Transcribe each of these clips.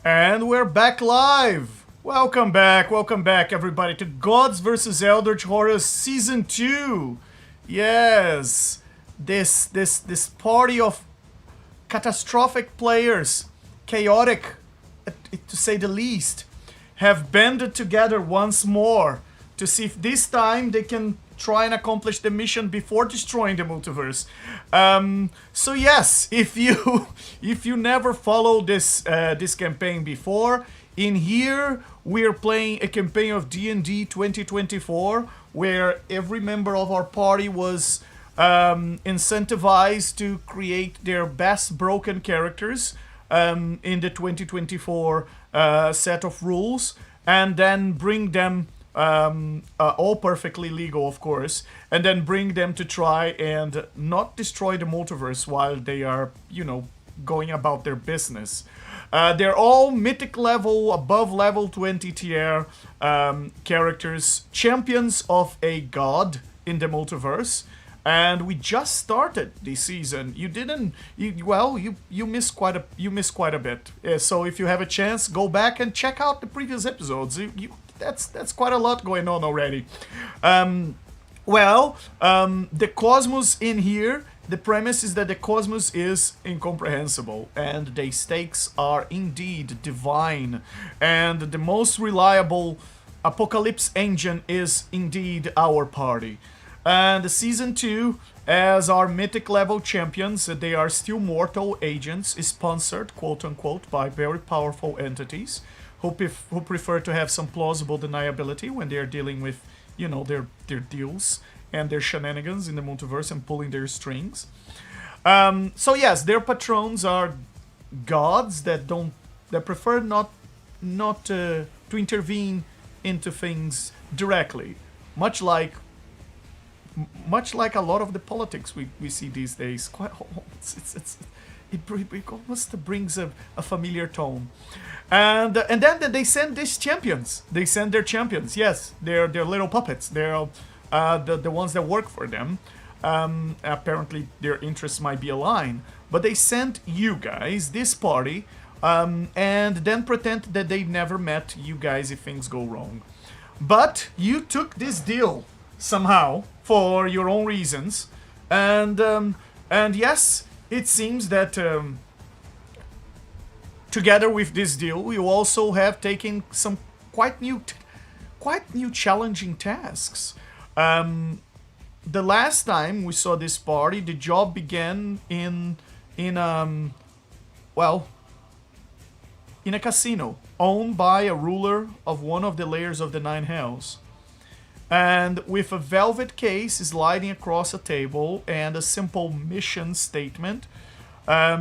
And we're back live! Welcome back everybody to Gods vs. Eldritch Horrors Season 2! Yes! This party of catastrophic players, chaotic to say the least, have banded together once more to see if this time they can try and accomplish the mission before destroying the multiverse. So yes, if you never followed this campaign before, in here we're playing a campaign of D&D 2024 where every member of our party was incentivized to create their best broken characters in the 2024 set of rules, and then bring them all perfectly legal, of course, and then bring them to try and not destroy the multiverse while they are, going about their business. They're all mythic level, above level 20 tier characters, champions of a god in the multiverse. And we just started this season. You missed quite a bit. So if you have a chance, go back and check out the previous episodes. That's quite a lot going on already. The cosmos in here, the premise is that the cosmos is incomprehensible and the stakes are indeed divine, and the most reliable apocalypse engine is indeed our party. And season 2, as our mythic level champions, they are still mortal agents, sponsored, quote unquote, by very powerful entities who prefer to have some plausible deniability when they are dealing with, their deals and their shenanigans in the multiverse and pulling their strings. So yes, their patrons are gods that prefer not to intervene into things directly, much like a lot of the politics we see these days. It almost brings a familiar tone. And then they send these champions. They send their champions. Yes, they're little puppets. They're the ones that work for them. Apparently their interests might be aligned. But they sent you guys, this party, and then pretend that they never met you guys if things go wrong. But you took this deal somehow for your own reasons, and yes, it seems that together with this deal, you also have taken some quite new challenging tasks. The last time we saw this party, the job began in a casino owned by a ruler of one of the layers of the Nine Hells. And with a velvet case sliding across a table and a simple mission statement,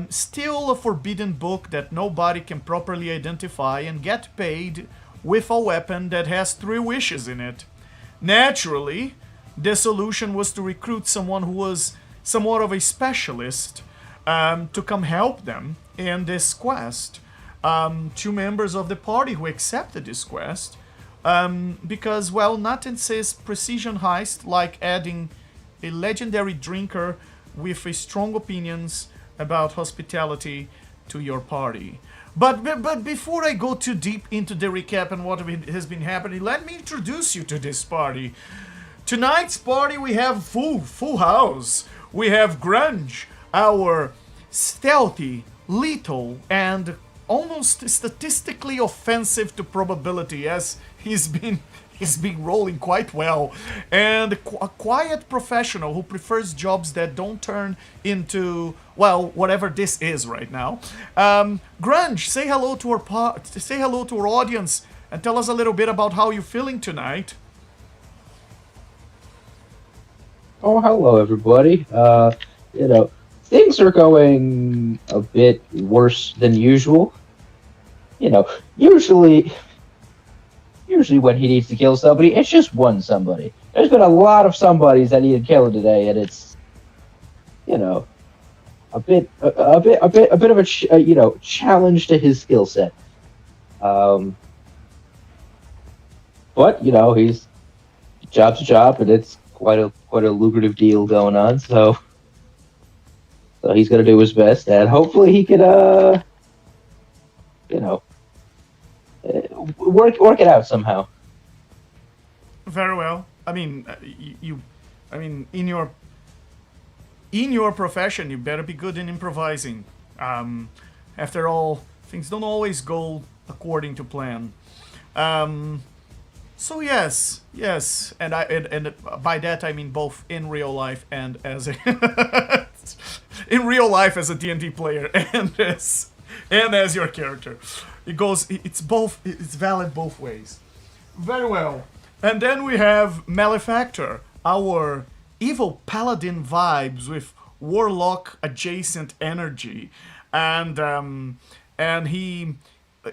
still a forbidden book that nobody can properly identify, and get paid with a weapon that has 3 wishes in it. Naturally, the solution was to recruit someone who was somewhat of a specialist to come help them in this quest. 2 members of the party who accepted this quest. Because, nothing says precision heist like adding a legendary drinker with strong opinions about hospitality to your party. But before I go too deep into the recap and what has been happening, let me introduce you to this party. Tonight's party we have full house. We have Grunge, our stealthy, lethal, and almost statistically offensive to probability, as he's been rolling quite well, and a quiet professional who prefers jobs that don't turn into, whatever this is right now. Grunge, say hello to our audience and tell us a little bit about how you're feeling tonight. Oh, hello everybody. Things are going a bit worse than usual. Usually when he needs to kill somebody, it's just one somebody. There's been a lot of somebodies that need to kill today, and it's, a bit of a challenge to his skill set. But he's job's a job, and it's quite a lucrative deal going on. So he's gonna do his best, and hopefully he can work it out somehow. Very well. I mean, in your profession, you better be good in improvising. After all, things don't always go according to plan. So yes, and by that I mean both in real life and as a in real life as a D&D player and as your character. It's valid both ways. Very well. And then we have Malefactor, our evil paladin vibes with warlock adjacent energy, and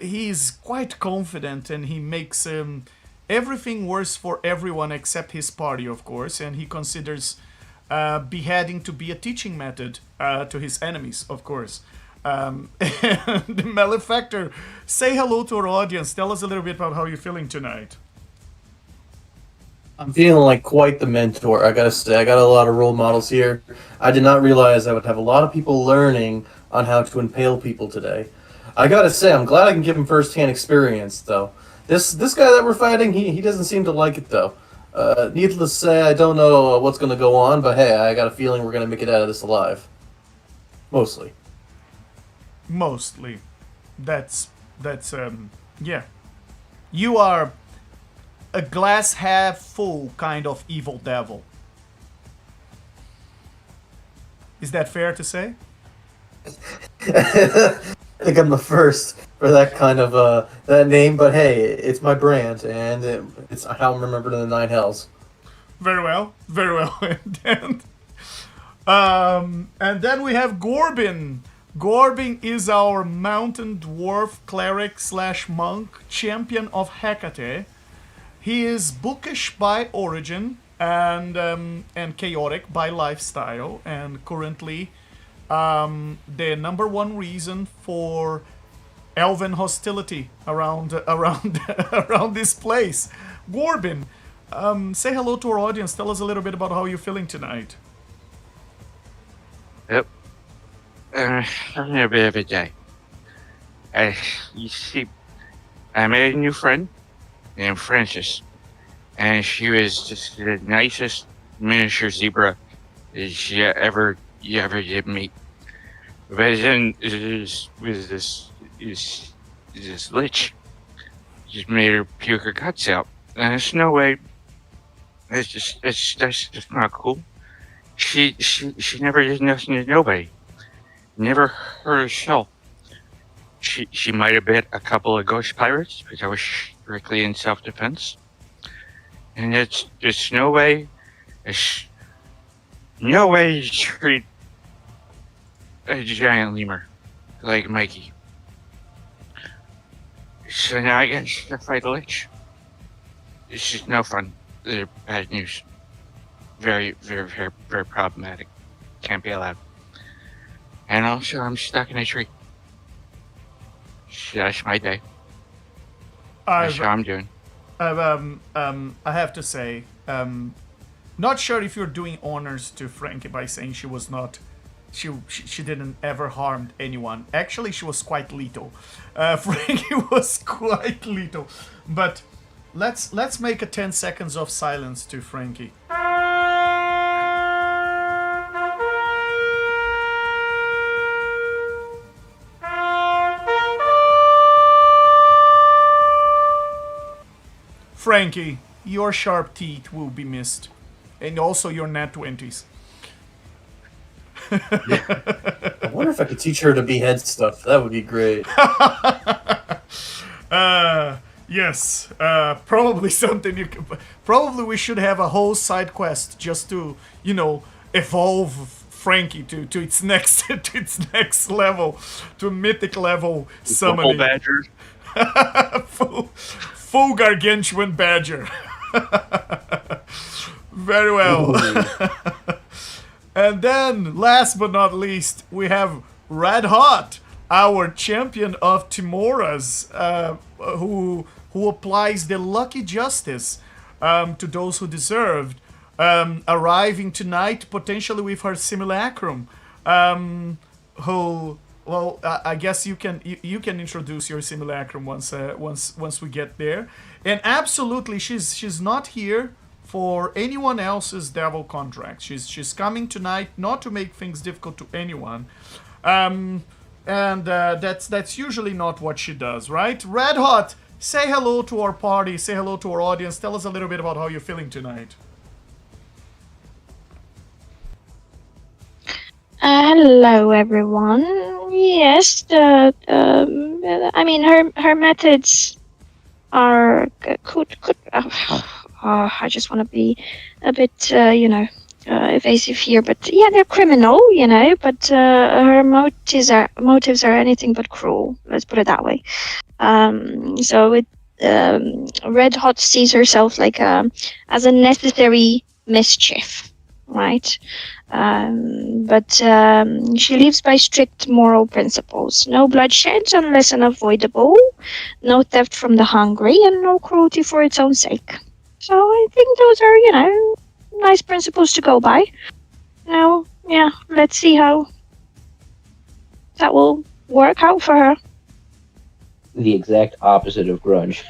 he's quite confident, and he makes everything worse for everyone except his party, of course, and he considers beheading to be a teaching method to his enemies, of course. And Malefactor, say hello to our audience. Tell us a little bit about how you're feeling tonight. I'm feeling like quite the mentor, I gotta say. I got a lot of role models here. I did not realize I would have a lot of people learning on how to impale people today. I gotta say, I'm glad I can give him first-hand experience, though. This guy that we're fighting, he doesn't seem to like it, though. Needless to say, I don't know what's gonna go on, but hey, I got a feeling we're gonna make it out of this alive. Mostly. Mostly. That's yeah. You are a glass half full kind of evil devil. Is that fair to say? I think I'm the first for that kind of that name, but hey, it's my brand, and it's how I'm remembered in the Nine Hells. Very well. And then we have Gorbin. Gorbin is our mountain dwarf cleric / monk, champion of Hecate. He is bookish by origin and chaotic by lifestyle, and currently the number one reason for elven hostility around this place. Gorbin, say hello to our audience. Tell us a little bit about how you're feeling tonight. Yep. Having a bit of a day. You see, I made a new friend named Frances, and she was just the nicest miniature zebra that you ever did meet. But then with this lich just made her puke her guts out, and there's no way. That's just not cool. She never did nothing to nobody. Never hurt herself. She might have bit a couple of ghost pirates, but that was strictly in self-defense. And there's no way to treat a giant lemur like Mikey. So now I guess to fight a lich. It's just no fun. They're bad news. Very, very, very, very problematic. Can't be allowed. And also, I'm stuck in a tree. So that's my day. That's how I'm doing. I have to say, not sure if you're doing honors to Frankie by saying she was not, she didn't ever harm anyone. Actually, she was quite lethal. Frankie was quite lethal. But let's make a 10 seconds of silence to Frankie. Frankie, your sharp teeth will be missed. And also your nat 20s. I wonder if I could teach her to behead stuff. That would be great. Yes. Probably something you could... Probably we should have a whole side quest just to, evolve Frankie to its next level, to a mythic level summoning. Full badger. Full gargantuan badger. Very well. And then, last but not least, we have Red Hot, our champion of Timoras, who applies the lucky justice to those who deserved, arriving tonight potentially with her simulacrum, who Well, I guess you can introduce your simulacrum once we get there, and absolutely she's not here for anyone else's devil contract. She's coming tonight not to make things difficult to anyone, and that's usually not what she does, right? Red Hot, say hello to our party, say hello to our audience. Tell us a little bit about how you're feeling tonight. Hello, everyone. Yes, I mean, her methods are could. I just want to be a bit, evasive here, but yeah, they're criminal, But her motives are anything but cruel. Let's put it that way. Red Hot sees herself like as a necessary mischief, right? But she lives by strict moral principles. No bloodshed unless unavoidable, no theft from the hungry, and no cruelty for its own sake. So I think those are, nice principles to go by. Now, yeah, let's see how that will work out for her. The exact opposite of grunge.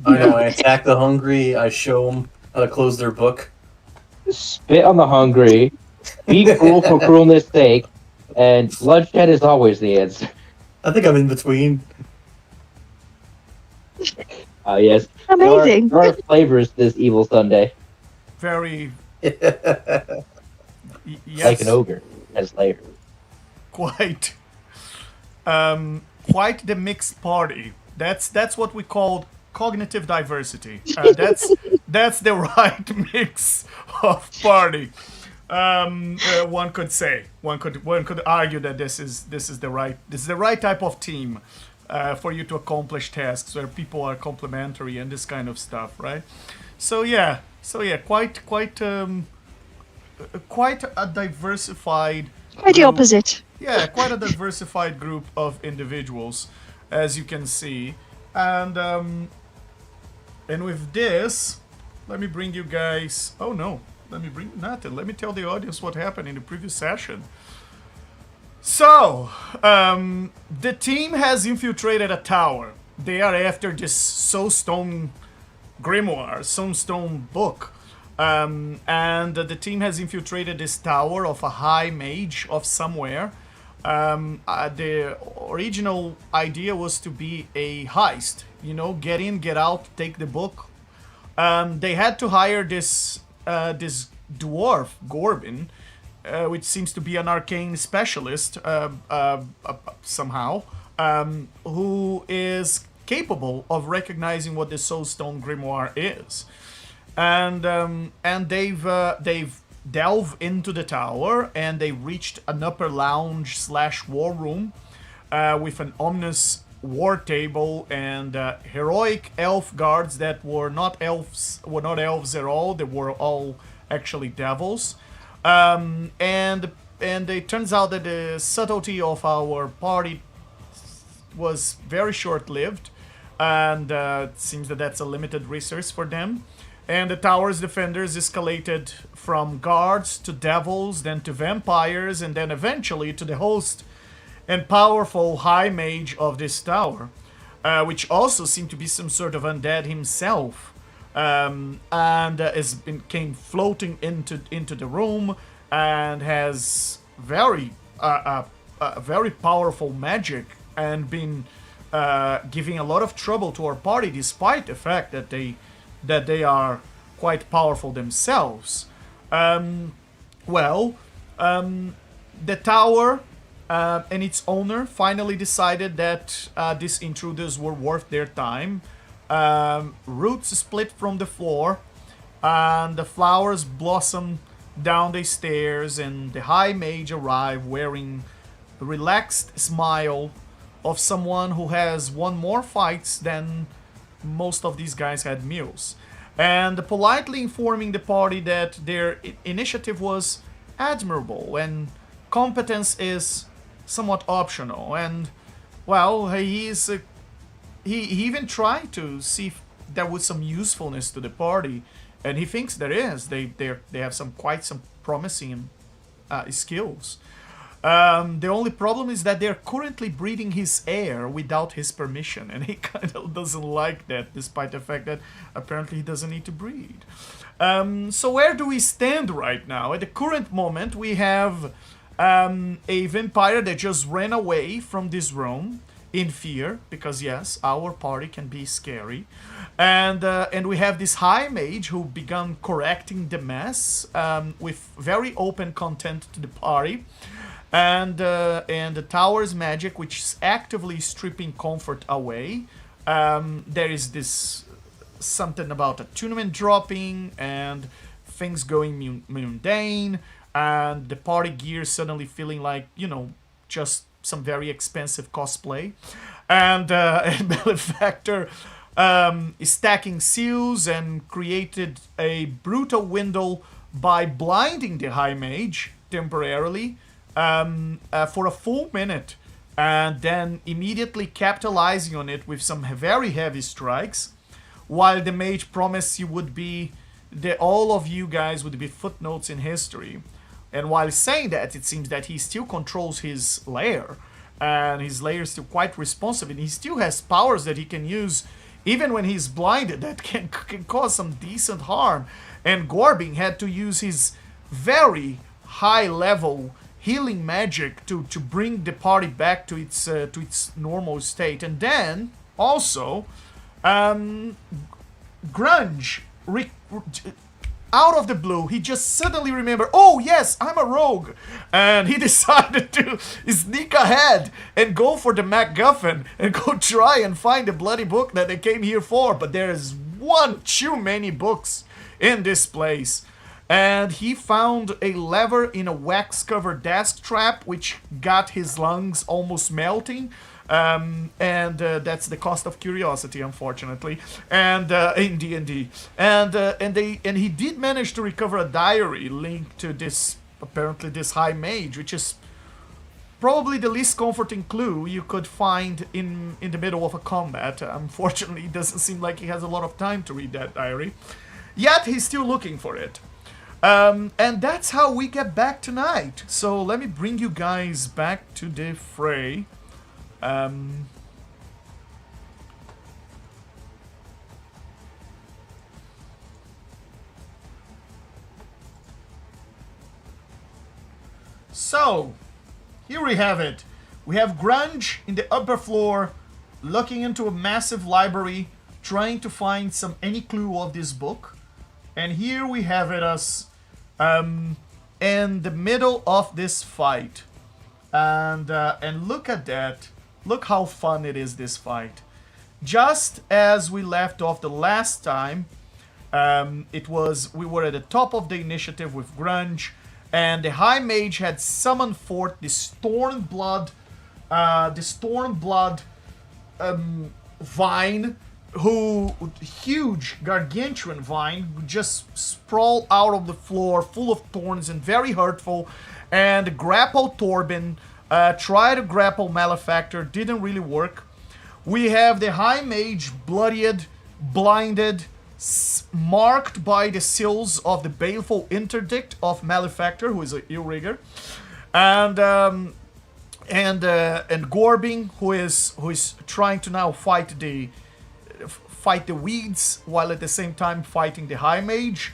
I know. I attack the hungry. I show them how to close their book. Spit on the hungry, be cruel for cruelness' sake, and bloodshed is always the answer. I think I'm in between. Yes. Amazing. There are flavors this evil Sunday. Very Like yes, an ogre has layers. quite quite the mixed party. That's what we call cognitive diversity. That's the right mix of party. One could say, one could argue that this is the right type of team for you to accomplish tasks where people are complementary and this kind of stuff, right? So yeah, quite a diversified. Quite the group. opposite. Yeah, quite a diversified group of individuals, as you can see, and with this, let me bring you guys. Oh no, let me bring nothing. Let me tell the audience what happened in the previous session. So, the team has infiltrated a tower. They are after this soulstone grimoire, soulstone book. And the team has infiltrated this tower of a high mage of somewhere. The original idea was to be a heist, get in, get out, take the book. They had to hire this dwarf, Gorbin, which seems to be an arcane specialist somehow, who is capable of recognizing what the Soulstone Grimoire is. And they've delved into the tower, and they reached an upper lounge / war room with an ominous war table and heroic elf guards that were not elves at all. They were all actually devils. And it turns out that the subtlety of our party was very short-lived, and it seems that that's a limited resource for them. And the tower's defenders escalated from guards to devils, then to vampires, and then eventually to the host and powerful high mage of this tower, which also seemed to be some sort of undead himself, and came floating into the room and has very powerful magic and been giving a lot of trouble to our party, despite the fact that they are quite powerful themselves. The tower and its owner finally decided that these intruders were worth their time. Roots split from the floor, and the flowers blossom down the stairs, and the high mage arrived wearing a relaxed smile of someone who has won more fights than most of these guys had meals, and politely informing the party that their initiative was admirable and competence is somewhat optional. And well, he even tried to see if there was some usefulness to the party, and he thinks there is. They have some promising skills. The only problem is that they're currently breathing his air without his permission, and he kind of doesn't like that, despite the fact that apparently he doesn't need to breathe. So where do we stand right now? At the current moment, we have a vampire that just ran away from this room in fear, because yes, our party can be scary, and we have this high mage who began correcting the mess with very open content to the party, and the tower's magic, which is actively stripping comfort away. There is this something about attunement dropping and things going mundane, and the party gear suddenly feeling like, just some very expensive cosplay, and Malefactor stacking seals and created a brutal window by blinding the high mage temporarily for a full minute, and then immediately capitalizing on it with some very heavy strikes, while the mage promised he would be all of you guys would be footnotes in history. And while saying that, it seems that he still controls his lair, and his lair is still quite responsive, and he still has powers that he can use even when he's blinded that can cause some decent harm. And Gorbing had to use his very high level healing magic to bring the party back to its normal state. And then also Grunge out of the blue, he just suddenly remembered, oh yes, I'm a rogue, and he decided to sneak ahead and go for the MacGuffin and go try and find the bloody book that they came here for. But there is one too many books in this place, and he found a lever in a wax-covered desk trap, which got his lungs almost melting. And that's the cost of curiosity, unfortunately, and in D&D, and he did manage to recover a diary linked to this high mage, which is probably the least comforting clue you could find in the middle of a combat. Unfortunately, it doesn't seem like he has a lot of time to read that diary, yet he's still looking for it. And that's how we get back tonight. So let me bring you guys back to the fray. So, here we have it. We have Grunge in the upper floor, looking into a massive library, trying to find any clue of this book. And here we have it us in the middle of this fight. And look at that. Look how fun it is, this fight. Just as we left off the last time, we were at the top of the initiative with Grunge, and the High Mage had summoned forth the Stormblood vine, huge gargantuan vine, just sprawl out of the floor, full of thorns and very hurtful, and grapple Torben. Try to grapple Malefactor, didn't really work. We have the High Mage bloodied, blinded, marked by the seals of the baleful interdict of Malefactor, who is a ill-rigger, and Gorbing, who is trying to now fight the weeds while at the same time fighting the High Mage.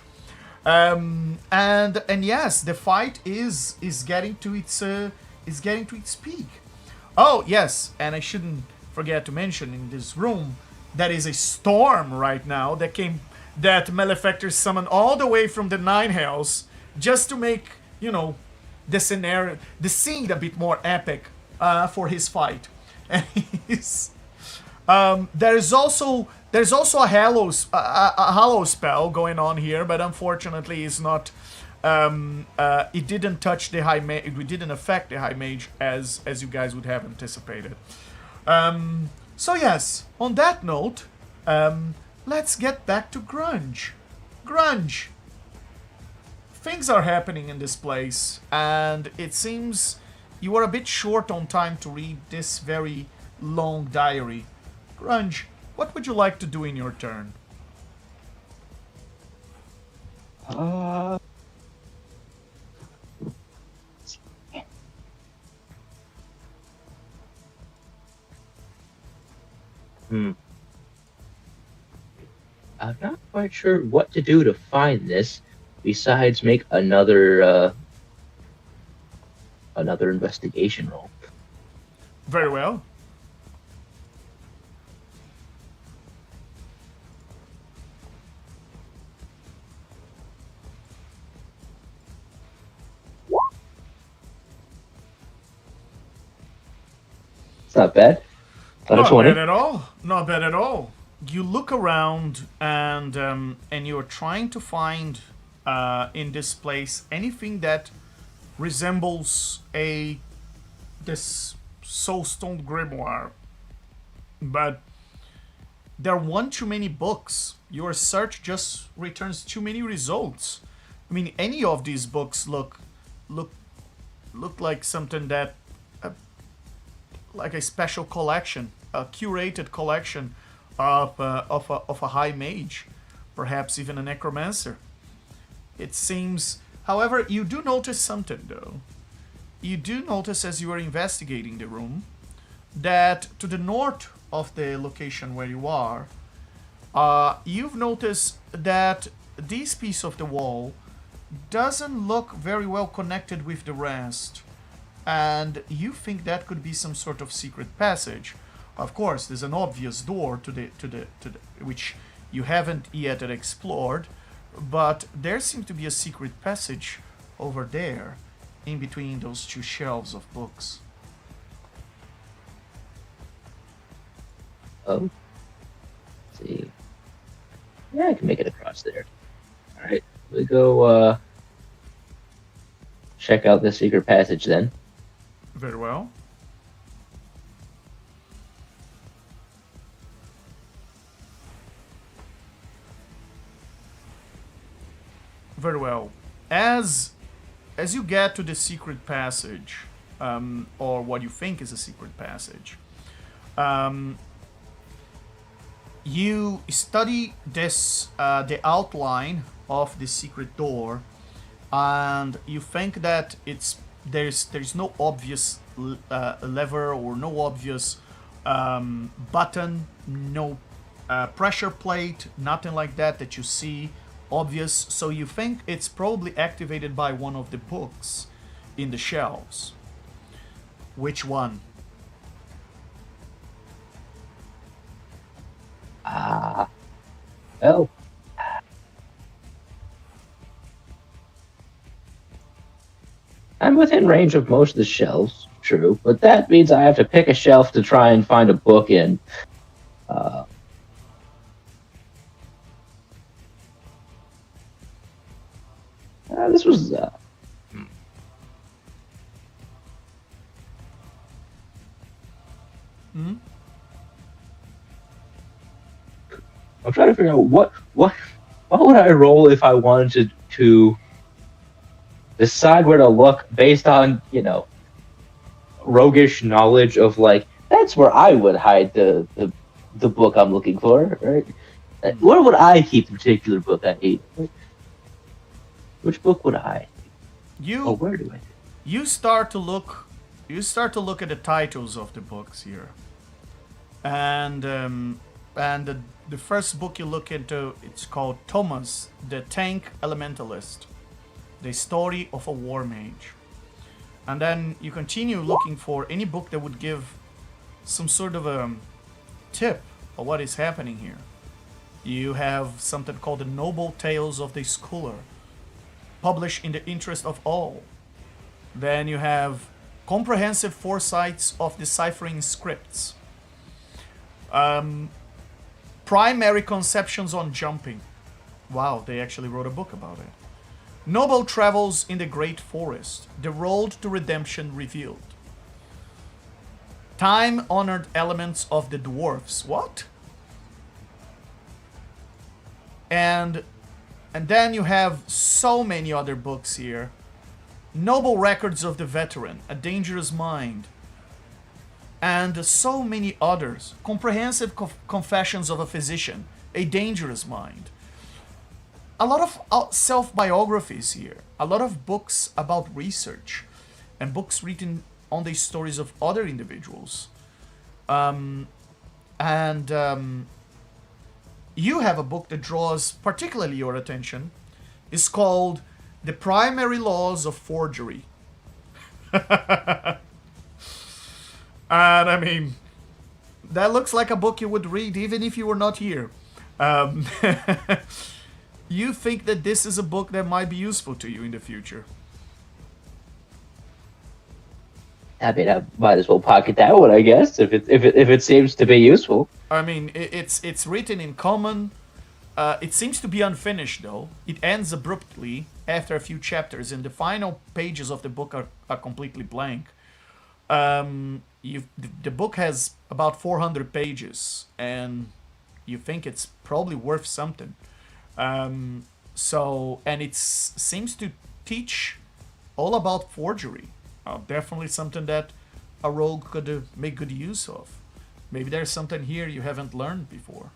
And yes, the fight is getting to its peak. Oh yes, and I shouldn't forget to mention, in this room there is a storm right now that Malefactor summoned all the way from the Nine Hells, just to make the scene a bit more epic for his fight. And there's also a hallow spell going on here, but unfortunately it's not. It didn't touch the High Mage. It didn't affect the High Mage as you guys would have anticipated. So yes, on that note, let's get back to Grunge. Grunge, things are happening in this place, and it seems you are a bit short on time to read this very long diary. Grunge, what would you like to do in your turn? Hmm. I'm not quite sure what to do to find this, besides make another investigation roll. Very well. It's not bad. Not a Not 20. bad at all. Not bad at all. You look around and you're trying to find in this place anything that resembles this soulstone grimoire, but there are one too many books. Your search just returns too many results. I mean, any of these books look like something that like a special collection, a curated collection of a high mage, perhaps even a necromancer. It seems, however, you do notice something though. You do notice as you are investigating the room that to the north of the location where you are, you've noticed that this piece of the wall doesn't look very well connected with the rest, and you think that could be some sort of secret passage. Of course, there's an obvious door to the which you haven't yet explored, but there seems to be a secret passage over there, in between those two shelves of books. Oh. Let's see. Yeah, I can make it across there. Alright. We go check out the secret passage then. Very well. Very well. As you get to the secret passage, or what you think is a secret passage, you study this the outline of the secret door, and you think that there's no obvious lever or no obvious button, no pressure plate, nothing like that you see obvious. So you think it's probably activated by one of the books in the shelves. Which one? Oh. I'm within range of most of the shelves, true, but that means I have to pick a shelf to try and find a book in. This was. I'm trying to figure out what would I roll if I wanted to decide where to look based on, roguish knowledge of, like, that's where I would hide the book I'm looking for, right? Where would I keep the particular book I hate? Which book would I? Where do I? You start to look at the titles of the books here, and the first book you look into, it's called Thomas the Tank Elementalist, the story of a war mage. And then you continue looking for any book that would give some sort of a tip of what is happening here. You have something called the Noble Tales of the Schooler, published in the interest of all. Then you have Comprehensive Foresights of Deciphering Scripts. Primary Conceptions on Jumping. Wow, they actually wrote a book about it. Noble Travels in the Great Forest. The Road to Redemption Revealed. Time-Honored Elements of the Dwarfs. What? And then you have so many other books here. Noble Records of the Veteran. A Dangerous Mind. And so many others. Comprehensive Confessions of a Physician. A Dangerous Mind. A lot of self-biographies here. A lot of books about research. And books written on the stories of other individuals. And you have a book that draws particularly your attention. It's called The Primary Laws of Forgery. And I mean, that looks like a book you would read even if you were not here. You think that this is a book that might be useful to you in the future? I mean, I might as well pocket that one, I guess, if it seems to be useful. I mean, it's written in common. It seems to be unfinished, though. It ends abruptly after a few chapters, and the final pages of the book are completely blank. The book has about 400 pages, and you think it's probably worth something. And it seems to teach all about forgery. Definitely something that a rogue could make good use of. Maybe there's something here you haven't learned before.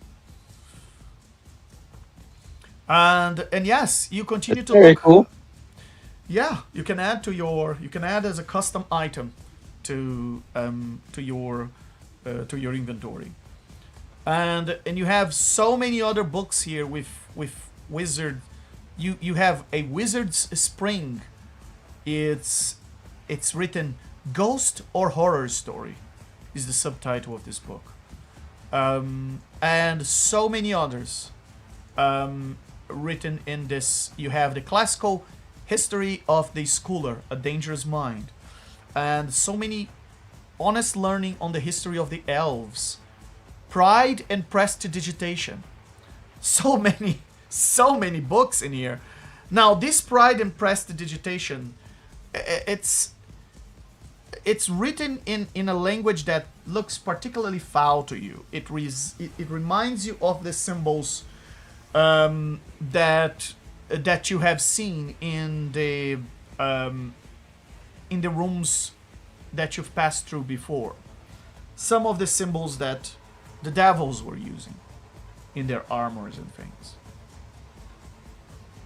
And yes, you continue to Very look. cool. Yeah, you can add as a custom item to your inventory. And you have so many other books here with wizard. You have a Wizard's Spring. It's written Ghost or Horror Story is the subtitle of this book. And so many others written in this. You have the Classical History of the Schooler, A Dangerous Mind. And so many honest learning on the history of the elves. Pride and Prestidigitation. So many books in here. Now, this Pride and Prestidigitation, it's written in a language that looks particularly foul to you. It reminds you of the symbols that you have seen in the rooms that you've passed through before. Some of the symbols that the devils were using in their armors and things.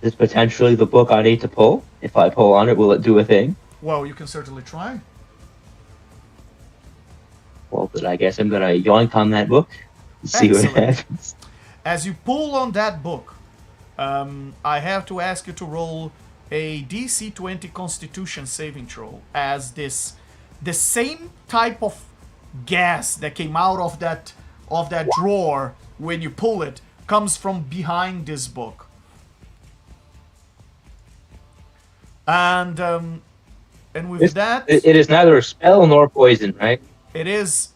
Is potentially the book I need to pull? If I pull on it, will it do a thing? Well, you can certainly try. Well, then I guess I'm gonna yoink on that book and see what Excellent. happens. As you pull on that book, I have to ask you to roll a DC 20 Constitution saving throw, as the same type of gas that came out of that drawer when you pull it comes from behind this book. And with that, It is neither a spell nor poison, right? it's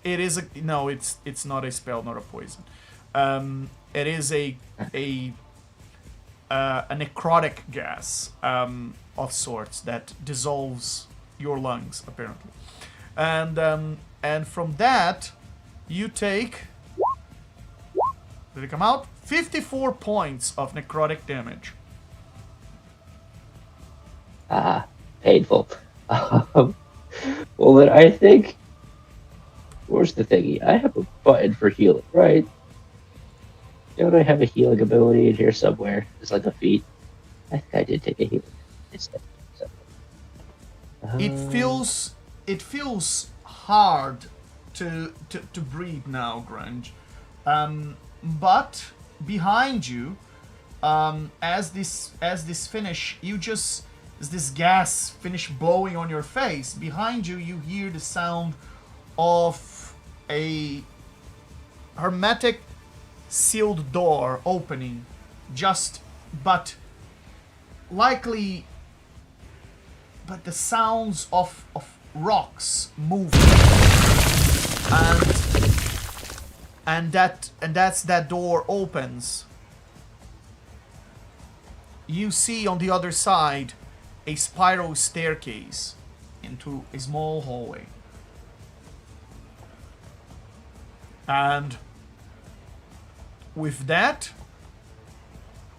not a spell, not a poison. It is a necrotic gas of sorts that dissolves your lungs, apparently. And from that, you take, did it come out? 54 points of necrotic damage. Ah, painful. Well, then I think... Where's the thingy? I have a button for healing, right? Don't I have a healing ability in here somewhere? It's like a feat. I think I did take a healing. It feels hard to breathe now, Grunge. But behind you, as this finish, as this gas finish blowing on your face, behind you, you hear the sound of a hermetic sealed door opening, but the sounds of rocks moving, and that's that door opens. You see on the other side a spiral staircase into a small hallway. And with that,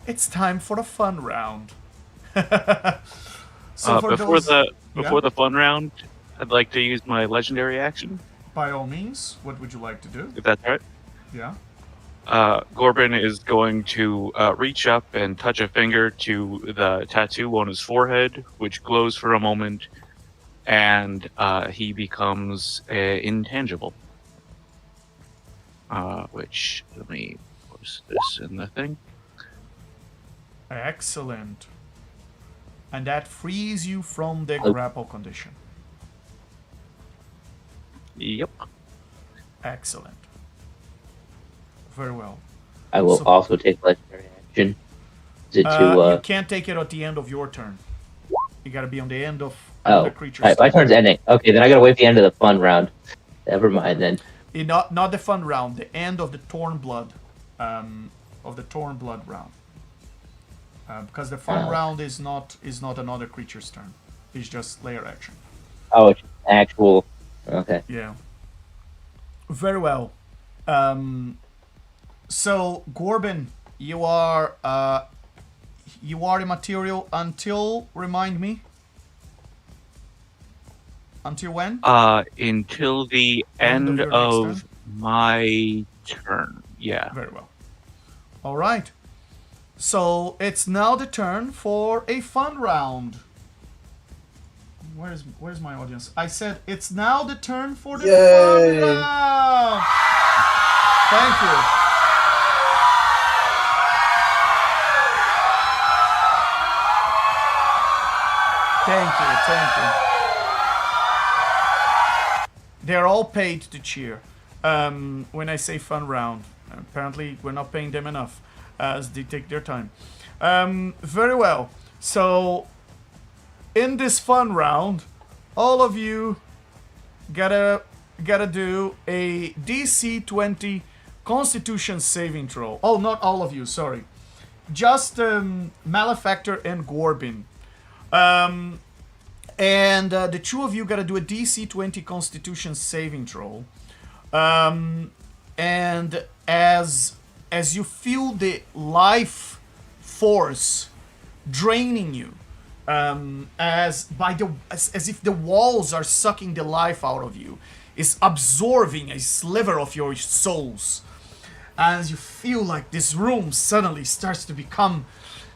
it's time for the fun round. Before the fun round, I'd like to use my legendary action. By all means, what would you like to do? If that's right. Yeah. Gorbin is going to reach up and touch a finger to the tattoo on his forehead, which glows for a moment, and he becomes intangible. which let me post this in the thing. Excellent. And that frees you from the grapple condition. Yep. Excellent. Very well. I will So- also take legendary action. You can't take it at the end of your turn. You gotta be on the end of Oh, the creature's right, my turn. turn's ending. Okay, then I gotta wait for the end of the fun round. Never mind then. Not the fun round, the end of the torn blood, round. Because the fun round is not another creature's turn. It's just layer action. Oh, it's actual. Okay. Yeah. Very well. So Gorbin, you are immaterial until, remind me. Until when? Until the End of end your next of my turn. Yeah. Very well. All right. So it's now the turn for a fun round. Where's my audience? I said it's now the turn for the Yay. fun round. Thank you. Thank you. They're all paid to cheer. When I say fun round, apparently we're not paying them enough, as they take their time. Very well. So, in this fun round, all of you gotta do a DC 20 Constitution saving throw. Oh, not all of you. Sorry, just Malefactor and Gorbin. And the two of you gotta do a DC 20 Constitution saving throw. And as you feel the life force draining you, as if the walls are sucking the life out of you, is absorbing a sliver of your souls. As you feel like this room suddenly starts to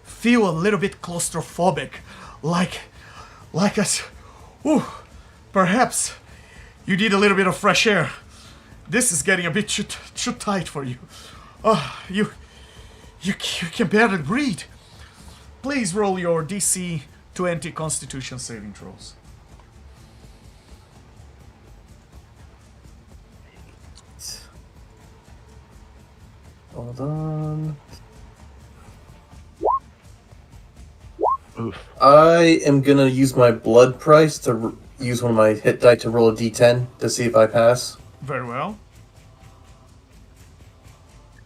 feel a little bit claustrophobic, perhaps you need a little bit of fresh air. This is getting a bit too tight for you. You can barely breathe. Please roll your DC 20 Constitution saving throws. Hold on. Oof. I am gonna use my blood price to use one of my hit die to roll a d10 to see if I pass. Very well.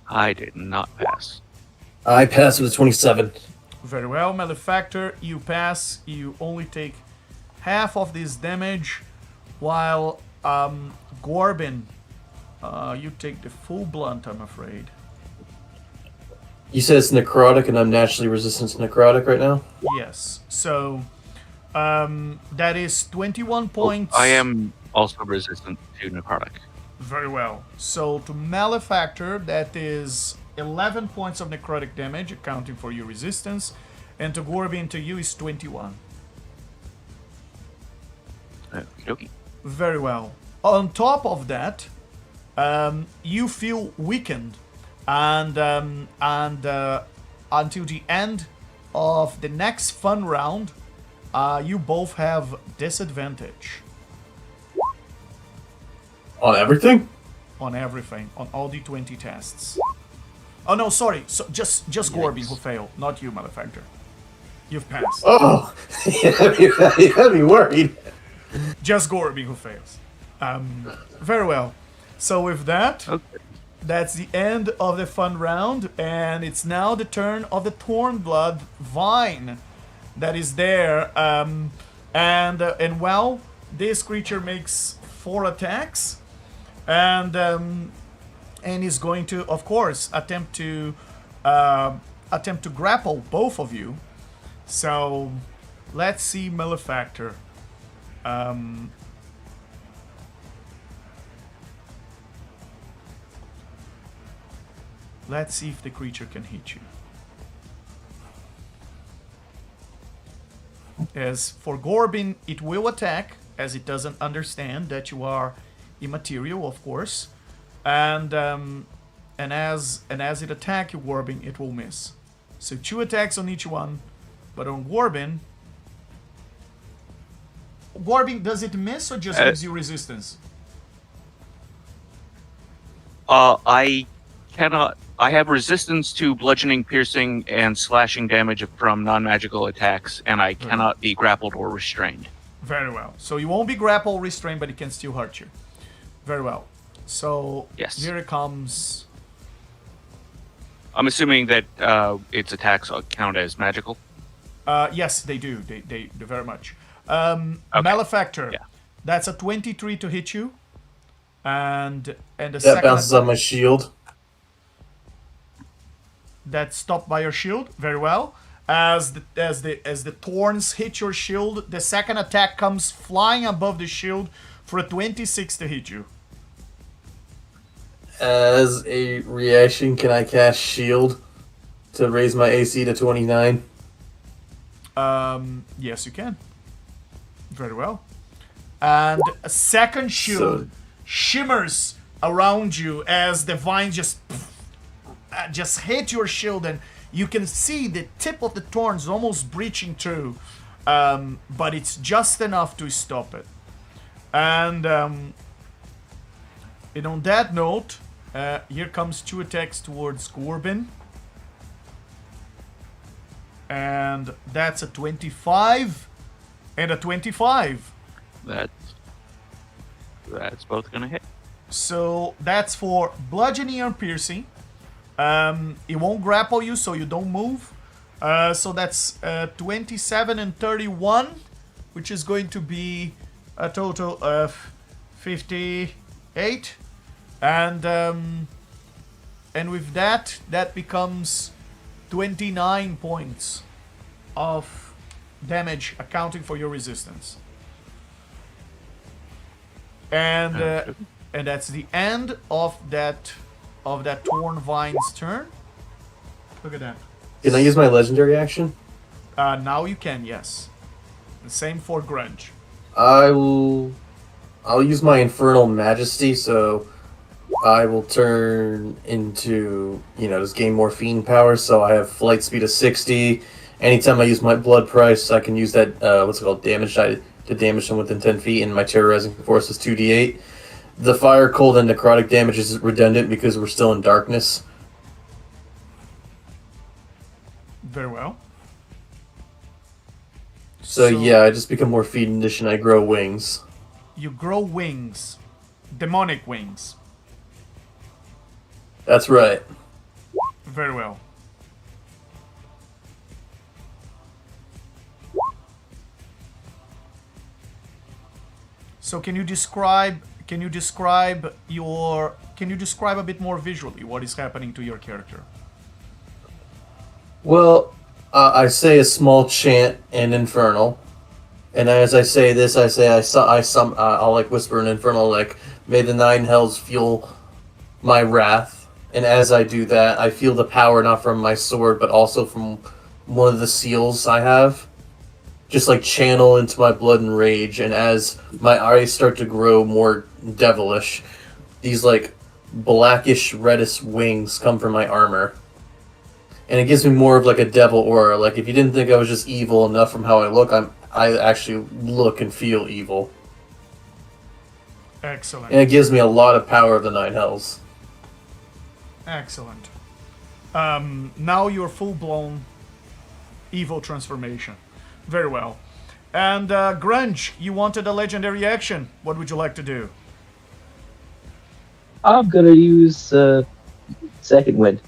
I did not pass. I passed with a 27. Very well, Malefactor, you pass. You only take half of this damage, while Gorbin, you take the full blunt, I'm afraid. You said it's necrotic, and I'm naturally resistant to necrotic right now? Yes. So, that is 21 points. I am also resistant to necrotic. Very well. So, to Malefactor, that is 11 points of necrotic damage, accounting for your resistance. And to Gorbin, to you is 21. Okey-dokey. Very well. On top of that, you feel weakened, and until the end of the next fun round, you both have disadvantage On everything? on everything, on all the 20 tests. Oh no, sorry. So just Gorbin who failed, not you, Malefactor. You've passed. Oh! You had me worried. Just Gorbin who fails. Very well. So with that, Okay. that's the end of the fun round, and it's now the turn of the Thornblood Vine that is there. And well, this creature makes 4 attacks, and is going to, of course, attempt to grapple both of you. So let's see, Malefactor. Let's see if the creature can hit you. As for Gorbin, it will attack, as it doesn't understand that you are immaterial, of course. as it attacks you, Warbin, it will miss. So 2 attacks on each one, but on Warbin, does it miss or just gives you resistance? I cannot. I have resistance to bludgeoning, piercing, and slashing damage from non-magical attacks, and I cannot be grappled or restrained. Very well. So you won't be grappled or restrained, but it can still hurt you. Very well. So Yes. here it comes. I'm assuming that its attacks count as magical. Yes, they do. They very much. Malefactor. Yeah. That's a 23 to hit you. And the That second bounces on my shield. that's stopped by your shield. Very well. As the thorns hit your shield, the second attack comes flying above the shield for a 26 to hit you. As a reaction, can I cast shield to raise my AC to 29? Yes, you can. Very well. And a second shield shimmers around you as the vines just hit your shield, and you can see the tip of the thorns almost breaching through, but it's just enough to stop it. And on that note, here comes 2 attacks towards Corbin. And that's a 25 and a 25. That's both gonna hit. So that's for bludgeoning and piercing. It won't grapple you, so you don't move. So that's 27 and 31, which is going to be a total of 58. And with that becomes 29 points of damage, accounting for your resistance. And that's the end of that Torn Vine's turn. Look at that. Can I use my legendary action? Now you can, yes. The same for Grunge. I'll use my Infernal Majesty, so I will turn into, just gain more fiend power, so I have flight speed of 60. Anytime I use my blood price, I can use that, damage die to damage them within 10 feet, and my terrorizing force is 2d8. The fire, cold, and necrotic damage is redundant because we're still in darkness. Very well. So yeah, I just become more fiendish and I grow wings. You grow wings. Demonic wings. That's right. Very well. So can you describe a bit more visually what is happening to your character? Well, I say a small chant in Infernal, and as I say this, I'll whisper in Infernal, may the 9 hells fuel my wrath. And as I do that, I feel the power not from my sword, but also from one of the seals I have. Just channel into my blood and rage, and as my eyes start to grow more devilish, these blackish reddish wings come from my armor. And it gives me more of a devil aura. If you didn't think I was just evil enough from how I look, I actually look and feel evil. Excellent. And it gives me a lot of power of the 9 hells. Excellent. Now you're full-blown evil transformation. Very well. And Grunge, you wanted a legendary action. What would you like to do? I'm gonna use Second Wind.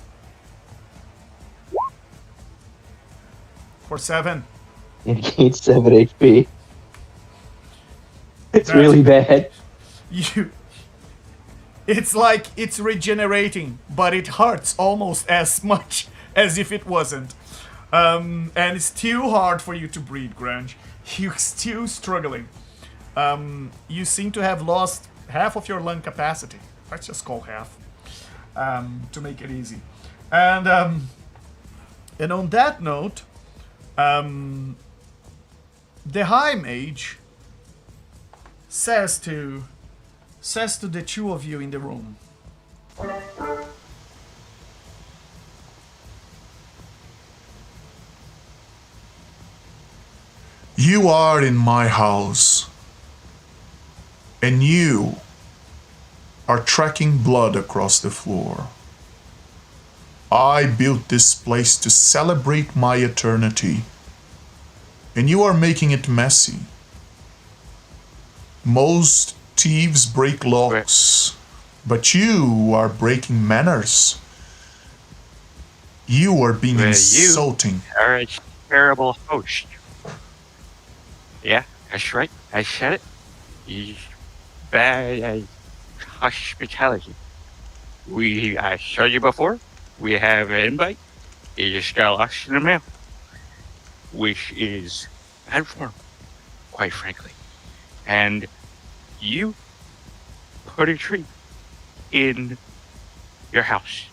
For 7. It gains 7 HP. It's really bad. It's like it's regenerating, but it hurts almost as much as if it wasn't. And it's too hard for you to breathe, Grunge. You're still struggling. You seem to have lost half of your lung capacity. Let's just call half, to make it easy. And on that note, the High Mage says to the 2 of you in the room, You are in my house, and you are tracking blood across the floor. I built this place to celebrate my eternity, and you are making it messy. Most thieves break locks, but you are breaking manners. You are being insulting. You are a terrible host. Yeah, that's right. I said it. He's bad at hospitality. I showed you before. We have an invite. It just got lost in the mail, which is bad form, quite frankly. And you put a tree in your house,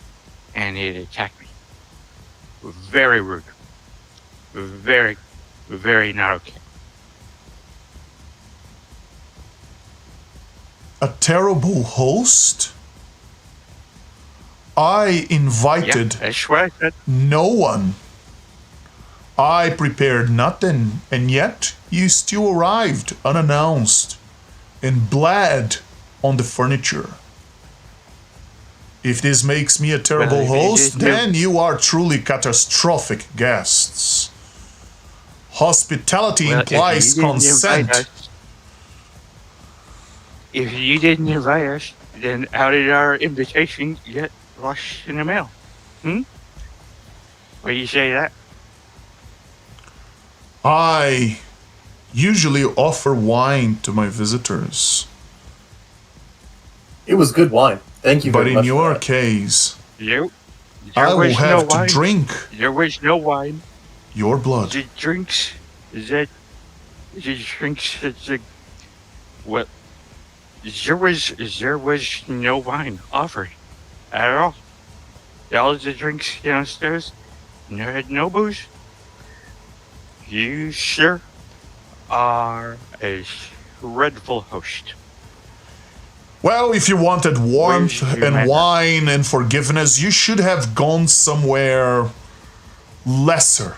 and it attacked me. Very rude. Very, very not okay. A terrible host? I invited that's what I said. no one. I prepared nothing, and yet you still arrived unannounced and bled on the furniture. If this makes me a terrible host, then you are truly catastrophic guests. Hospitality implies consent. If you didn't invite us, then how did our invitation get lost in the mail? What do you say to that? I usually offer wine to my visitors. It was good wine. Thank you But very in much. your case, I will have to drink There was no wine. your blood. The drinks, the drinks, what? There was no wine offered at all. All the drinks downstairs, there had no booze. You sure are a dreadful host. Well, if you wanted warmth and wine and forgiveness, you should have gone somewhere lesser.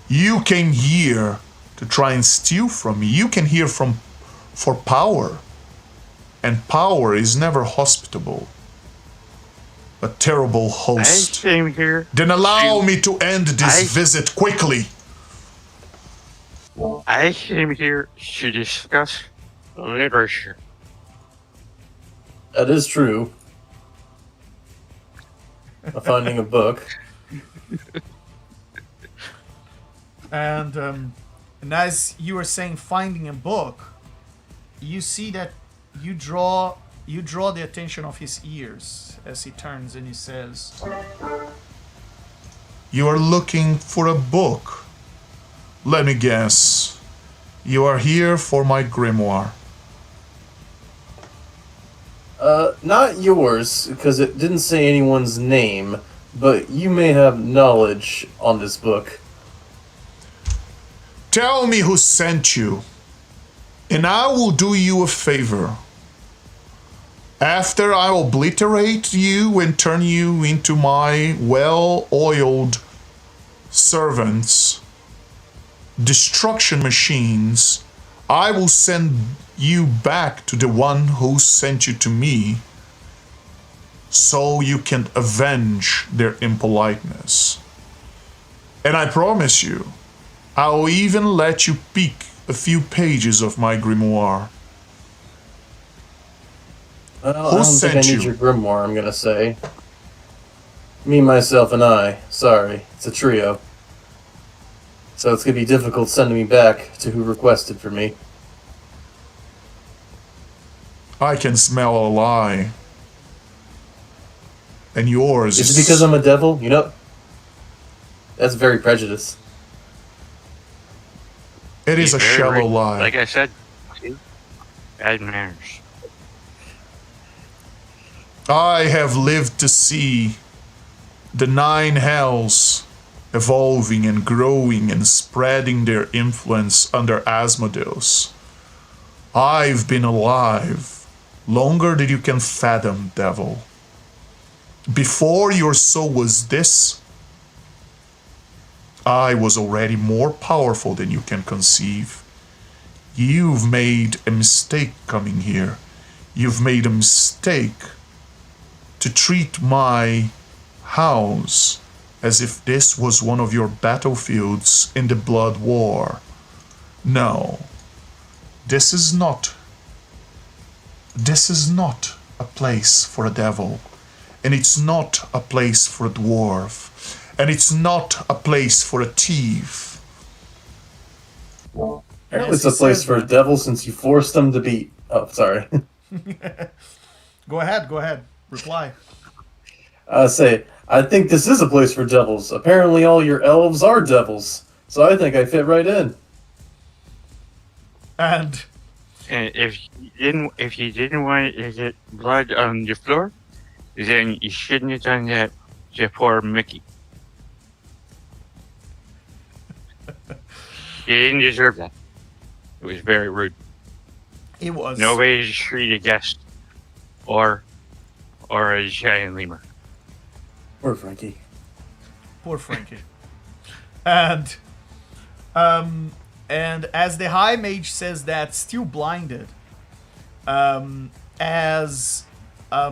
You came here to try and steal from me. You came here for power. And power is never hospitable. A terrible host. I came here. Then allow me to end this visit quickly. I came here to discuss literature. That is true. Finding a book. And as you were saying, finding a book, you see that you draw the attention of his ears as he turns and he says, "You are looking for a book. Let me guess. You are here for my grimoire." Not yours, because it didn't say anyone's name, but you may have knowledge on this book. Tell me who sent you, and I will do you a favor. After I obliterate you and turn you into my well-oiled servants, destruction machines, I will send you back to the one who sent you to me, so you can avenge their impoliteness. And I promise you, I'll even let you peek a few pages of my grimoire. Well, Who I don't sent think I need you? your grimoire, I'm gonna say. Me, myself, and I. Sorry, it's a trio. So it's gonna be difficult sending me back to who requested for me. I can smell a lie. And yours Is it because I'm a devil? You know, that's very prejudiced. It is a Very shallow rude. lie. Like I said, bad manners. I have lived to see the 9 hells evolving and growing and spreading their influence under Asmodeus. I've been alive longer than you can fathom, devil. Before your soul was this, I was already more powerful than you can conceive. You've made a mistake coming here. You've made a mistake to treat my house as if this was one of your battlefields in the Blood War. No, this is not a place for a devil, and it's not a place for a dwarf, and it's not a place for a thief. Apparently it's a place for a devil since you forced them to be... Oh, sorry. Go ahead. Reply. I think this is a place for devils. Apparently all your elves are devils. So I think I fit right in. And And if you didn't want to get blood on your floor, then you shouldn't have done that to poor Mickey. He didn't deserve that. It was very rude. it was... No way to treat a guest or a giant lemur. Poor Frankie. Poor Frankie. And as the High Mage says that, still blinded, as a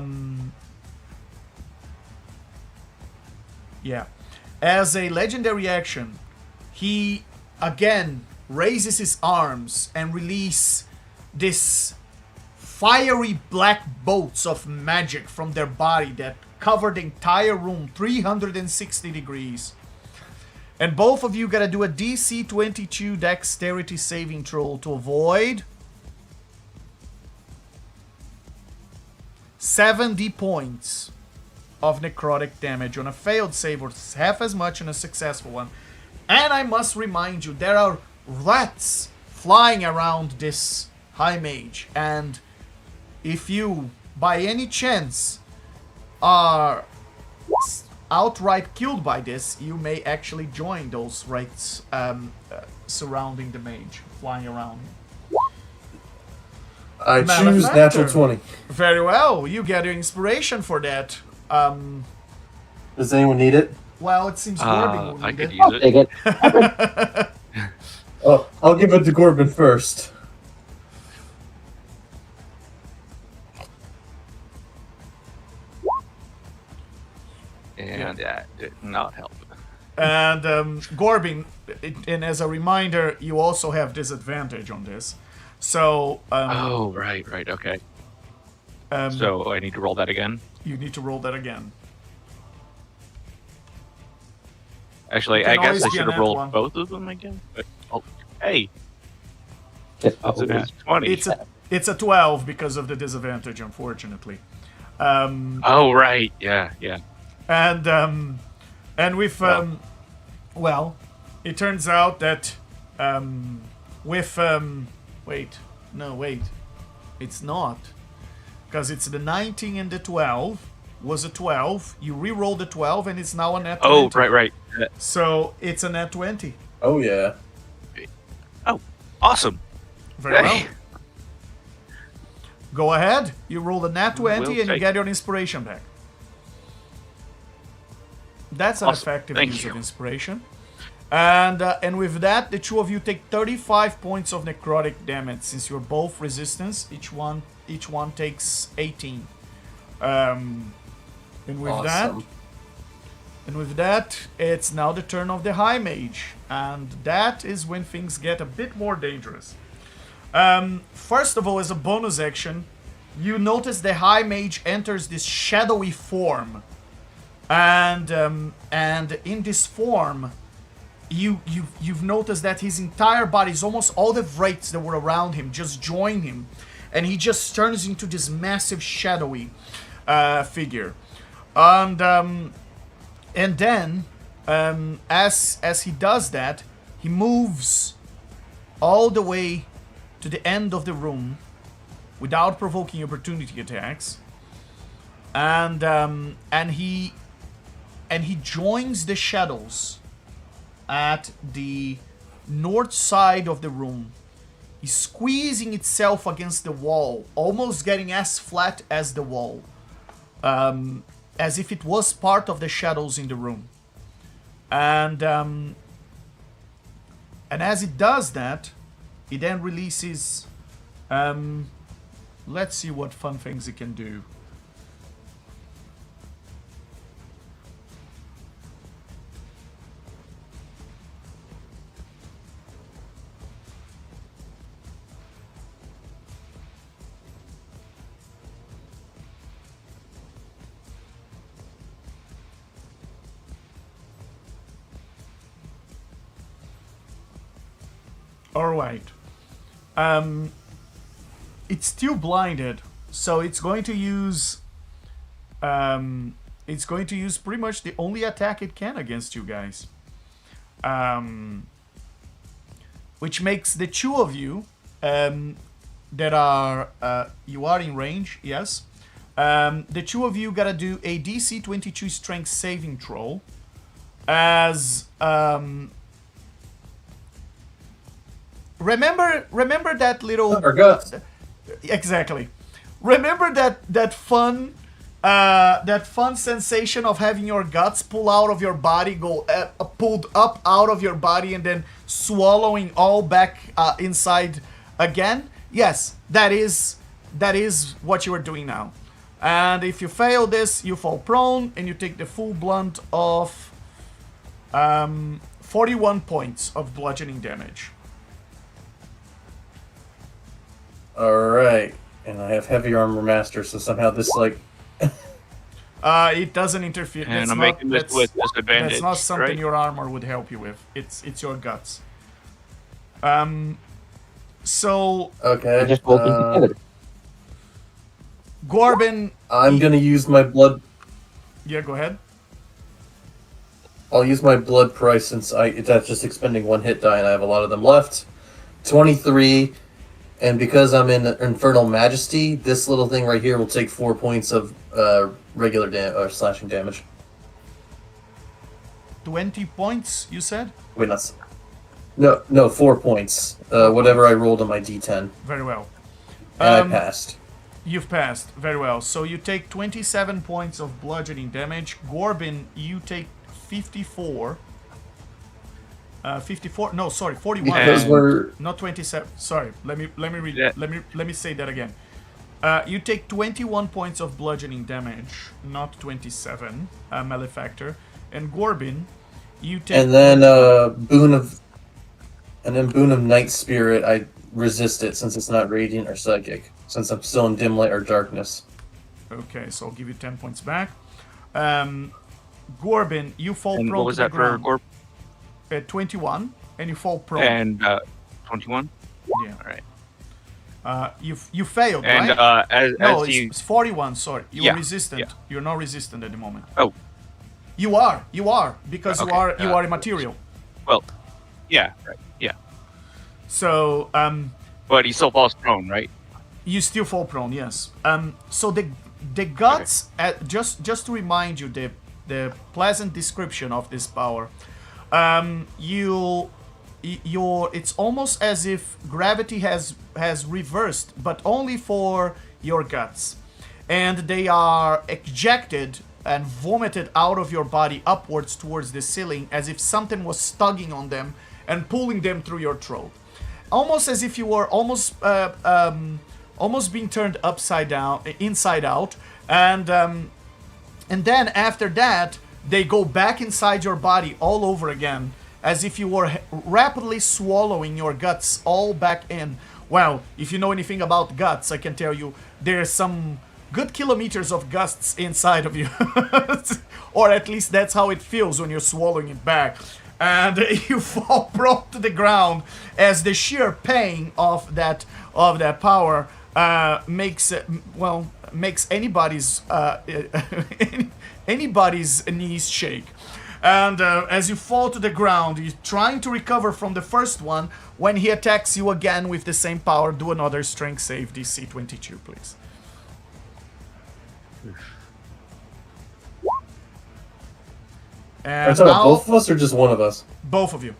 legendary action, he again raises his arms and release this fiery black bolts of magic from their body that cover the entire room 360 degrees. And both of you gotta do a DC 22 dexterity saving throw to avoid 70 points of necrotic damage on a failed save, or half as much on a successful one. And I must remind you, there are rats flying around this High Mage, and if you, by any chance, are outright killed by this, you may actually join those rats surrounding the mage, flying around. I choose natural 20. Very well, you get your inspiration for that. Does anyone need it? Well, it seems Corbin will I need could it. use I'll it. take it. Oh, I'll give it to Corbin first. And that did not help. And Gorbin, and as a reminder, you also have disadvantage on this. So Oh, right, okay. So I need to roll that again? you need to roll that again. Actually, It can I guess always I be a should have nat rolled one. both of them again. But, oh, hey, It's that's a always- nat 20. It's a 12 because of the disadvantage, unfortunately. Oh, right, yeah. And with well, it turns out that with wait, it's not, because it's the 19 and the 12 was a 12. You re-roll the 12 and it's now a net 20. Oh, right. So it's a net 20. Oh, yeah. Oh, awesome. Very well. Hey. Go ahead. You roll the nat 20 Will and you take. get your inspiration back. That's an Awesome. effective Thank use you. of inspiration. And with that, the two of you take 35 points of necrotic damage. Since you're both resistance, each one takes 18. And with Awesome. that, it's now the turn of the High Mage, and that is when things get a bit more dangerous. First of all, as a bonus action, you notice the High Mage enters this shadowy form, and in this form, you've noticed that his entire body, almost all the wraiths that were around him, just join him, and he just turns into this massive shadowy figure, and then as he does that, he moves all the way to the end of the room without provoking opportunity attacks, and he joins the shadows at the north side of the room. He squeezing itself against the wall, almost getting as flat as the wall, as if it was part of the shadows in the room. And as it does that, it then releases. Let's see what fun things it can do. All right. It's still blinded, so it's going to use. It's going to use pretty much the only attack it can against you guys. Which makes the two of you that are you are in range, yes. The two of you gotta do a DC 22 Strength saving throw. As remember that little Our guts. Exactly. Remember that fun sensation of having your guts pull out of your body, pulled up out of your body, and then swallowing all back inside again? Yes, that is what you are doing now. And if you fail this, you fall prone and you take the full blunt of 41 points of bludgeoning damage. Alright. And I have heavy armor master, so somehow this like It doesn't interfere. And I'm making this with disadvantage. That's not something right? your armor would help you with. It's your guts. So okay. Just bolting together. Gorbin, I'm gonna use my blood. yeah, go ahead. I'll use my blood price since that's just expending one hit die and I have a lot of them left. 23, and because I'm in Infernal Majesty, this little thing right here will take 4 points of regular slashing damage. 20 points, you said? Wait, no, 4 points. Whatever I rolled on my D10, Very well. and I passed. You've passed. Very well. So you take 27 points of bludgeoning damage. Gorbin, you take 54. 54. No, sorry, 41. Because we're Not 27. Sorry. Let me read. Yeah. Let me say that again. You take 21 points of bludgeoning damage, not 27. Malefactor. And Gorbin, you take. and then boon of Night Spirit. I resist it since it's not radiant or psychic. Since I'm still in dim light or darkness. Okay, so I'll give you 10 points back. Gorbin, you fall And prone what was to the that for ground. Gorb? At 21, and you fall prone. And 21? Yeah. Alright. You failed, And right? as No, you... it's 41. Sorry, you're Yeah, resistant. yeah. You're not resistant at the moment. Oh. You are because Okay, you are immaterial. Well, yeah, right, yeah. So But he still falls prone, right? you still fall prone. Yes. So the guts. Just to remind you the pleasant description of this power. It's almost as if gravity has reversed, but only for your guts, and they are ejected and vomited out of your body upwards towards the ceiling, as if something was tugging on them and pulling them through your throat, almost as if you were almost being turned inside out, and then after that they go back inside your body all over again, as if you were rapidly swallowing your guts all back in. Well, if you know anything about guts, I can tell you there's some good kilometers of guts inside of you. Or at least that's how it feels when you're swallowing it back. And you fall prone to the ground as the sheer pain of that power makes anybody's anybody's knees shake. And as you fall to the ground, you're trying to recover from the first one. When he attacks you again with the same power, do another strength save, DC 22, please. Are you And talking now, both of us or just one of us? both of you.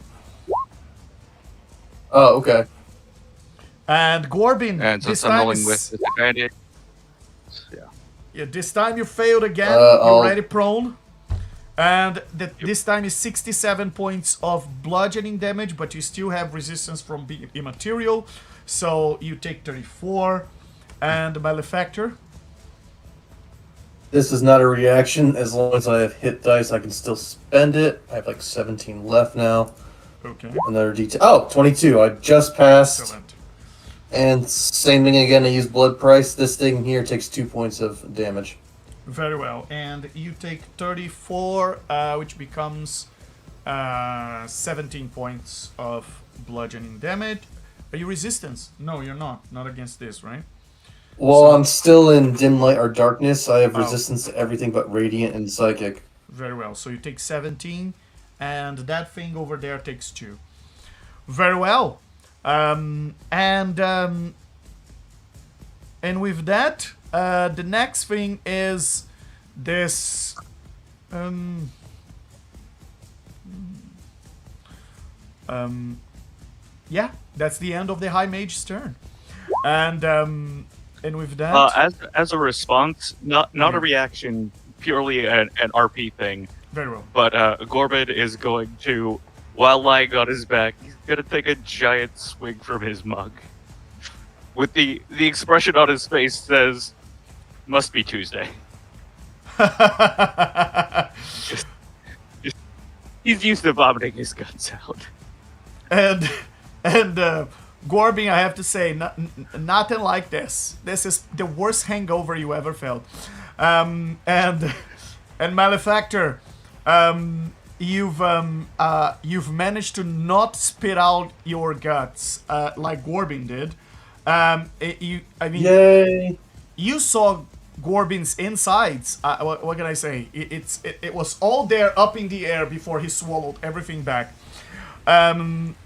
Oh, okay. And Gorbin, And this since I'm time rolling with is, disadvantage, yeah, this time you failed again. I'll- You're already prone. And this time is 67 points of bludgeoning damage, but you still have resistance from being immaterial. So you take 34. And Malefactor. This is not a reaction. As long as I have hit dice, I can still spend it. I have like 17 left now. Okay. Another detail. Oh, 22. I just passed. Excellent. And same thing again. I use blood price. This thing here takes 2 points of damage. Very well. And you take 34, which becomes 17 points of bludgeoning damage. Are you resistance? No, you're not. Not against this, right? Well, So- I'm still in dim light or darkness. I have Oh. resistance to everything but radiant and psychic. Very well. So you take 17, and that thing over there takes 2. Very well. And with that, the next thing is this. Yeah, that's the end of the High Mage's turn. And with that, as a response, not a reaction, purely an RP thing. very well. But Gorbin is going to, while lying on his back, he's gonna take a giant swing from his mug. With the expression on his face says, "Must be Tuesday." He's used to vomiting his guts out. and Gorbin, I have to say, nothing like this. This is the worst hangover you ever felt. And Malefactor, you've managed to not spit out your guts like Gorbin did. Yay! You saw Gorbin's insides. What can I say? It was all there up in the air before he swallowed everything back.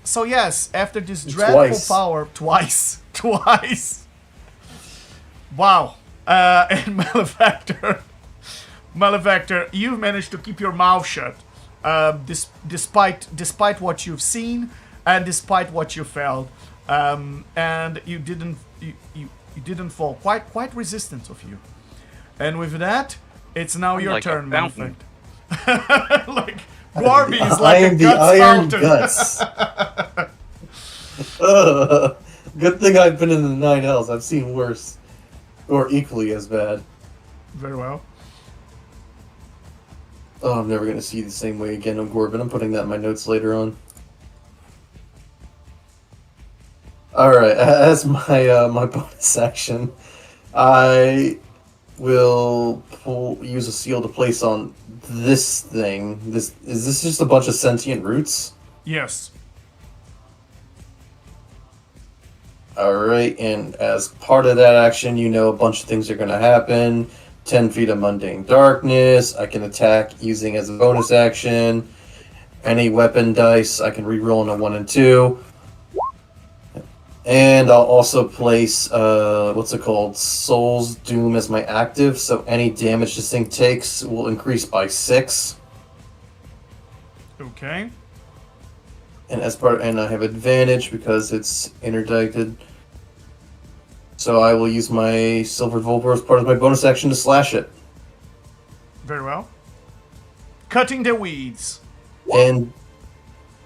So yes, after this dreadful power, twice. Wow. And Malefactor, you've managed to keep your mouth shut, despite what you've seen and despite what you felt, and you didn't fall. Quite resistant of you. And with that, it's now your like a turn, fountain. Malefactor. Like Gorbin is like I a am the guts iron fountain. guts. Good thing I've been in the 9 Hells. I've seen worse. Or equally as bad. Very well. Oh, I'm never going to see you the same way again on Gorbin. I'm putting that in my notes later on. Alright, as my my bonus action, I will use a seal to place on this thing. Is this just a bunch of sentient roots? Yes. Alright, and as part of that action, you know a bunch of things are going to happen. 10 feet of mundane darkness. I can attack using as a bonus action. Any weapon dice, I can reroll in a 1 and 2. And I'll also place, what's it called? Soul's Doom as my active, so any damage this thing takes will increase by 6. Okay. And and I have advantage because it's interdicted. So I will use my Silver Volver as part of my bonus action to slash it. Very well. Cutting the weeds. And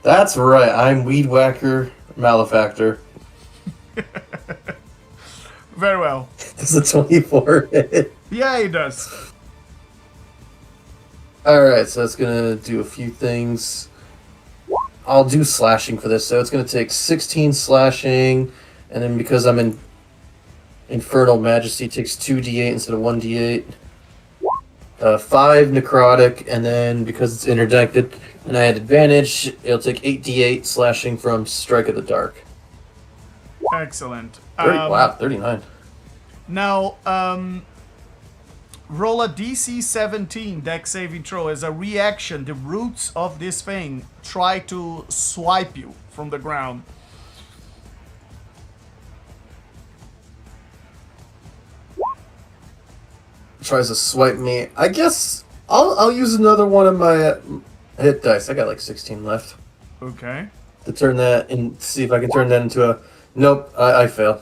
that's right, I'm Weed Whacker Malefactor. Very well. It's a 24 hit. Yeah, he does. Alright, so that's gonna do a few things. I'll do slashing for this, so it's gonna take 16 slashing, and then because I'm in Infernal Majesty, it takes 2d8 instead of 1d8. 5 necrotic, and then because it's interdicted and I had advantage, it'll take 8d8 slashing from Strike of the Dark. Excellent. 39. Now, roll a DC 17 dex saving throw. As a reaction, the roots of this thing try to swipe you from the ground. Tries to swipe me. I guess I'll use another one of my hit dice. I got like 16 left Okay. to turn that and see if I can turn that into a Nope, I fail.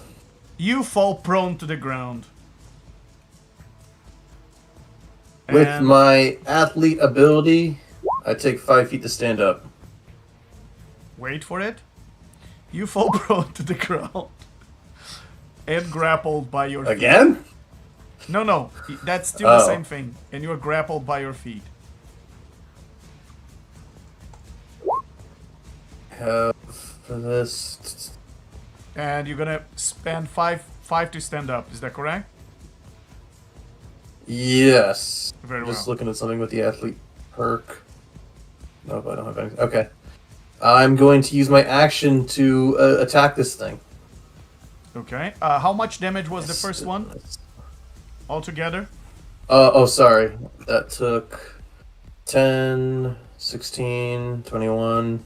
You fall prone to the ground. With And my athlete ability, I take 5 feet to stand up. wait for it. You fall prone to the ground. And grappled by your feet. Again? No. That's still the same thing. And you're grappled by your feet. For this. And you're gonna spend five to stand up. Is that correct? Yes. Very Just well. looking at something with the athlete perk. Nope, I don't have anything. Okay. I'm going to use my action to attack this thing. Okay. How much damage was the first one altogether? Sorry. That took 10, 16, 21,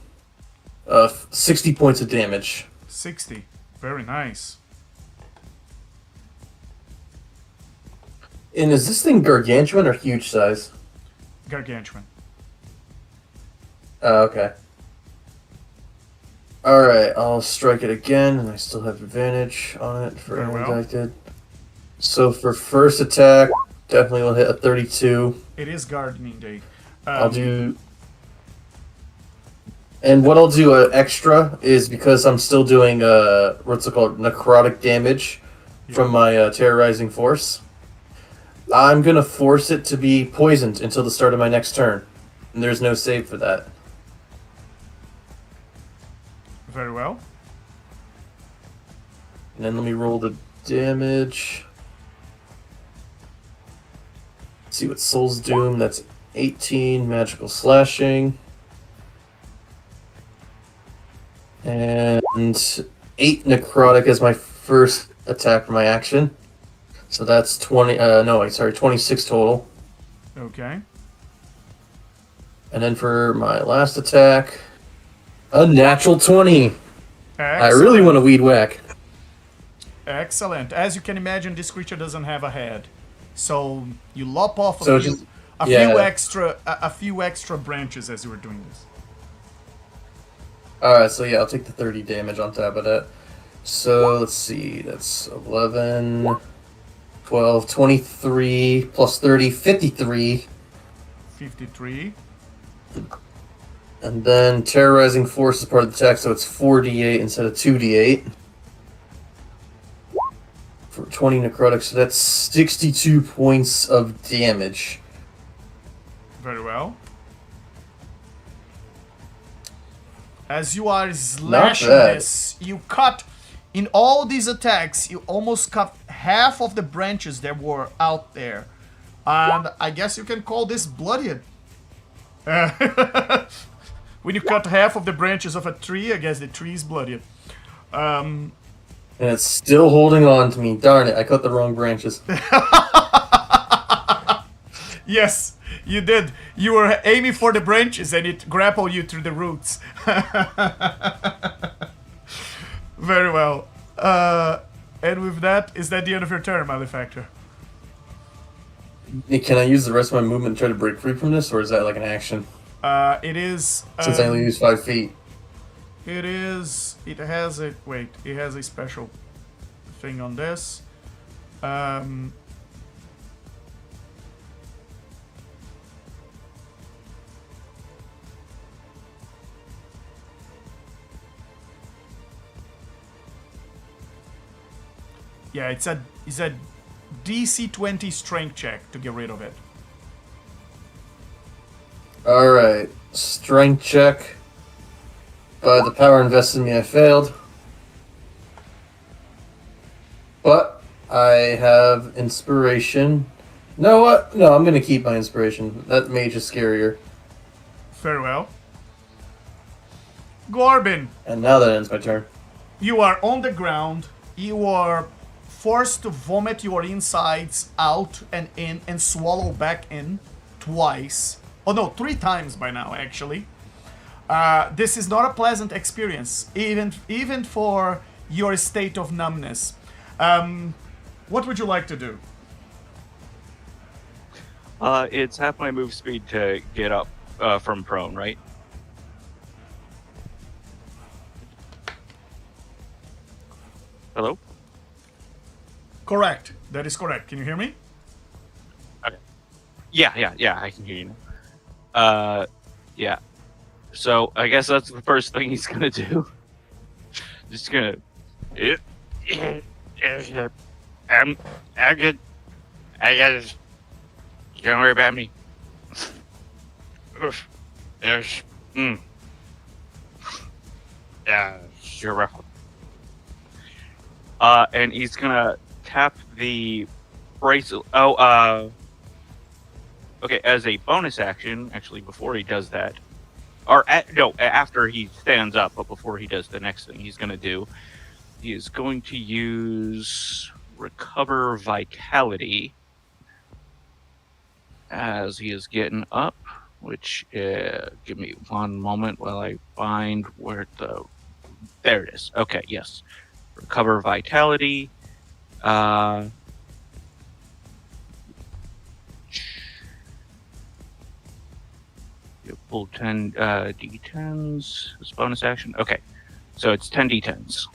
60 points of damage. 60. Very nice. And is this thing gargantuan or huge size? Gargantuan. Okay. Alright, I'll strike it again, and I still have advantage on it for Very well. anything I did. So for first attack, definitely will hit a 32. It is gardening day. I'll do... And what I'll do extra is, because I'm still doing, what's it called, necrotic damage from my terrorizing force, I'm gonna force it to be poisoned until the start of my next turn. And there's no save for that. Very well. And then let me roll the damage. Let's see what Soul's Doom, that's 18 magical slashing. And 8 necrotic as my first attack for my action. So that's 26 total. Okay. And then for my last attack, a natural 20. Excellent. I really want to weed whack. Excellent. As you can imagine, this creature doesn't have a head, so you lop off So a few extra branches as you were doing this. Alright, so yeah, I'll take the 30 damage on top of that. So let's see, that's 11, 12, 23, plus 30, 53. 53. And then Terrorizing Force is part of the attack, so it's 4d8 instead of 2d8. For 20 necrotic, so that's 62 points of damage. Very well. As you are slashing this, you cut, in all these attacks, you almost cut half of the branches that were out there. And I guess you can call this bloodied. When you cut half of the branches of a tree, I guess the tree is bloodied. And it's still holding on to me. Darn it, I cut the wrong branches. Yes, you did. You were aiming for the branches and it grappled you through the roots. Very well. And with that, is that the end of your turn, Malefactor? Can I use the rest of my movement to try to break free from this, or is that like an action? It is... Since I only use 5 feet. It is... It has a... Wait, it has a special thing on this. Yeah, it's a DC 20 strength check to get rid of it. Alright, strength check. By the power invested in me, I failed. But I have inspiration. No, what? No, I'm gonna keep my inspiration. That mage is scarier. Very well. Gorbin, And now that ends my turn. you are on the ground. You are forced to vomit your insides out and in and swallow back in twice. Oh no, 3 times by now, actually. This is not a pleasant experience, even for your state of numbness. What would you like to do? It's half my move speed to get up from prone, right? Hello? Correct. That is correct. Can you hear me? Okay. Yeah, I can hear you now. Yeah. So I guess that's the first thing he's gonna do. Just gonna. I guess. Don't worry about me. There's. Yeah, you're rough. And he's gonna tap the bracelet. Okay, as a bonus action, actually, before he does that, after he stands up, but before he does the next thing he's gonna do, he is going to use Recover Vitality as he is getting up, which, give me one moment while I find where there it is. Okay, yes. Recover Vitality. You pull 10 d10s as bonus action. Okay, so it's 10 d10s.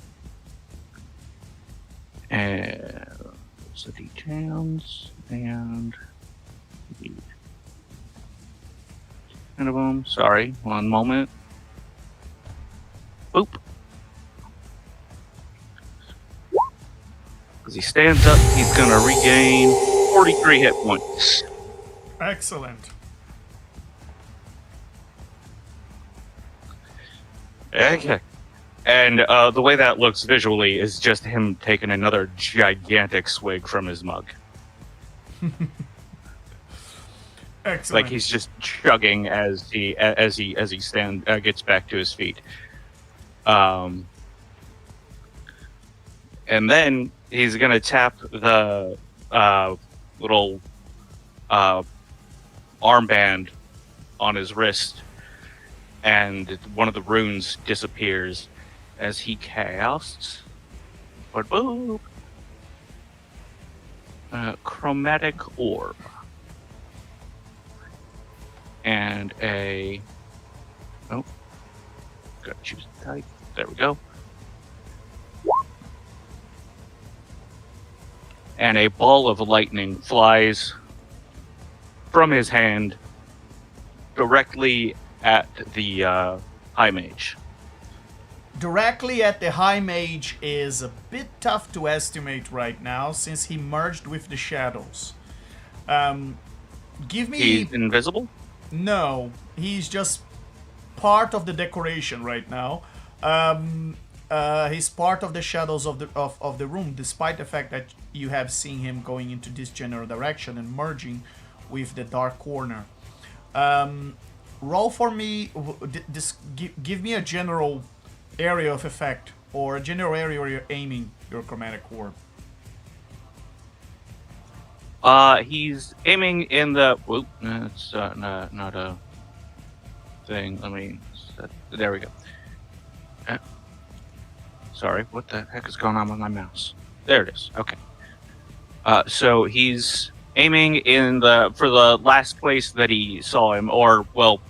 And so d10s and 10 of them. Sorry, one moment. Boop. As he stands up, he's gonna regain 43 hit points. Excellent. Okay. And the way that looks visually is just him taking another gigantic swig from his mug. Excellent. Like he's just chugging as he gets back to his feet. And then he's gonna tap the little armband on his wrist, and one of the runes disappears as he casts. But boop, chromatic orb, and a gotta choose the type. There we go. And a ball of lightning flies from his hand directly at the High Mage. Directly at the High Mage is a bit tough to estimate right now since he merged with the shadows. Give me... He's invisible? No, he's just part of the decoration right now. He's part of the shadows of the room, despite the fact that you have seen him going into this general direction and merging with the dark corner. Roll for me. Give me a general area of effect, or a general area where you're aiming your chromatic orb. He's aiming in the. Whoop, it's not a thing. Let me. There we go. Sorry, what the heck is going on with my mouse? There it is. Okay. So he's aiming for the last place that he saw him, or well,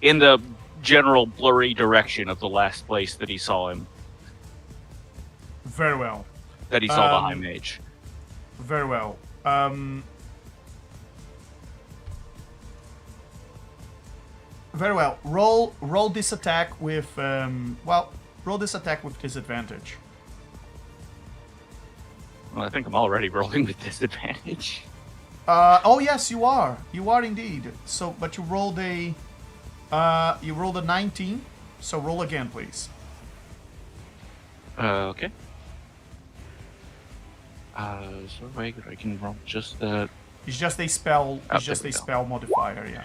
in the general blurry direction of the last place that he saw him. Very well. That he saw the High Mage. Very well. Very well. Roll this attack with roll this attack with disadvantage. Well, I think I'm already rolling with disadvantage. Oh yes, you are. You are indeed. So, but you rolled a 19. So roll again, please. Okay. So I can roll just the. It's just a spell. Oh, It's just a spell modifier. Yeah.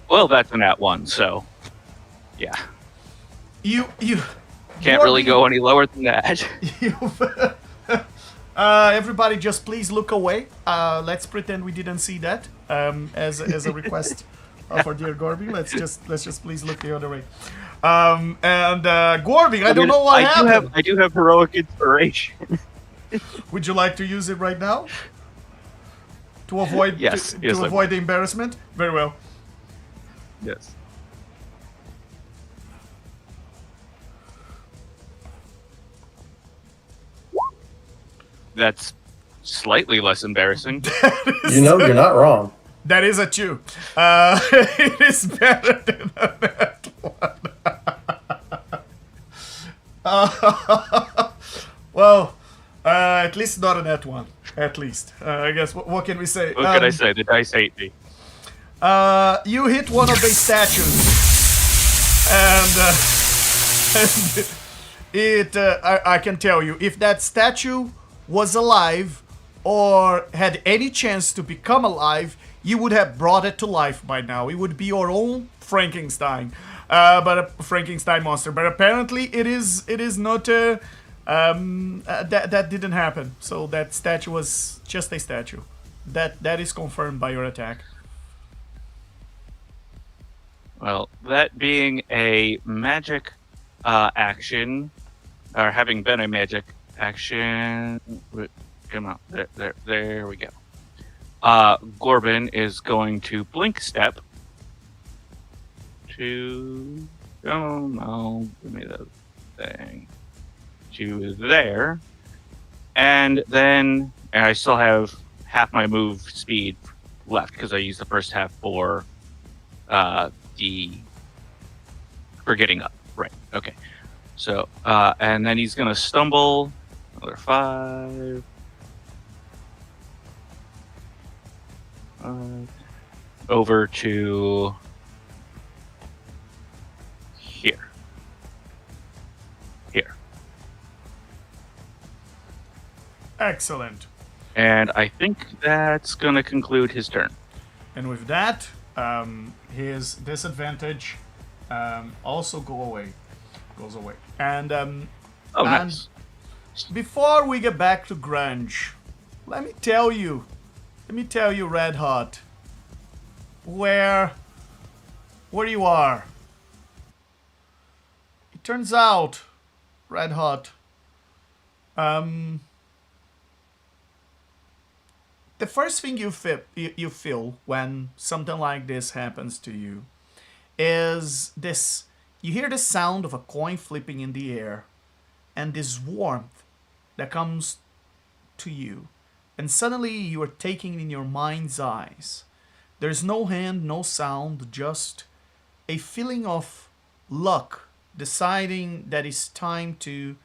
Well, that's an @1, so yeah. You Can't really go any lower than that. Everybody, just please look away. Let's pretend we didn't see that. As a request of our dear Gorby. Let's just please look the other way. Gorby, I don't know what happened. I do have heroic inspiration. Would you like to use it right now? To avoid Yes, to avoid the embarrassment? Very well. Yes. That's slightly less embarrassing. You know, you're not wrong. That is a 2. It is better than a net 1. Well, at least not a net 1. At least. I guess, what can we say? What can I say? The dice hate me. You hit one of the statues. And I can tell you, if that statue was alive or had any chance to become alive, you would have brought it to life by now. It would be your own Frankenstein, but a Frankenstein monster. But apparently, it is not. That didn't happen. So that statue was just a statue. That is confirmed by your attack. Well, that being a magic action, or having been a magic action, come on, there we go. Gorbin is going to blink step to, oh no, give me the thing, to there, and then I still have half my move speed left because I used the first half for getting up. Right. Okay. So, and then he's gonna stumble. Another 5. Over to here. Excellent. And I think that's gonna conclude his turn. And with that, his disadvantage also goes away. And Nice. before we get back to Grunge, let me tell you, Red Hot, where you are. It turns out, Red Hot, the first thing you feel when something like this happens to you is this. You hear the sound of a coin flipping in the air and this warmth that comes to you. And suddenly you are taking in your mind's eyes. There's no hand, no sound, just a feeling of luck deciding that it's time to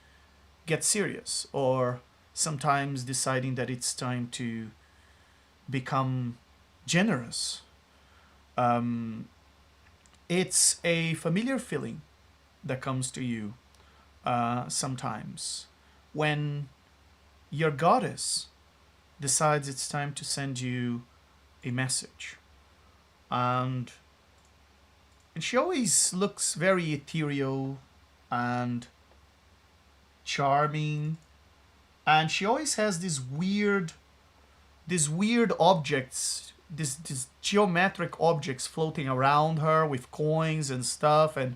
get serious, or sometimes deciding that it's time to become generous. It's a familiar feeling that comes to you sometimes when your goddess decides it's time to send you a message. And she always looks very ethereal and charming, and she always has these weird objects, this geometric objects floating around her with coins and stuff, and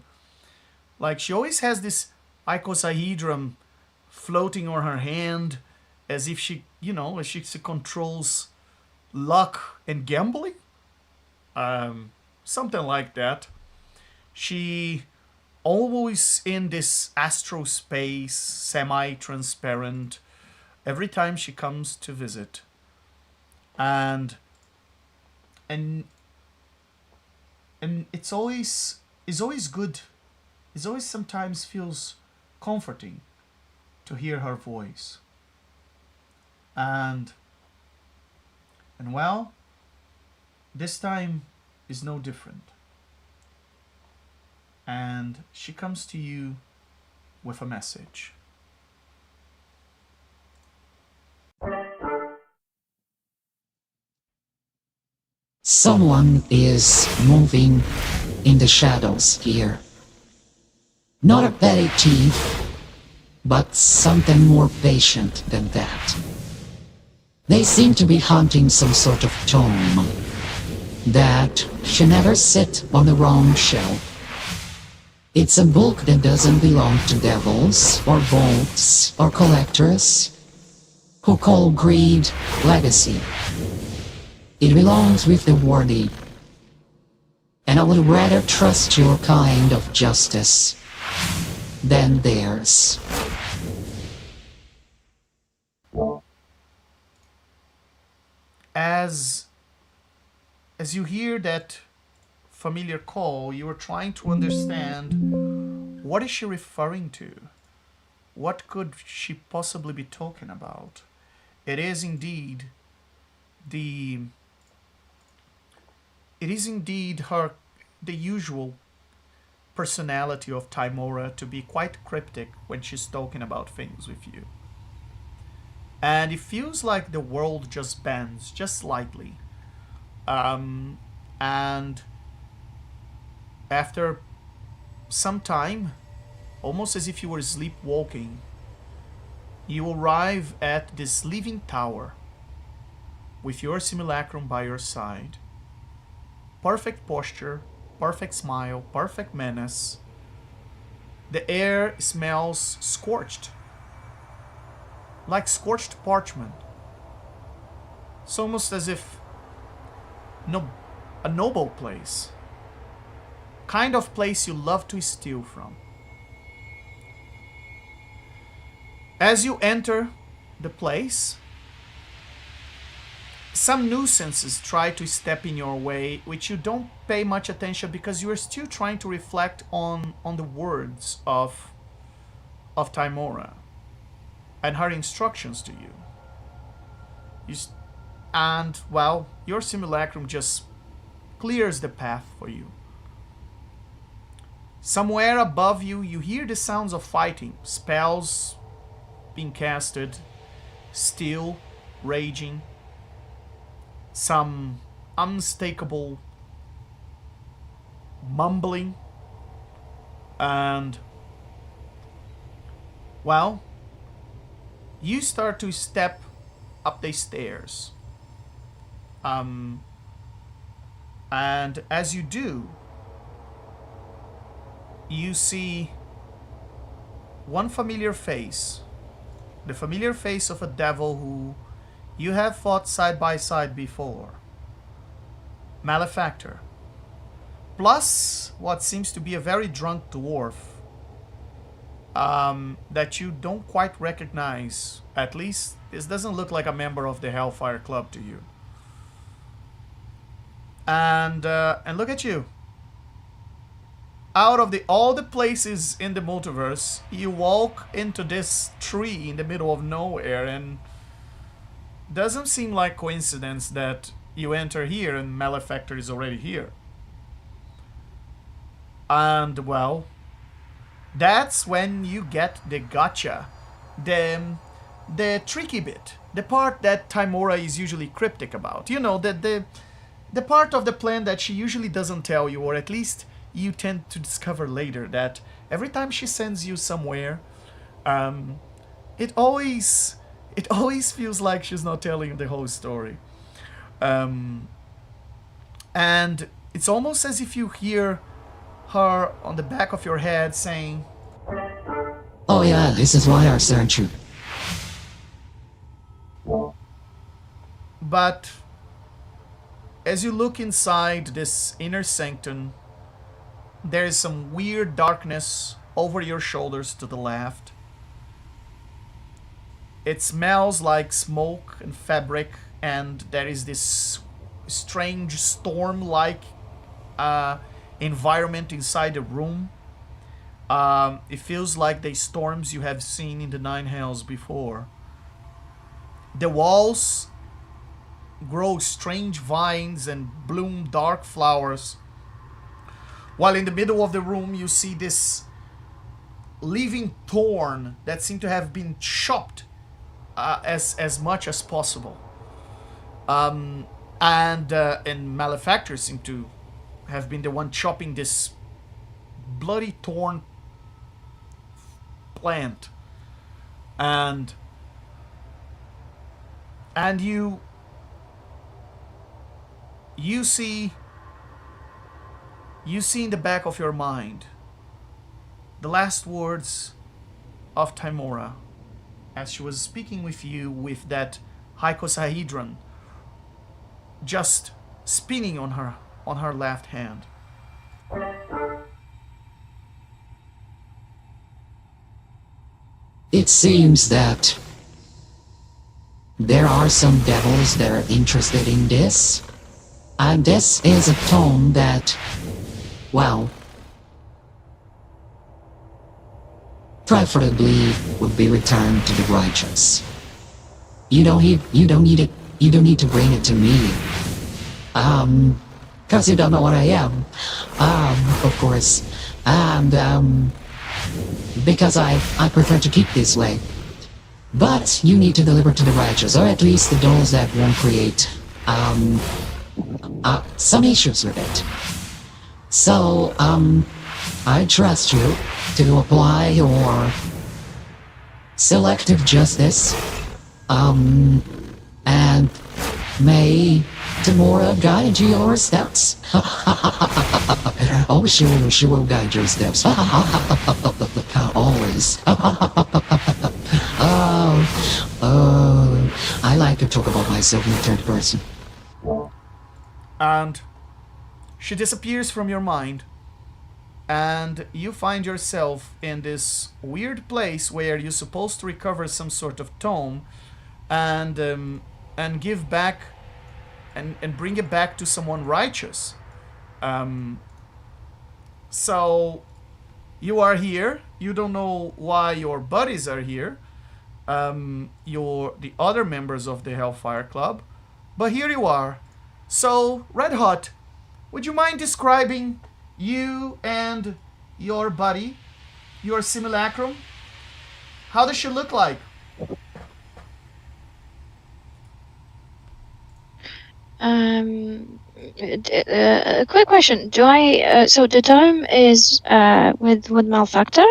like she always has this icosahedron floating on her hand as if she controls luck and gambling, something like that. She always in this astral space, semi-transparent, every time she comes to visit. And it's always good. It always sometimes feels comforting to hear her voice. And well, this time is no different. And she comes to you with a message. Someone is moving in the shadows here. Not a petty thief, but something more patient than that. They seem to be hunting some sort of tome that should never sit on the wrong shelf. It's a book that doesn't belong to devils or vaults or collectors who call greed legacy. It belongs with the worthy, and I would rather trust your kind of justice than theirs. as you hear that familiar call, you are trying to understand what is she referring to? What could she possibly be talking about? It is indeed the usual personality of Timora to be quite cryptic when she's talking about things with you. And it feels like the world just bends, just slightly. And after some time, almost as if you were sleepwalking, you arrive at this living tower with your simulacrum by your side. Perfect posture, perfect smile, perfect menace. The air smells scorched, like scorched parchment. It's almost as if a noble place, kind of place you love to steal from. As you enter the place, some nuisances try to step in your way, which you don't pay much attention because you are still trying to reflect on the words of Timora and her instructions to you. And, well, your simulacrum just clears the path for you. Somewhere above you, you hear the sounds of fighting, spells being casted, steel raging, some unmistakable mumbling, and, well, you start to step up the stairs. And as you do, you see one familiar face. The familiar face of a devil who you have fought side by side before. Malefactor. Plus, what seems to be a very drunk dwarf that you don't quite recognize. At least, this doesn't look like a member of the Hellfire Club to you. And look at you. Out of all the places in the multiverse, you walk into this tree in the middle of nowhere, and doesn't seem like coincidence that you enter here and Malefactor is already here. And, well, that's when you get the gotcha, the tricky bit, the part that Timora is usually cryptic about. You know, the part of the plan that she usually doesn't tell you, or at least you tend to discover later, that every time she sends you somewhere, it always feels like she's not telling you the whole story. And it's almost as if you hear her on the back of your head saying, "Oh yeah, this is why I sent you." But as you look inside this inner sanctum, there is some weird darkness over your shoulders to the left. It smells like smoke and fabric, and there is this strange storm-like environment inside the room. It feels like the storms you have seen in the Nine Hells before. The walls grow strange vines and bloom dark flowers, while in the middle of the room you see this living thorn that seemed to have been chopped as much as possible. And Malefactor seemed to have been the one chopping this bloody thorn plant. And you see in the back of your mind the last words of Timora as she was speaking with you with that icosahedron just spinning on her left hand. It seems that there are some devils that are interested in this. And this is a tome that, well, preferably would be returned to the righteous. You don't need it. You don't need to bring it to me. Cause you don't know what I am. Of course. And, because I prefer to keep this way. But you need to deliver to the righteous, or at least the those that won't create, some issues with it. So, I trust you to apply your selective justice, and may Tamora guide your steps. Oh, she will guide your steps. Always. I like to talk about myself in the third person. And she disappears from your mind, and you find yourself in this weird place where you're supposed to recover some sort of tome and give back and bring it back to someone righteous. So you are here. You don't know why your buddies are here. You're the other members of the Hellfire Club, but here you are. So, Red Hot, would you mind describing you and your buddy, your simulacrum? How does she look like? Quick question. Do I, so the tome is, with Malfactor?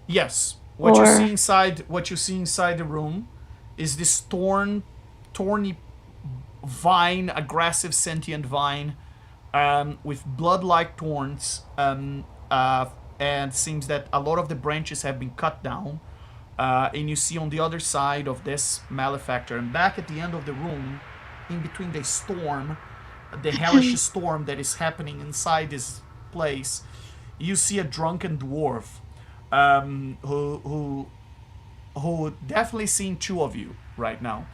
Yes. What you see inside the room is this thorny vine, aggressive sentient vine, with blood-like thorns, and seems that a lot of the branches have been cut down. And you see on the other side of this malefactor, and back at the end of the room, in between the storm, the hellish storm that is happening inside this place, you see a drunken dwarf, who definitely seen two of you right now,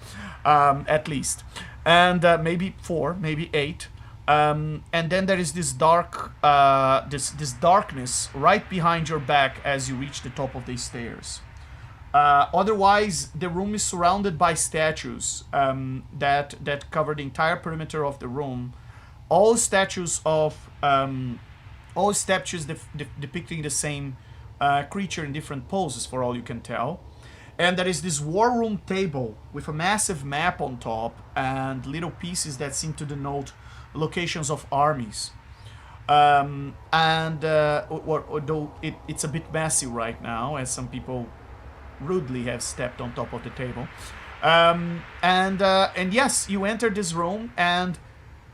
at least, and maybe 4, maybe 8, and then there is this this darkness right behind your back as you reach the top of these stairs. Otherwise, the room is surrounded by statues that cover the entire perimeter of the room. All statues depicting the same creature in different poses, for all you can tell. And there is this war room table with a massive map on top and little pieces that seem to denote locations of armies. Although it's a bit messy right now, as some people rudely have stepped on top of the table. And yes, you entered this room, and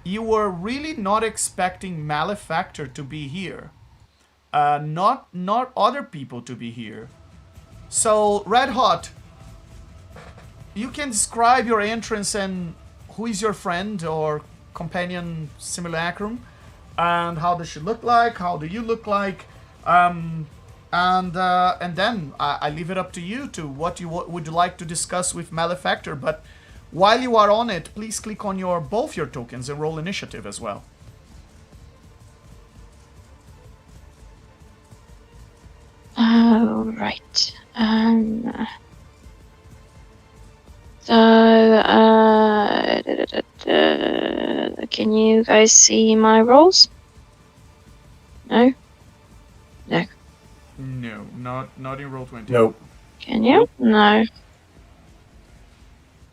you were really not expecting Malefactor to be here. Not other people to be here. So, Red Hot, you can describe your entrance and who is your friend or companion simulacrum, and how does she look like? How do you look like? And then I leave it up to you to what you would like to discuss with Malefactor. But while you are on it, please click on both your tokens and roll initiative as well. Right. Can you guys see my rolls? No? No. No, not in Roll20. Nope. Can you? No.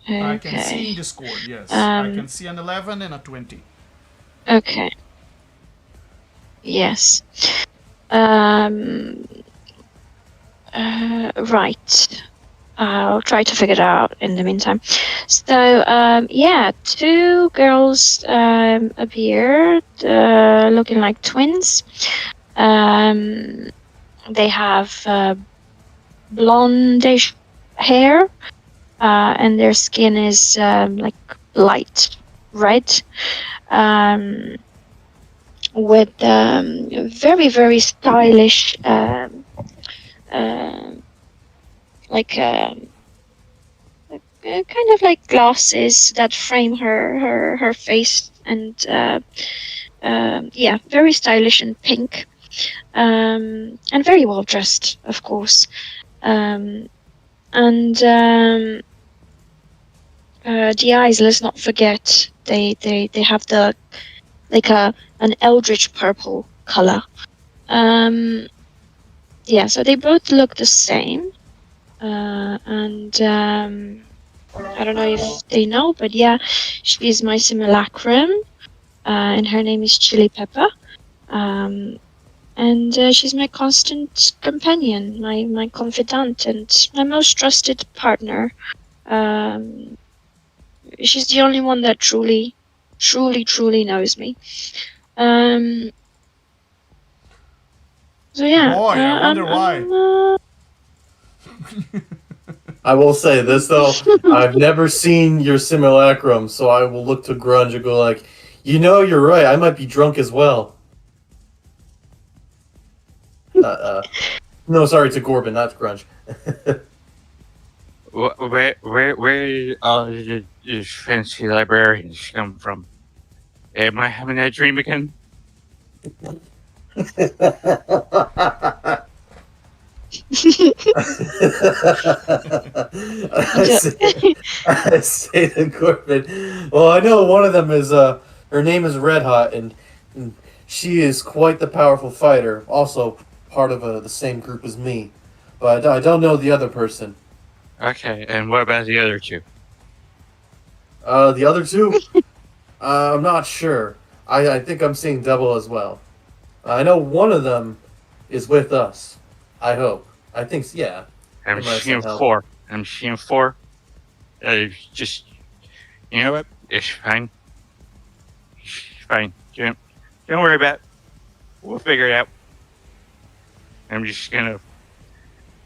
Okay. I can see in Discord, yes. I can see an 11 and a 20. Okay. Yes. Right. I'll try to figure it out in the meantime. So, yeah, 2 girls appeared, looking like twins. They have blondish hair, and their skin is like light red, with very, very stylish kind of like glasses that frame her face, and yeah, very stylish and pink, and very well dressed, of course. And the eyes, let's not forget, they have the like an eldritch purple color. Yeah, so they both look the same. And I don't know if they know, but yeah, she's my simulacrum, and her name is Chili Pepper. And she's my constant companion, my confidant, and my most trusted partner. She's the only one that truly knows me. So yeah. Boy, I wonder why. I will say this though, I've never seen your simulacrum, so I will look to Grunge and go like, you're right, I might be drunk as well. No, sorry, to Corbin, not to Grunge. Where all these fancy librarians come from? Am I having that dream again? I say to Corbin, well, I know one of them is, her name is Red Hot, and she is quite the powerful fighter, also part of the same group as me. But I don't know the other person. Okay, and what about the other two? The other two? I'm not sure. I think I'm seeing double as well. I know one of them is with us. I hope. I think, yeah. I'm seeing four. Just, you know what? It's fine. It's fine. Don't worry about it. We'll figure it out. I'm just gonna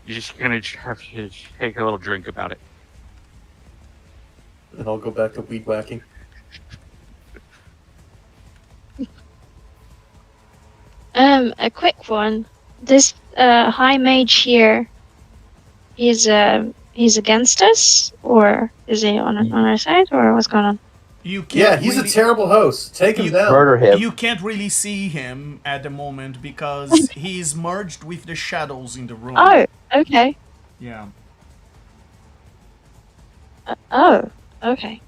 have to take a little drink about it. And I'll go back to weed whacking. A quick one. This high mage here, he's against us, or is he on our side, or what's going on? You can't Yeah, he's really, a terrible host. Take him down. Murder him. You can't really see him at the moment because he's merged with the shadows in the room. Oh, okay. Yeah. Oh, okay.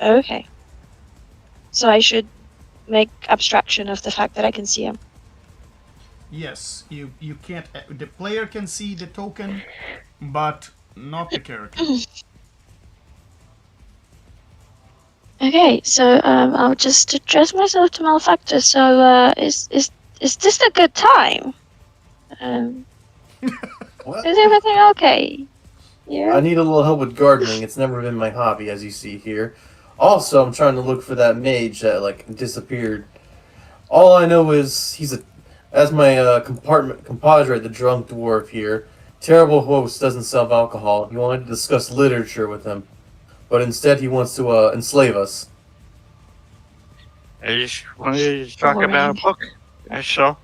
Okay. So I should make abstraction of the fact that I can see him. Yes, you can't. The player can see the token, but not the character. Okay, so I'll just address myself to Malefactor. So is this a good time? What? Is everything okay? Yeah. I need a little help with gardening. It's never been my hobby, as you see here. Also, I'm trying to look for that mage that, disappeared. All I know is as my compadre, the drunk dwarf here, terrible host doesn't sell alcohol. He wanted to discuss literature with him, but instead he wants to enslave us. I just wanted to talk about a book. That's all.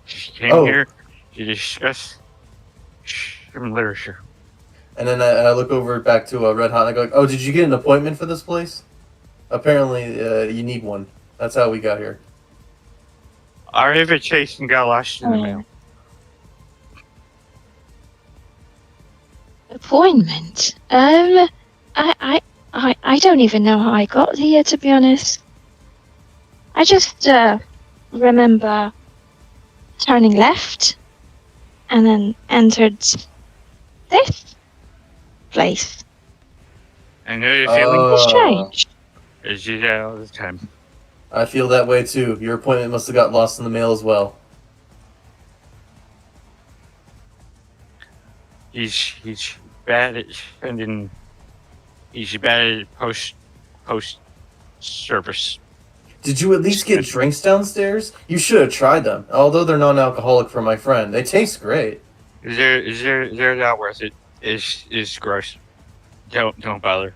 Just came here to discuss some literature. And then I look over back to Red Hot and I go, oh, did you get an appointment for this place? Apparently, you need one. That's how we got here. Our invitation got lost in the mail. Appointment? I don't even know how I got here, to be honest. I just remember turning left and then entered this place. I know you're feeling It's strange. as you do all the time. I feel that way too. Your appointment must have got lost in the mail as well. He's bad at spending. He's bad at post service. Did you at least get drinks downstairs? You should have tried them. Although they're non-alcoholic for my friend, they taste great. They're not worth it. It's gross. Don't bother.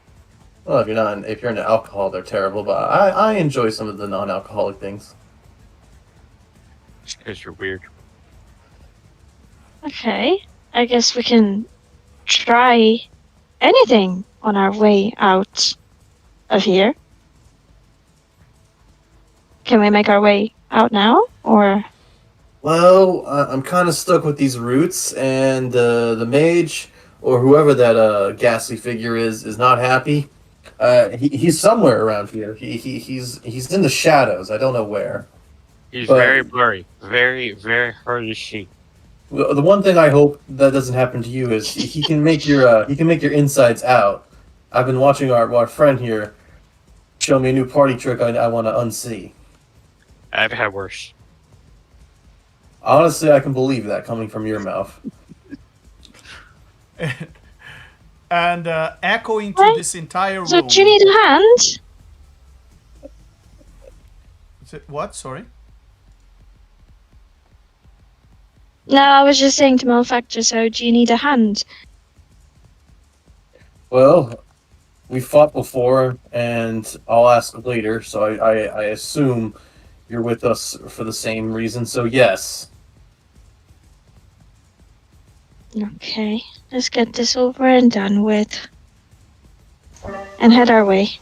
Well, if you're into alcohol, they're terrible. But I enjoy some of the non-alcoholic things. It's because you're weird. Okay, I guess we can try anything on our way out of here. Can we make our way out now, or? Well, I'm kind of stuck with these roots, and the mage or whoever that ghastly figure is not happy. He's somewhere around here. He's in the shadows. I don't know where. He's But- very blurry, very, very hard to see. The one thing I hope that doesn't happen to you is he can make your insides out. I've been watching our friend here show me a new party trick I want to unsee. I've had worse. Honestly, I can believe that coming from your mouth. And echoing through this entire room. So do you need a hand? What? Sorry. No, I was just saying to Malefactor, so do you need a hand? Well, we fought before, and I'll ask later. So I assume you're with us for the same reason. So yes. Okay, let's get this over and done with. And head our way.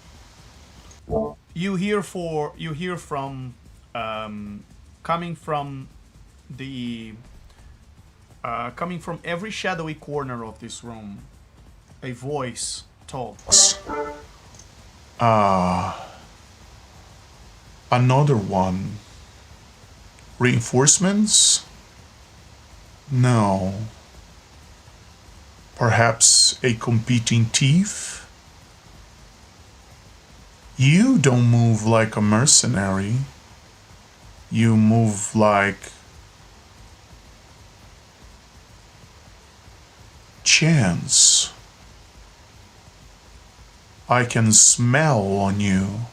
You hear from coming from the coming from every shadowy corner of this room, a voice talks. Another one. Reinforcements? No. Perhaps a competing thief? You don't move like a mercenary. You move like chance. I can smell on you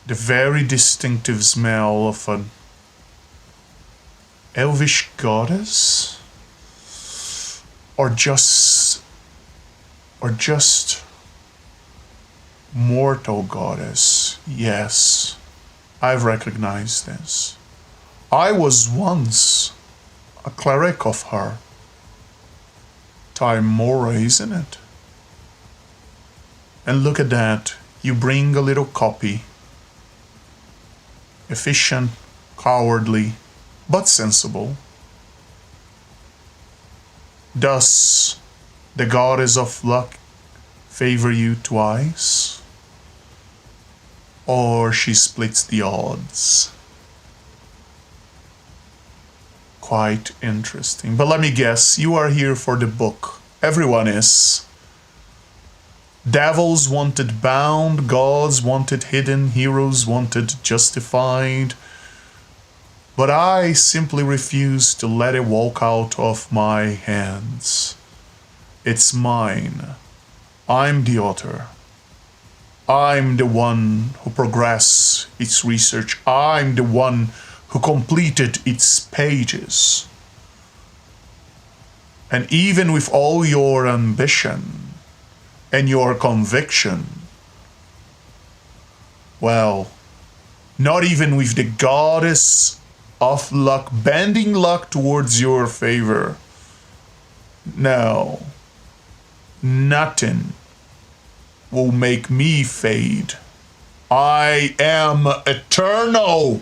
the very distinctive smell of an elvish goddess, or just mortal goddess. Yes, I've recognized this. I was once a cleric of her. Timora, isn't it? And look at that, you bring a little copy. Efficient, cowardly, but sensible. Does the goddess of luck favor you twice? Or she splits the odds? Quite interesting. But let me guess, you are here for the book. Everyone is. Devils wanted bound, gods wanted hidden, heroes wanted justified. But I simply refuse to let it walk out of my hands. It's mine. I'm the author. I'm the one who progressed its research. I'm the one who completed its pages. And even with all your ambition and your conviction, well, not even with the goddess of luck bending luck towards your favor, no, nothing will make me fade. I am eternal.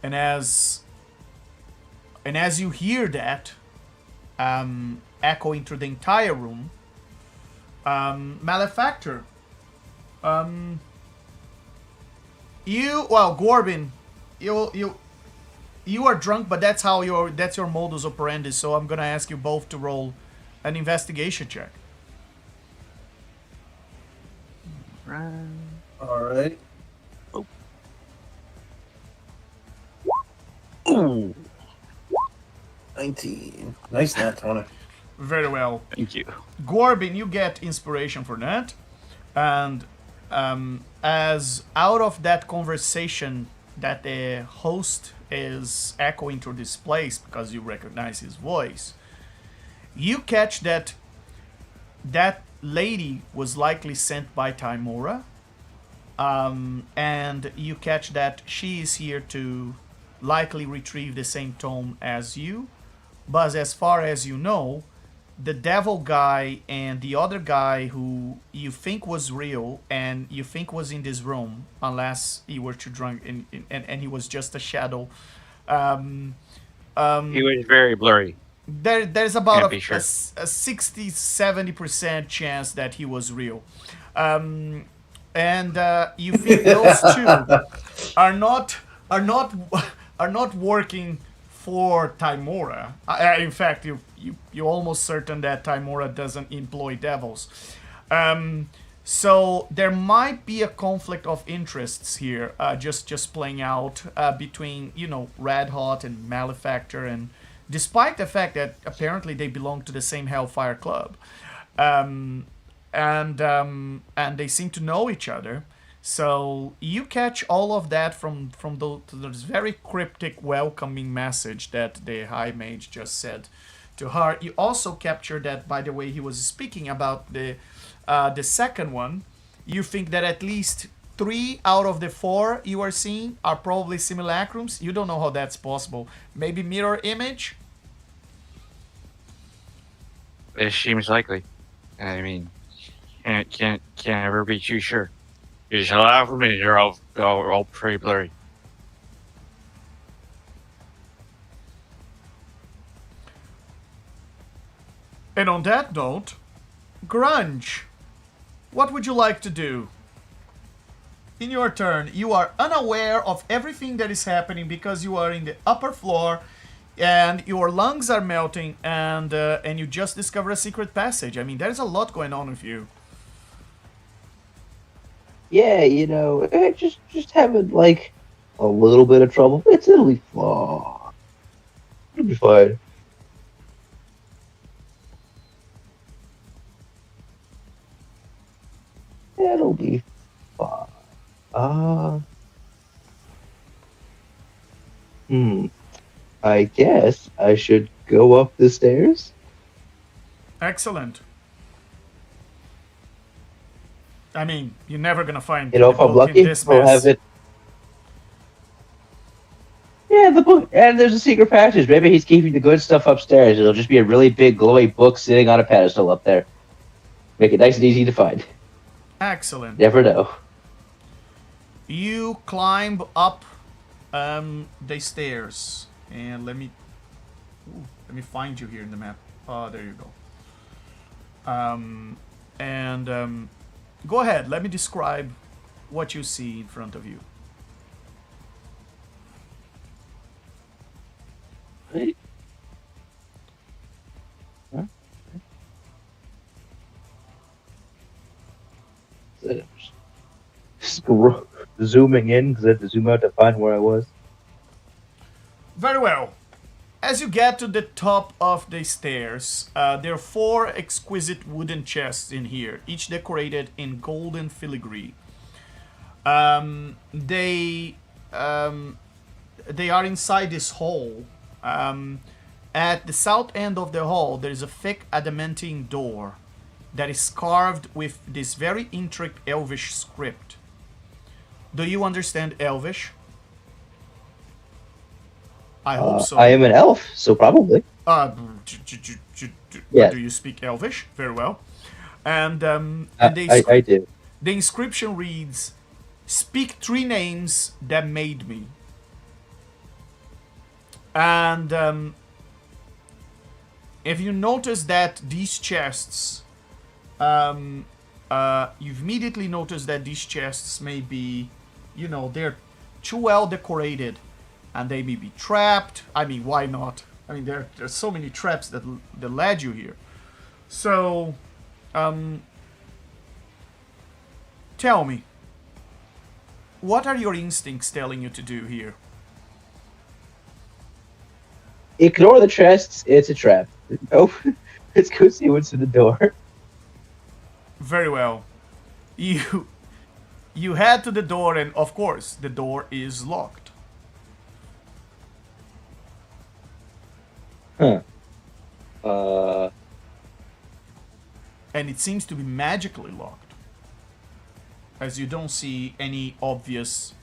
And as you hear that, echoing through the entire room, Malefactor, Gorbin, you are drunk, but that's your modus operandi. So I'm gonna ask you both to roll an investigation check. All right. Ooh. 19. Nice nat 20. Very well. Thank you. Gorbin, you get inspiration for that. And as out of that conversation that the host is echoing through this place because you recognize his voice, you catch that lady was likely sent by Timora. And you catch that she is here to likely retrieve the same tome as you, But as far as you know, the devil guy and the other guy who you think was real and you think was in this room, unless you were too drunk and he was just a shadow. Um, He was very blurry. there's about Can't be sure. a 60-70% chance that he was real. And you think those two are not are not are not working for Timora. In fact, you're almost certain that Timora doesn't employ devils. So there might be a conflict of interests here, just playing out between Red Hot and Malefactor, and despite the fact that apparently they belong to the same Hellfire Club, and they seem to know each other. So you catch all of that from this very cryptic welcoming message that the High Mage just said to her. You also capture that, by the way, he was speaking about the second one. You think that at least 3 out of the 4 you are seeing are probably simulacrums. You don't know how that's possible. Maybe mirror image. It seems likely. I mean, can't ever be too sure. There's a lot of them, and they're all pretty blurry. And on that note, Grunge, what would you like to do? In your turn, you are unaware of everything that is happening because you are in the upper floor and your lungs are melting, and you just discover a secret passage. I mean, there's a lot going on with you. Yeah, just having like a little bit of trouble. It'll be fine. It'll be fine. It'll be fine. I guess I should go up the stairs. Excellent. I mean, you're never gonna find If I'm lucky, I'll have it. Yeah, the book, and there's a secret passage. Maybe he's keeping the good stuff upstairs. It'll just be a really big, glowy book sitting on a pedestal up there. Make it nice and easy to find. Excellent. Never know. You climb up the stairs, and let me find you here in the map. Oh, there you go. Go ahead. Let me describe what you see in front of you. Right. Huh? Zooming in because I had to zoom out to find where I was. Very well. As you get to the top of the stairs, there are 4 exquisite wooden chests in here, each decorated in golden filigree. They are inside this hall. At the south end of the hall, there is a thick adamantine door that is carved with this very intricate Elvish script. Do you understand Elvish? I hope so. I am an elf, so probably. Yeah. Do you speak Elvish? Very well. And I do. The inscription reads, "Speak 3 names that made me." And if you notice that these chests, you've immediately noticed that these chests may be, they're too well decorated, and they may be trapped. I mean, why not? I mean, there's so many traps that led you here. So, tell me, what are your instincts telling you to do here? Ignore the chests. It's a trap. Oh, let's go see what's in the door. Very well. You head to the door, and of course, the door is locked. Huh. And it seems to be magically locked, as you don't see any obvious,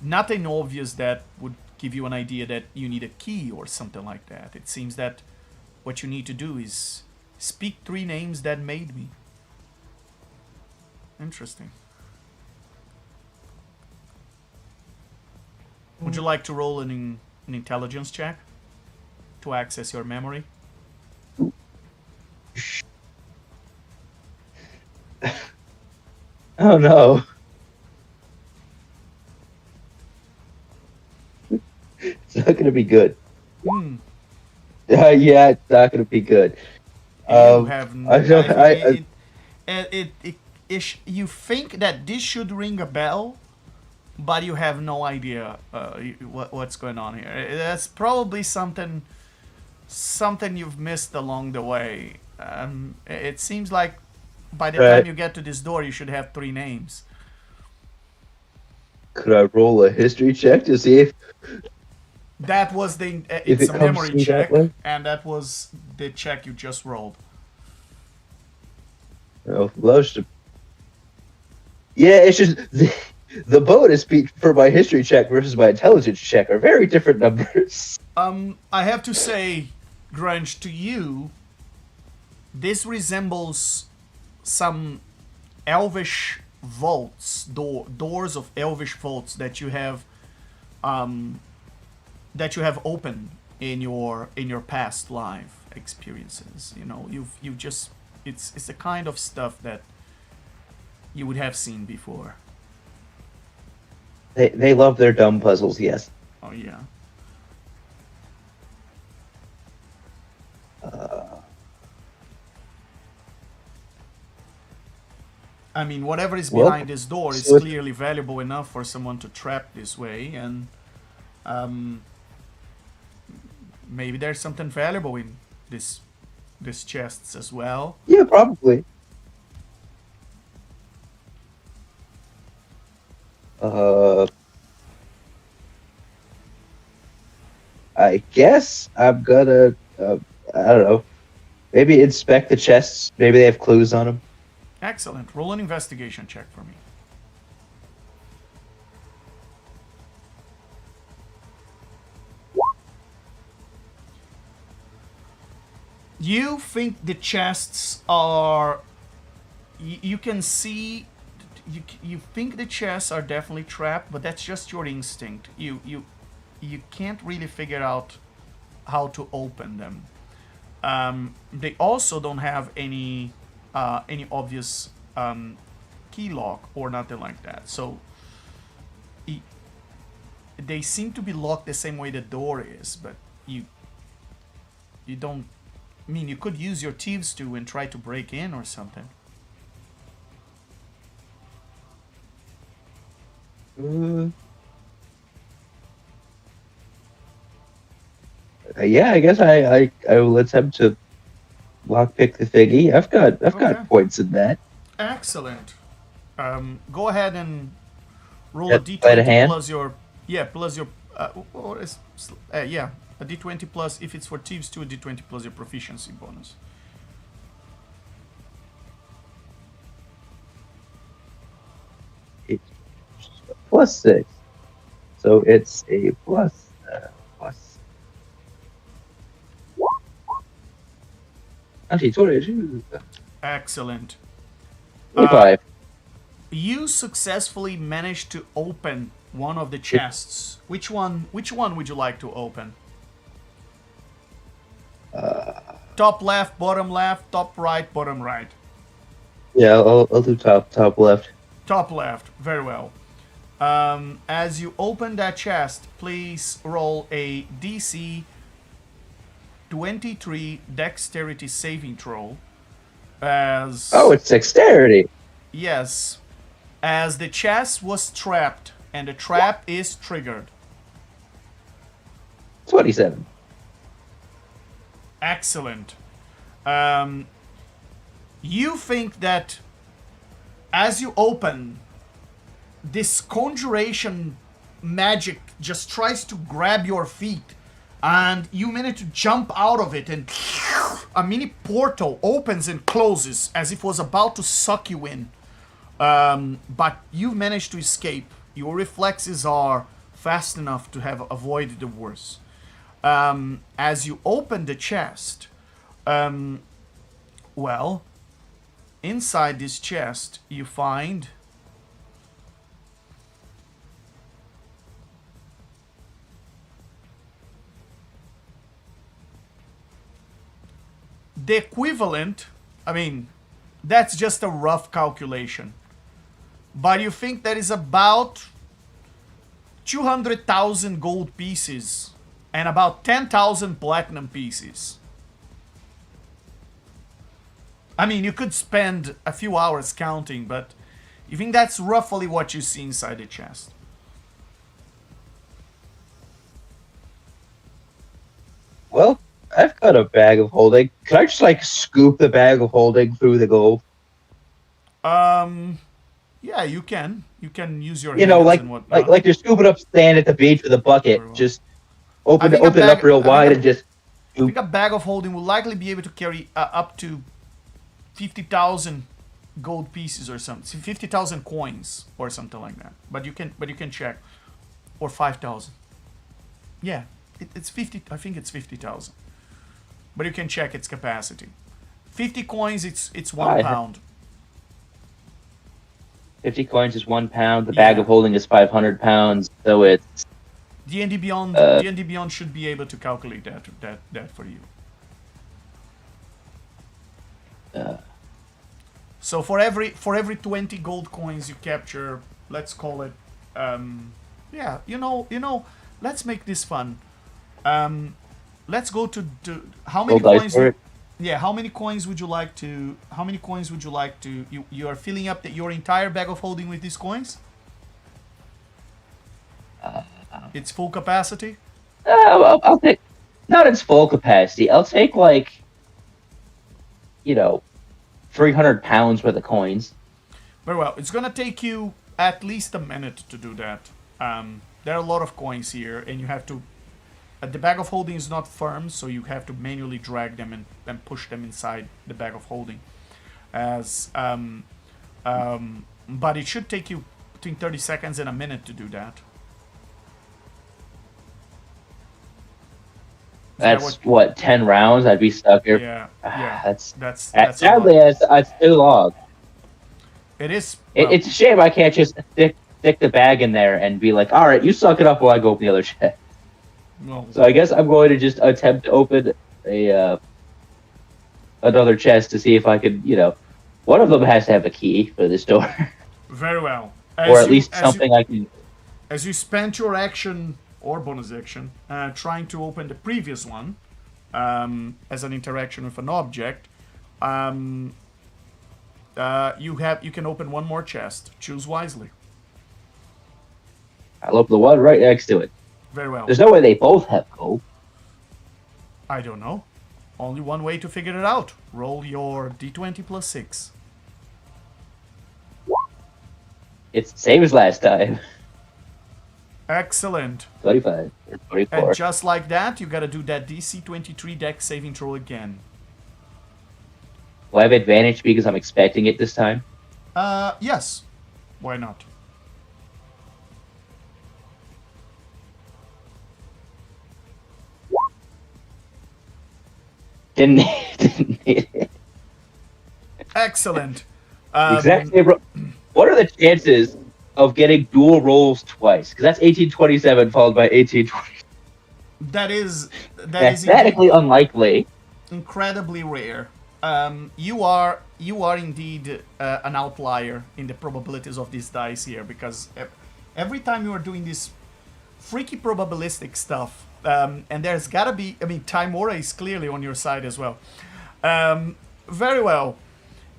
nothing obvious that would give you an idea that you need a key or something like that. It seems that what you need to do is speak 3 names that made me. Interesting. Would you like to roll an intelligence check to access your memory? Oh no. It's not gonna be good. Yeah, it's not gonna be good. You have no I don't. you think that this should ring a bell, but you have no idea what's going on here. That's probably something you've missed along the way. It seems like by the time you get to this door, you should have 3 names. Could I roll a history check to see if That was if it's it a comes memory through check, that way? and that was the check you just rolled. Oh, yeah, it's just the bonus for my history check versus my intelligence check are very different numbers. I have to say, Grunge, to you, this resembles some elvish vaults, doors of elvish vaults that you have opened in your past life experiences. You know, you've just it's the kind of stuff that you would have seen before. They love their dumb puzzles, yes. Oh yeah. I mean, whatever is behind this door is clearly valuable enough for someone to trap this way, and maybe there's something valuable in this chests as well. Yeah, probably. I guess I'm gonna, I don't know, maybe inspect the chests. Maybe they have clues on them. Excellent. Roll an investigation check for me. You think the chests are... You can see... You think the chests are definitely trapped, but that's just your instinct. You can't really figure out how to open them. They also don't have any obvious key lock or nothing like that. So they seem to be locked the same way the door is, but you don't... I mean, you could use your thieves tool and try to break in or something. Yeah, I guess I will attempt to lockpick the thingy. I've got points in that. Excellent. Go ahead and roll Yep, a d20 sleight of hand? plus your a d20 plus, if it's for thieves too, a d20 plus your proficiency bonus. It's +6, so it's a plus. Actually, 22. Excellent. 25. You successfully managed to open one of the chests. Which one would you like to open? Top left, bottom left, top right, bottom right. Yeah, I'll do top left. Top left, very well. As you open that chest, please roll a DC 23 dexterity saving throw. It's dexterity. Yes. As the chest was trapped and the trap is triggered. 27. Excellent. You think that as you open, this conjuration magic just tries to grab your feet, and you manage to jump out of it, and a mini portal opens and closes as if it was about to suck you in. But you've managed to escape. Your reflexes are fast enough to have avoided the worst. As you open the chest, well, inside this chest you find the equivalent. I mean, that's just a rough calculation, but you think that is about 200,000 gold pieces and about 10,000 platinum pieces. I mean, you could spend a few hours counting, but you think that's roughly what you see inside the chest. Well, I've got a bag of holding. Can I just like scoop the bag of holding through the gold? Yeah, you can. You can use your You know, hands like and whatnot. like you're scooping up sand at the beach with a bucket. Very well. Just I open think a it bag- up real I think wide a- and just. I think a bag of holding will likely be able to carry up to 50,000 gold pieces or something, 50,000 coins or something like that. But you can check, or 5,000. Yeah, it's 50. I think it's 50,000. But you can check its capacity. 50 coins. It's 1 I- pound. 50 coins is 1 pound. The bag Yeah. of holding is 500 pounds. So it's D&D Beyond should be able to calculate that for you. So for every 20 gold coins you capture, let's call it, yeah, you know, let's make this fun. Let's go to how many roll dice coins? for it. Yeah, how many coins would you like to? How many coins would you like to? You are filling up your entire bag of holding with these coins. It's full capacity. I'll take, not its full capacity. I'll take like, 300 pounds worth of coins. Very well. It's gonna take you at least a minute to do that. There are a lot of coins here, and you have to. The bag of holding is not firm, so you have to manually drag them and push them inside the bag of holding. But it should take you between 30 seconds and a minute to do that. That's what 10 rounds. I'd be stuck here. Yeah, Ah, yeah. That's That's a sadly lot. that's too long. It is. It's a shame I can't just stick the bag in there and be like, all right, you suck it up while I go open the other chest. Well, So I guess I'm going to just attempt to open another chest to see if I could, one of them has to have a key for this door, very well. or at least something I can. As you spent your action or bonus action trying to open the previous one as an interaction with an object, you can open one more chest. Choose wisely. I'll open the one right next to it. Very well. There's no way they both have gold. I don't know. Only one way to figure it out. Roll your d20 plus 6. It's the same as last time. Excellent. 25 or 24. And just like that, you gotta do that DC 23 dex saving throw again. Do I have advantage because I'm expecting it this time? Yes. Why not? Didn't need it. Excellent. Exact same what are the chances of getting dual rolls twice? Because that's 1827 followed by 1820. That is Mathematically unlikely. incredibly rare. You are indeed an outlier in the probabilities of these dice here, because every time you are doing this freaky probabilistic stuff, and there's gotta be, Timora is clearly on your side as well. Very well.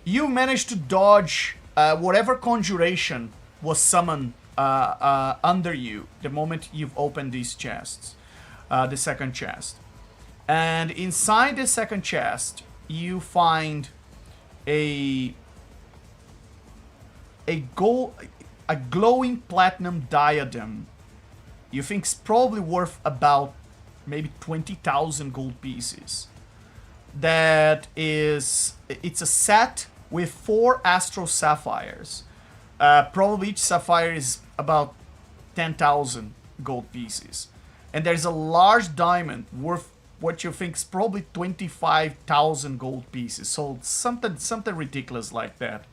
You managed to dodge whatever conjuration was summoned under you the moment you've opened these chests, the second chest. And inside the second chest, you find a glowing platinum diadem. You think it's probably worth about maybe 20,000 gold pieces. It's a set with 4 astral sapphires. Probably each sapphire is about 10,000 gold pieces. And there's a large diamond worth what you think is probably 25,000 gold pieces. So something ridiculous like that.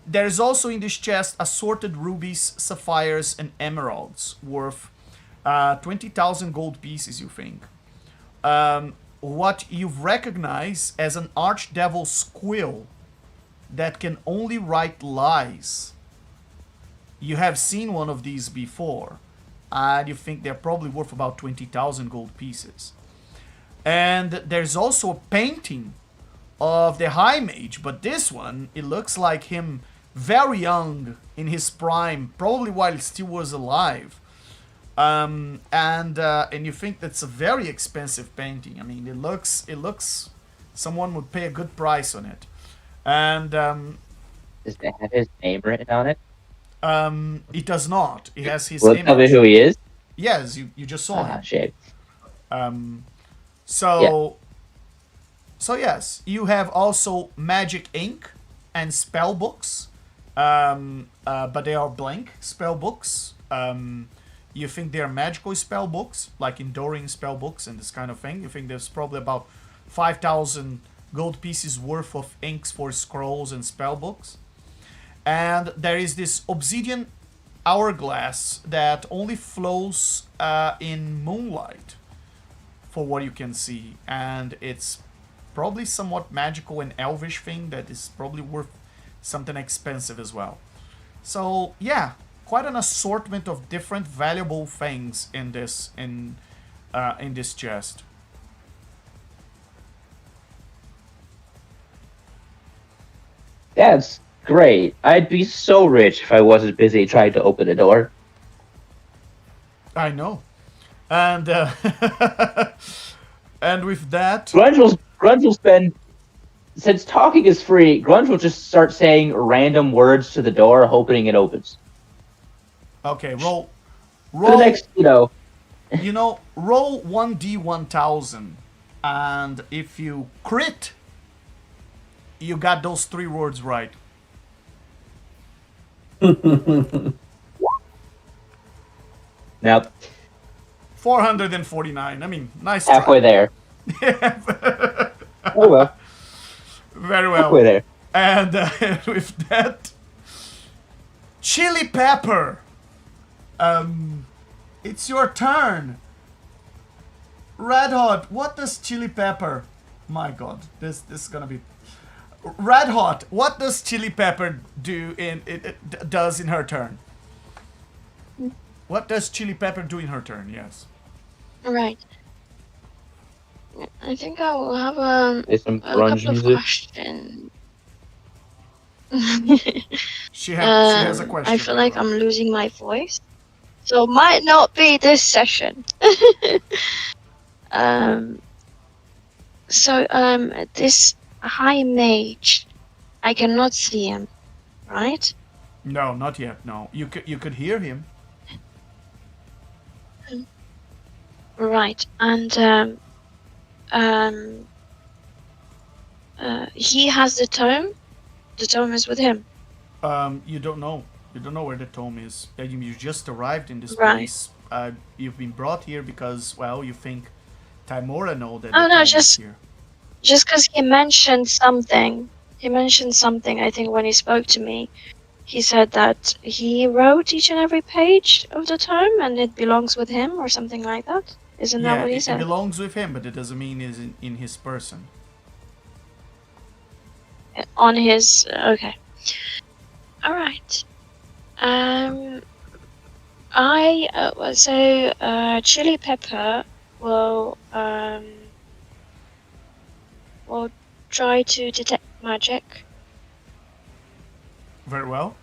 There's also in this chest assorted rubies, sapphires, and emeralds worth 20,000 gold pieces, you think. What you've recognized as an archdevil squill that can only write lies. You have seen one of these before, and you think they're probably worth about 20,000 gold pieces. And there's also a painting of the High Mage, but this one, it looks like him very young in his prime, probably while he still was alive. And you think that's a very expensive painting. I mean, it looks someone would pay a good price on it. And Does it have his name written on it? it does not. It has his Will it image. tell me who he is? Yes, you just saw him. Shame. So yes, you have also magic ink and spell books, but they are blank spell books. You think they are magical spell books, like enduring spell books and this kind of thing. You think there's probably about 5,000 gold pieces worth of inks for scrolls and spell books. And there is this obsidian hourglass that only flows in moonlight, for what you can see, and it's probably somewhat magical and elvish thing that is probably worth something expensive as well. So yeah, quite an assortment of different valuable things in this chest. That's great. I'd be so rich if I wasn't busy trying to open a door. I know, and and with that, Grunge will spend, since talking is free, Grunge will just start saying random words to the door, hoping it opens. okay, roll. For the next, roll 1d1000, and if you crit, you got those 3 words right. Nope. 449. I mean, nice try. Halfway there. Oh well. Very well. Halfway there. And with that, Chili Pepper. It's your turn. Red Hot, what does Chili Pepper? My God, this is gonna be. Red Hot, what does Chili Pepper do does in her turn? What does Chili Pepper do in her turn? Yes. Right. I think I will have There's some a grunge couple of music. questions. She has a question. I feel like I'm losing my voice, so might not be this session. This high mage, I cannot see him, right? No, not yet. No, you could hear him. Right, and he has the tome. The tome is with him. You don't know. You don't know where the tome is. You just arrived in this Right. place. You've been brought here because, well, you think Timora know that. Oh, the no, tome is just- here. Just because he mentioned something. He mentioned something, I think, when he spoke to me. He said that he wrote each and every page of the tome and it belongs with him or something like that. Isn't that Yeah, what he it said? belongs with him, but it doesn't mean it's in his person. On his... Okay. Alright. Chili Pepper will try to detect magic. Very well.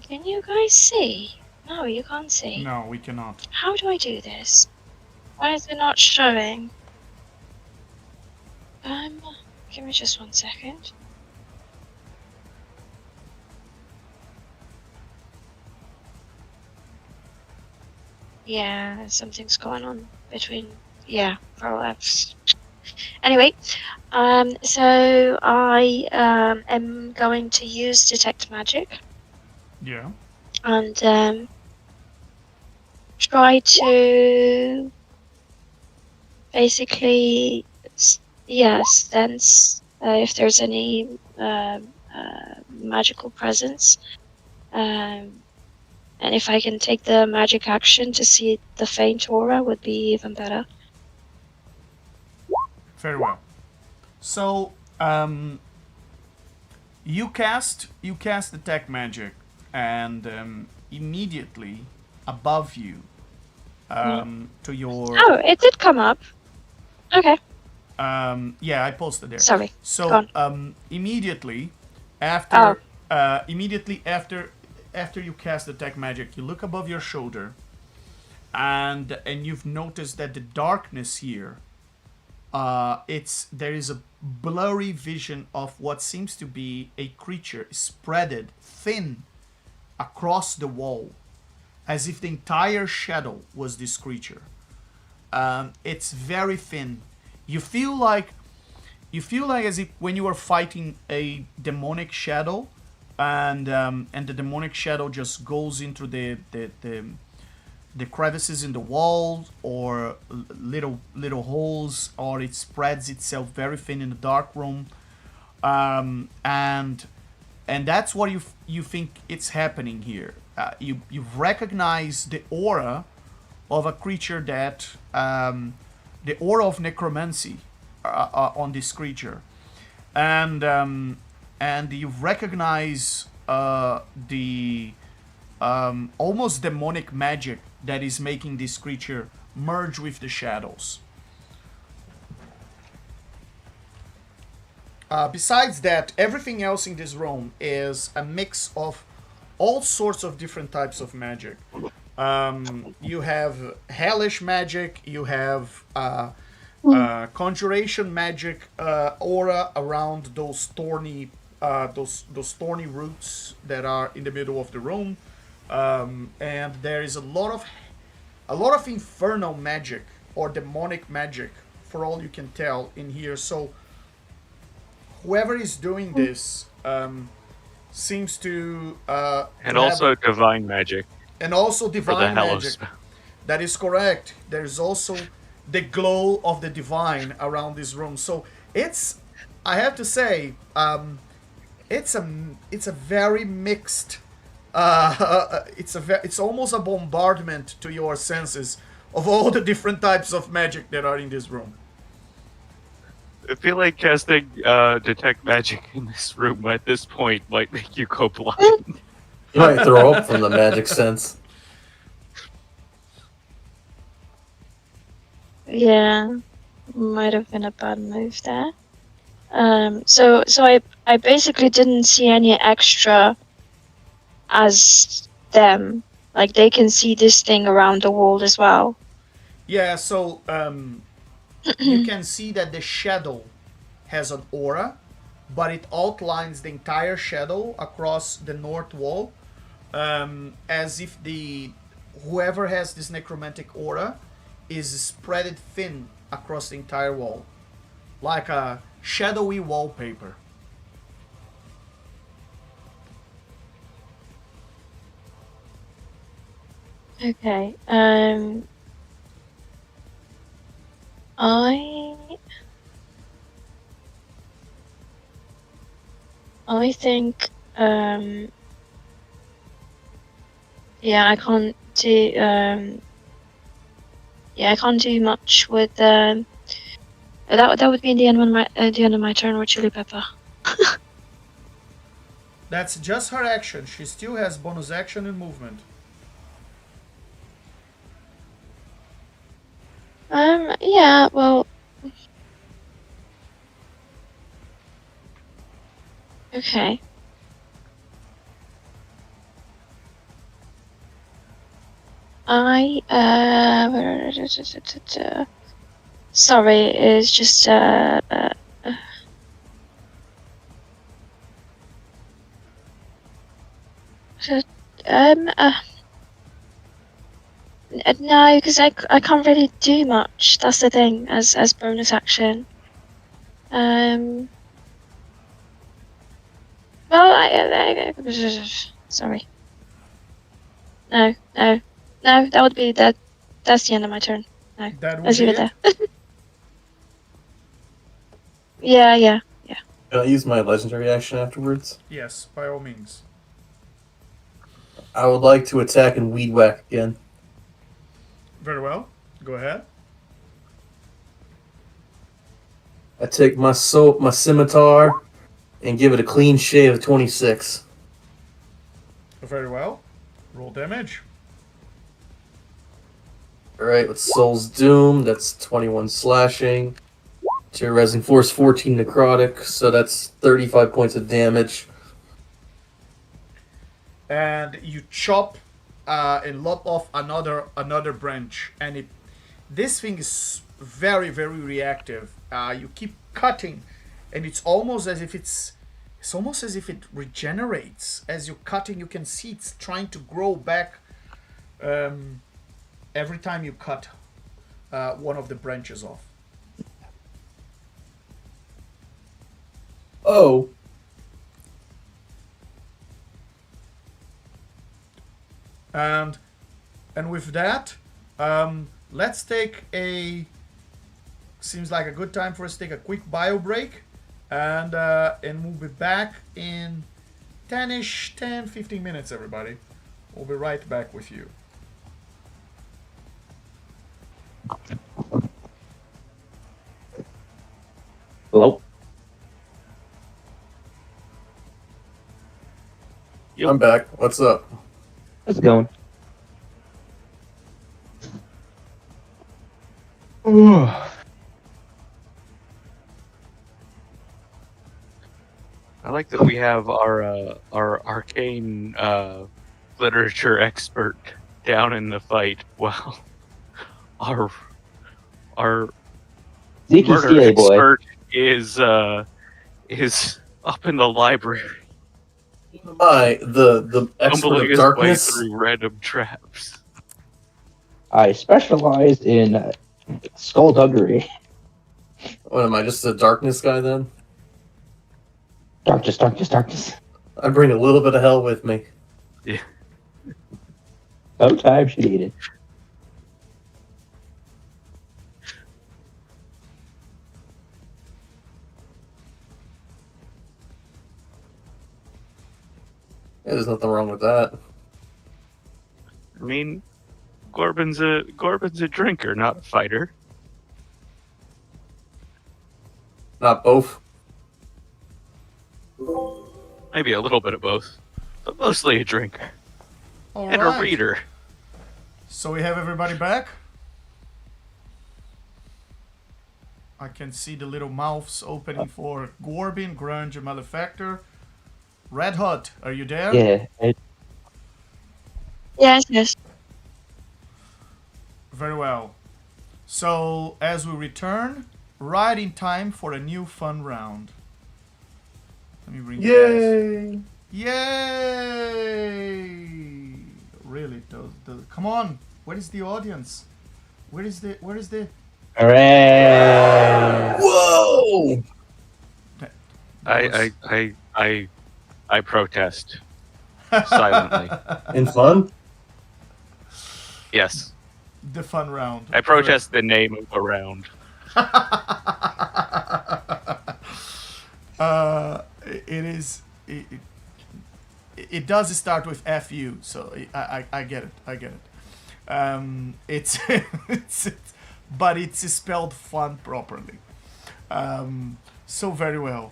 Can you guys see? No, you can't see. No, we cannot. How do I do this? Why is it not showing? Give me just 1 second. Yeah, something's going on between, perhaps. Anyway, so I am going to use detect magic Yeah. and try to basically, sense if there's any magical presence. And if I can take the magic action to see the faint aura, would be even better. Very well. So, you cast detect magic, and immediately above you, to your Oh, it did come up. Okay, yeah, I posted there. sorry. So Go on. immediately after you cast detect magic, you look above your shoulder, and you've noticed that the darkness here, there is a blurry vision of what seems to be a creature spreaded thin across the wall, as if the entire shadow was this creature. It's very thin. You feel like as if when you are fighting a demonic shadow, and the demonic shadow just goes into the crevices in the wall, or little holes, or it spreads itself very thin in the dark room, and that's what you think it's happening here. You recognize the aura of a creature that the aura of necromancy on this creature, and you recognize the almost demonic magic that is making this creature merge with the shadows. Besides that, everything else in this room is a mix of all sorts of different types of magic. You have hellish magic, you have conjuration magic, aura around those thorny roots that are in the middle of the room, and there is a lot of infernal magic or demonic magic, for all you can tell, in here. So whoever is doing this seems to And also divine magic. and also For the divine Hellos. magic. That is correct. There's also the glow of the divine around this room. So I have to say, it's a very mixed. It's almost a bombardment to your senses of all the different types of magic that are in this room. I feel like casting detect magic in this room at this point might make you go blind. You might throw up from the magic sense. Yeah, might have been a bad move there. So I basically didn't see any extra as them. Like, they can see this thing around the wall as well. Yeah, so you can see that the shadow has an aura, but it outlines the entire shadow across the north wall, as if whoever has this necromantic aura is spread thin across the entire wall, like a shadowy wallpaper. Okay. I think yeah, I can't do I can't do much with that would be the end of my turn with Chili Pepper. That's just her action. She still has bonus action and movement. Yeah, well, okay. Sorry, it's just no, because I can't really do much. That's the thing, as bonus action. Well, sorry. No, no, no. That would be that. That's the end of my turn. No, That would let's be leave it it. there. Yeah. Can I use my legendary action afterwards? Yes, by all means. I would like to attack and weed whack again. Very well. Go ahead. I take my scimitar and give it a clean shave of 26. Very well. Roll damage. Alright, with Soul's Doom, that's 21 slashing. Terrorizing Force, 14 necrotic, so that's 35 points of damage. And you chop and lop off another branch, and this thing is very, very reactive. You keep cutting, and it's almost as if it regenerates. As you're cutting, you can see it's trying to grow back every time you cut one of the branches off. Oh. And with that, let's take a. Seems like a good time for us to take a quick bio break, and we'll be back in 15 minutes, everybody. We'll be right back with you. Hello? I'm back. What's up? How's it going? I like that we have our arcane literature expert down in the fight. Well, our Zeke's murder CA boy. expert is up in the library, The expert stumbling of his way darkness. through random traps. I specialize in skullduggery. What am I, just a darkness guy then? Darkness, darkness, darkness. I bring a little bit of hell with me. Yeah. Sometimes you need it. Yeah, there's nothing wrong with that. I mean, Gorbin's a drinker, not a fighter. Not both. Maybe a little bit of both, but mostly a drinker All and right. a reader. So we have everybody back. I can see the little mouths opening for Gorbin, Grunge, and Malefactor. Red Hot, are you there? Yeah. Yes. Very well. So, as we return, right in time for a new fun round. Let me bring you guys. Yay! Really, come on. Where is the audience? Where is the Hooray! Whoa! I protest silently. In fun? Yes, the fun round. I protest the name of the round. It does start with FU, so I get it. It's but it's spelled fun properly. So very well.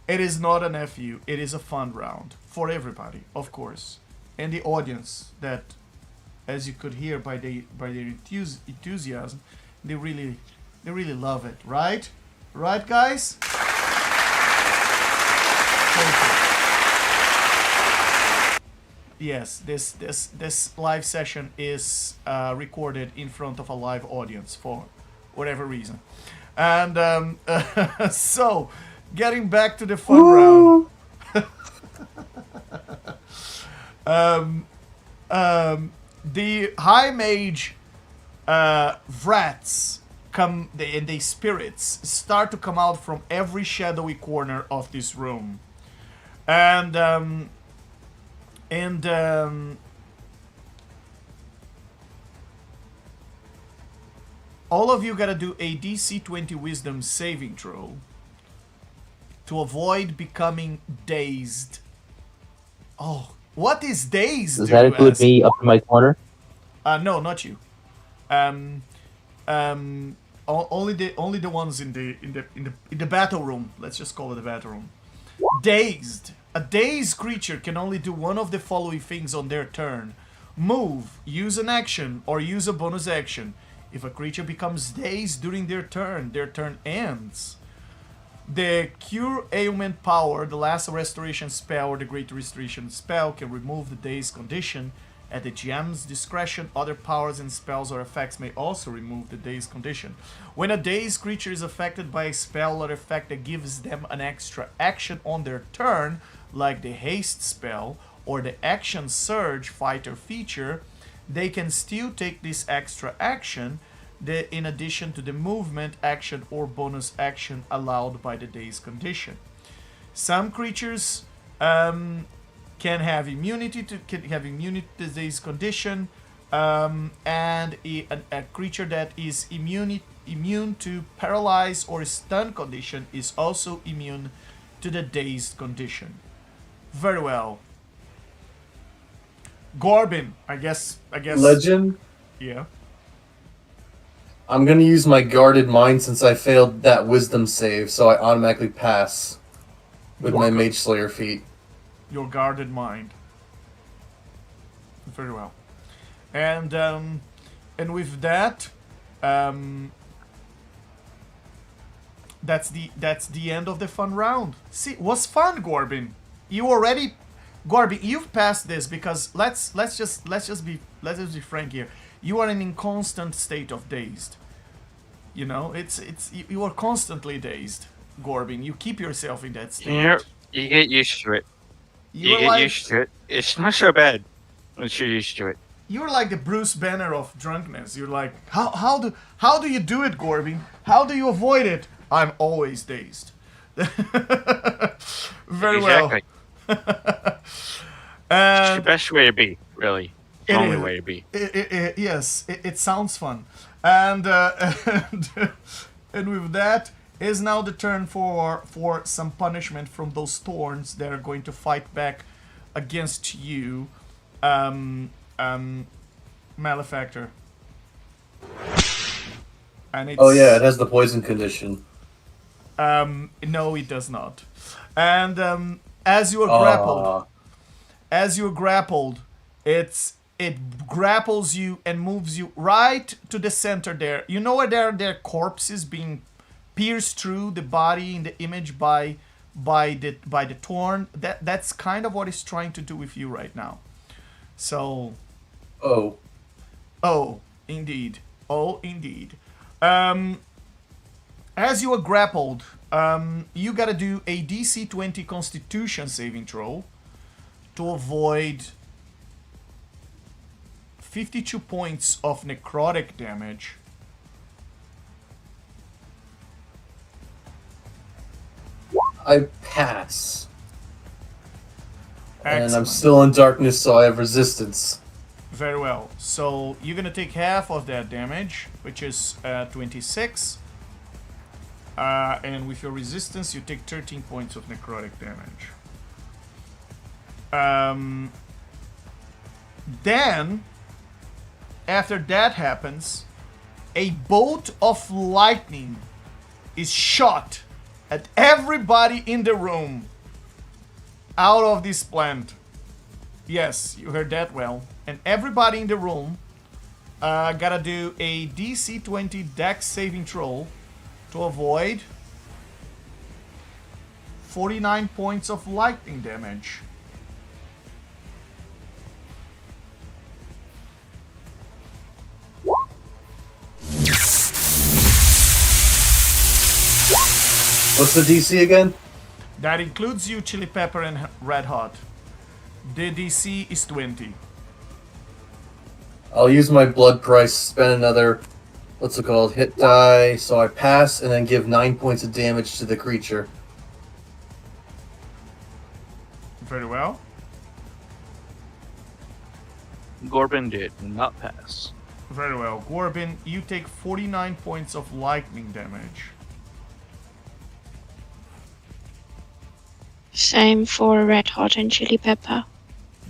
It is not an FU. It is a fun round for everybody, of course, and the audience that, as you could hear by their enthusiasm, they really love it, right? Right, guys? Yes, this live session is recorded in front of a live audience for whatever reason, and so getting back to the fun round. The high mage vrats and the spirits start to come out from every shadowy corner of this room, and And all of you gotta do a DC 20 Wisdom saving throw to avoid becoming dazed. Oh, what is dazed? Does that include me up in my corner? No, not you. Only the ones in the battle room. Let's just call it the battle room. Dazed. A dazed creature can only do one of the following things on their turn: move, use an action, or use a bonus action. If a creature becomes dazed during their turn ends. The Cure Ailment power, the last restoration spell, or the Great Restoration spell can remove the dazed condition. At the GM's discretion, other powers and spells or effects may also remove the dazed condition. When a dazed creature is affected by a spell or effect that gives them an extra action on their turn, like the haste spell or the action surge fighter feature, they can still take this extra action in addition to the movement action or bonus action allowed by the dazed condition. Some creatures can have immunity to the dazed condition, and a creature that is immune to paralyze or stun condition is also immune to the dazed condition. Very well. Gorbin, I guess. Legend. Yeah. I'm gonna use my guarded mind since I failed that wisdom save, so I automatically pass with my Mage Slayer feat. Your guarded mind. Very well. And with that, that's the end of the fun round. See, it was fun, Gorbin. Gorbin, you've passed this because let's just be frank here. You are in constant state of dazed. You know, you are constantly dazed, Gorbin. You keep yourself in that state. You get used to it. You get used to it. It's not so bad once you're used to it. You're like the Bruce Banner of drunkenness. You're like, how do you do it, Gorbin? How do you avoid it? I'm always dazed. Very exactly. well. It's the best way to be, really. The only way to be. Yes, it sounds fun. And with that, is now the turn for some punishment from those thorns that are going to fight back against you, Malefactor. And it's, oh yeah, it has the poison condition. No, it does not. And as you are grappled, it grapples you and moves you right to the center there. You know where there are corpses being pierced through the body in the image by the thorn. That's kind of what it's trying to do with you right now. So. Oh, indeed. As you are grappled, you gotta do a DC 20 Constitution saving throw to avoid 52 points of necrotic damage. I pass. Excellent. And I'm still in darkness, so I have resistance. Very well. So you're gonna take half of that damage, which is 26. And with your resistance, you take 13 points of necrotic damage. Then, after that happens, a bolt of lightning is shot at everybody in the room out of this plant. Yes, you heard that well. And everybody in the room gotta do a DC 20 Dex saving throw to avoid 49 points of lightning damage. What's the DC again? That includes you, Chili Pepper, and Red Hot. The DC is 20. I'll use my blood price, spend another, what's it called, hit die, so I pass, and then give 9 points of damage to the creature. Very well. Gorbin did not pass. Very well. Gorbin, you take 49 points of lightning damage. Same for Red Hot and Chili Pepper.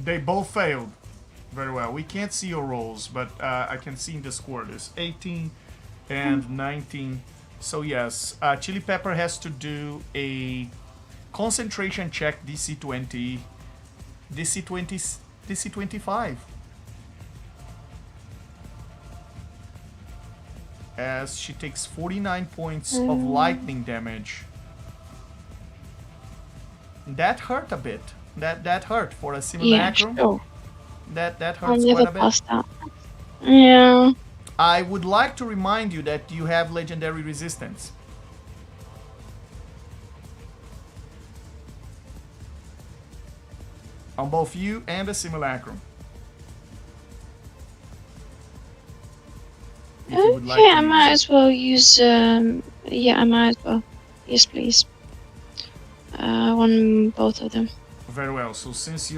They both failed. Very well. We can't see your rolls, but I can see in the score. There's 18 and 19. So yes, Chili Pepper has to do a concentration check, DC 20, DC 20, DC 25. As she takes 49 points of lightning damage. That hurt a bit. That hurt for a simulacrum. Yeah, sure. That I'll hurts never quite a bit. pass that. Yeah. I would like to remind you that you have legendary resistance. On both you and the simulacrum. If you would like Okay, to I might use as well use. Yeah, I might as well. Yes, please. On both of them. it. Very well. So since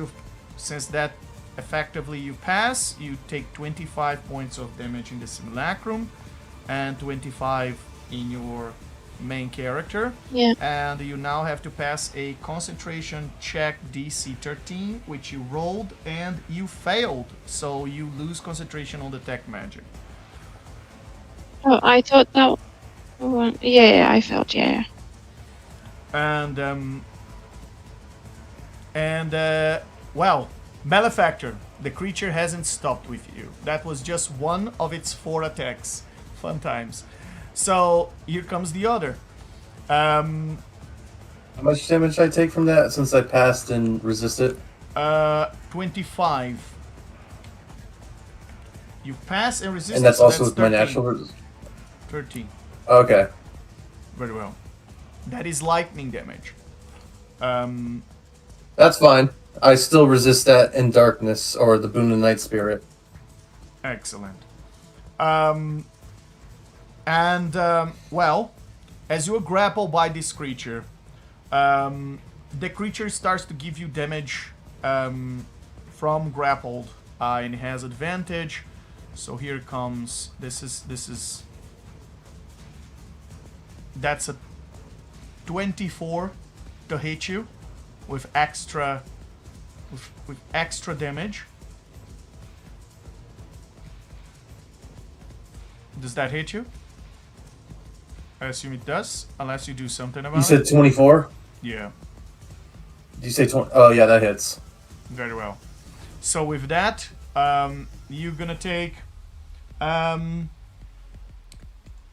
that effectively you pass, you take 25 points of damage in the simulacrum and 25 in your main character. Yeah. And you now have to pass a concentration check DC 13, which you rolled and you failed. So you lose concentration on detect magic. Oh, I thought that one. Yeah, I felt. Yeah. Well, Malefactor, the creature hasn't stopped with you. That was just one of its 4 attacks. Fun times. So here comes the other. How much damage did I take from that since I passed and resisted? 25. You pass and resist. And that's so also with my 13. natural resistance. 13. Okay. Very well. That is lightning damage. That's fine. I still resist that in darkness or the Boon of Night Spirit. Excellent. Well, as you are grappled by this creature, the creature starts to give you damage from grappled, and it has advantage. So here comes. That's a 24 to hit you with extra damage. Does that hit you? I assume it does, unless you do something about You it. said 24? Yeah, Did you say 20? Oh, yeah, that hits. very well. So with that, you're gonna take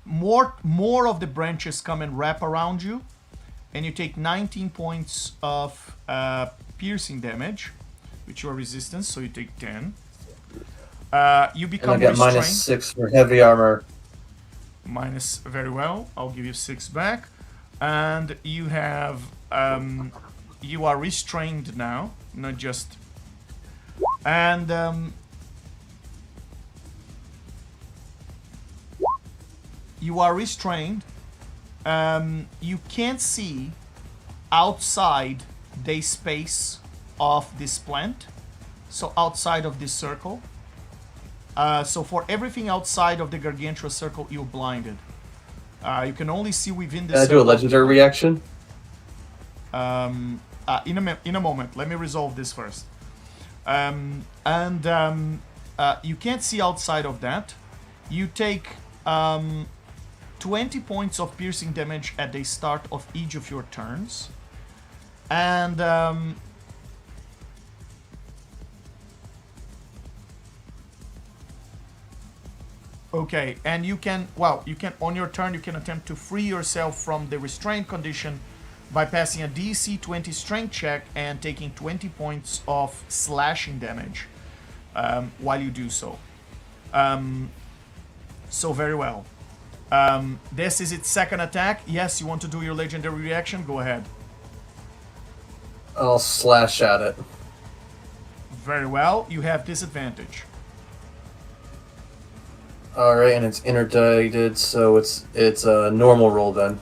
more of the branches come and wrap around you, and you take 19 points of piercing damage, which you are resistance, so you take 10. You And I become got restrained. -6 for heavy armor. Minus, very well. I'll give you 6 back, and you have you are restrained now, not just. And you are restrained. You can't see outside the space of this plant, so outside of this circle. So for everything outside of the gargantuan circle, you're blinded. You can only see within the Can I circle. do a legendary reaction? In a moment. Let me resolve this first. You can't see outside of that. You take 20 points of piercing damage at the start of each of your turns. And okay, and you can on your turn you can attempt to free yourself from the restraint condition by passing a DC 20 strength check and taking 20 points of slashing damage while you do so. So very well. This is its second attack. Yes, you want to do your legendary reaction? Go ahead. I'll slash at it. Very well. You have disadvantage. Alright, and it's interdicted, so it's a normal roll then.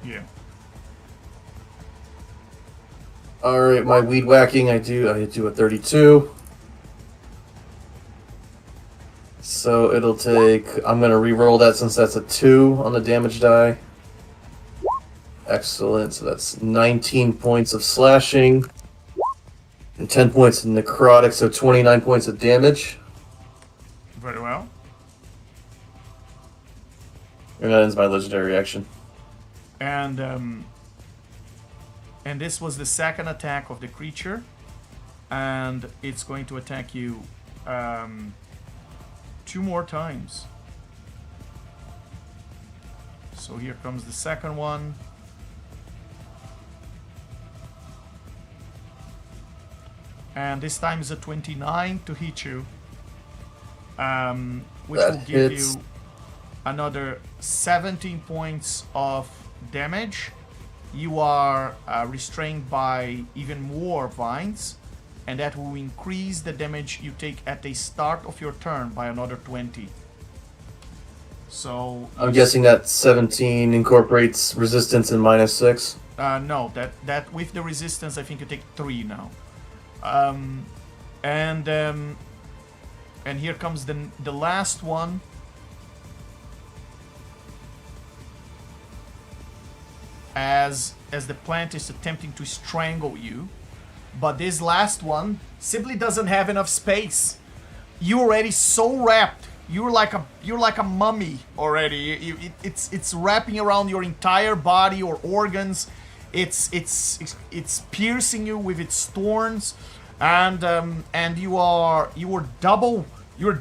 Yeah. Alright, my weed whacking, I do a 32. So it'll take. I'm gonna re-roll that since that's a 2 on the damage die. Excellent. So that's 19 points of slashing and 10 points of necrotic. So 29 points of damage. Very well. And that ends my legendary action. And this was the second attack of the creature, and it's going to attack you 2 more times. So here comes the second one. And this time is a 29 to hit you, which That will give hits. you another 17 points of damage. You are restrained by even more vines, and that will increase the damage you take at the start of your turn by another 20. So I'm guessing that 17 incorporates resistance and -6. no, that with the resistance, I think you take 3 now. And here comes the last one. As the plant is attempting to strangle you, but this last one simply doesn't have enough space. You're already so wrapped. You're like a mummy already. It's wrapping around your entire body or organs. It's piercing you with its thorns, and you're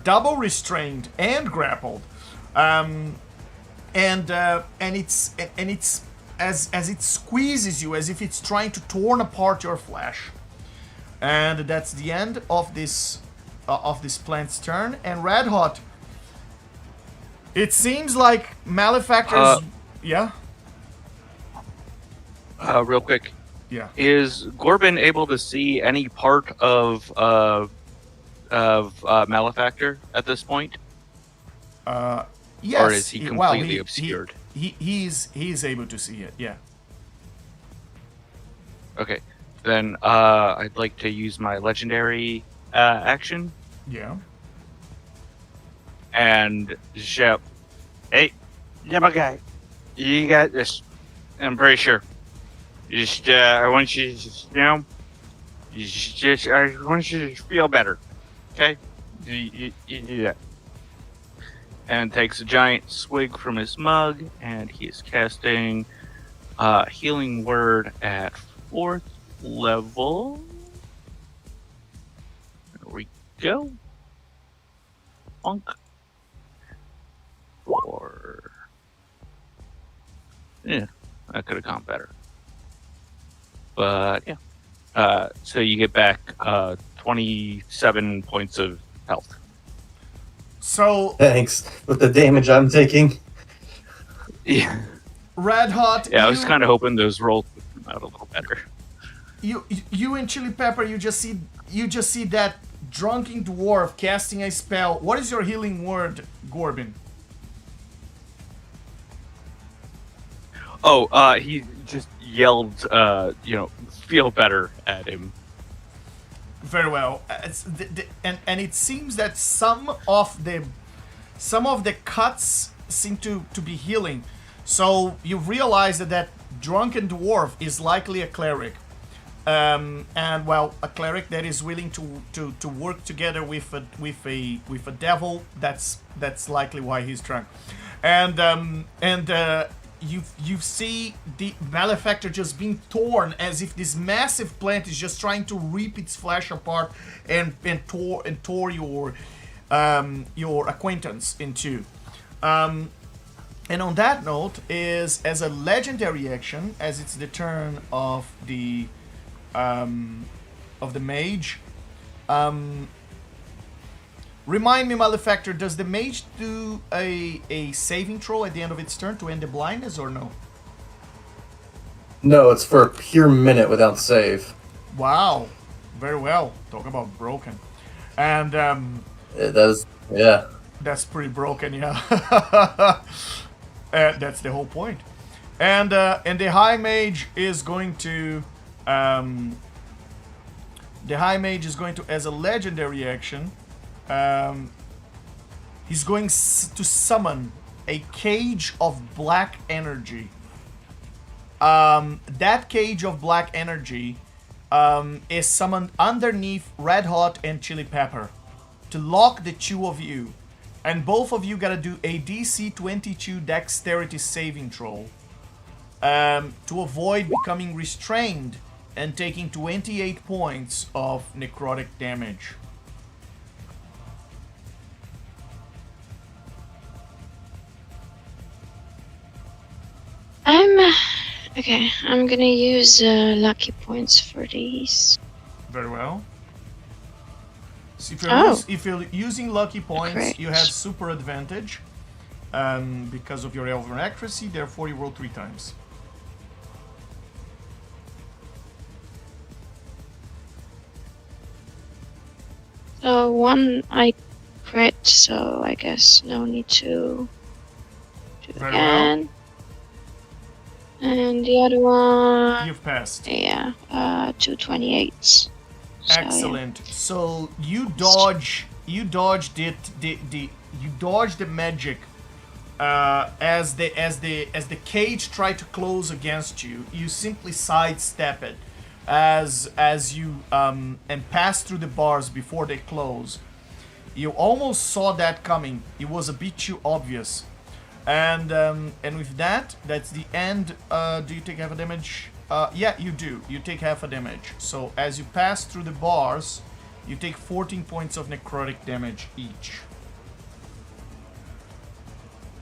double restrained and grappled, and it's as it squeezes you as if it's trying to torn apart your flesh. And that's the end of this plant's turn. And Red Hot, it seems like malefactors. Yeah. Real quick, Yeah. is Gorbin able to see any part of Malefactor at this point? Yes. Or is he completely obscured? He's able to see it. Yeah. Okay, then I'd like to use my legendary action Yeah. and shout, "Hey, yeah, my guy, you got this. I'm pretty sure. Just I want you to just, I want you to feel better. Okay, you do that." And takes a giant swig from his mug, and he is casting Healing Word at 4th level. There we go. Bonk. Yeah, that could have gone better. But yeah. So you get back 27 points of health. So Thanks. With the damage I'm taking. Yeah. Red Hot. Yeah, I was kind of hoping those rolls would come out a little better. You and Chili Pepper. You just see that drunken dwarf casting a spell. What is your healing word, Gorbin? Oh, he just yelled, feel better at him. Very well. And it seems that some of the cuts seem to be healing. So you realize that drunken dwarf is likely a cleric, and well, a cleric that is willing to work together with a devil. That's likely why he's drunk, and you see the malefactor just being torn as if this massive plant is just trying to rip its flesh apart and tore your acquaintance in two. And on that note, is as a legendary action, as it's the turn of the mage. Remind me, Malefactor, does the mage do a saving throw at the end of its turn to end the blindness, or no? No, it's for a pure minute without save. Wow, very well. Talk about broken, and It does, yeah. that's pretty broken, yeah. That's the whole point. And the high mage is going to as a legendary action. He's going to summon a cage of black energy. That cage of black energy is summoned underneath Red Hot and Chili Pepper to lock the two of you. And both of you gotta do a DC 22 dexterity saving throw to avoid becoming restrained and taking 28 points of necrotic damage. Okay, I'm gonna use lucky points for these. Very well. So if you're using lucky points, Correct. you have super advantage because of your elven accuracy, therefore you roll 3 times. So one I crit, so I guess no need to do Very again. And the other one, You've passed. yeah, 228. So, yeah. Excellent. So you dodged the magic as the cage tried to close against you. You simply sidestep it as you and pass through the bars before they close. You almost saw that coming. It was a bit too obvious. And with that, that's the end. Do you take half a damage? Yeah, you do. You take half a damage. So as you pass through the bars, you take 14 points of necrotic damage each.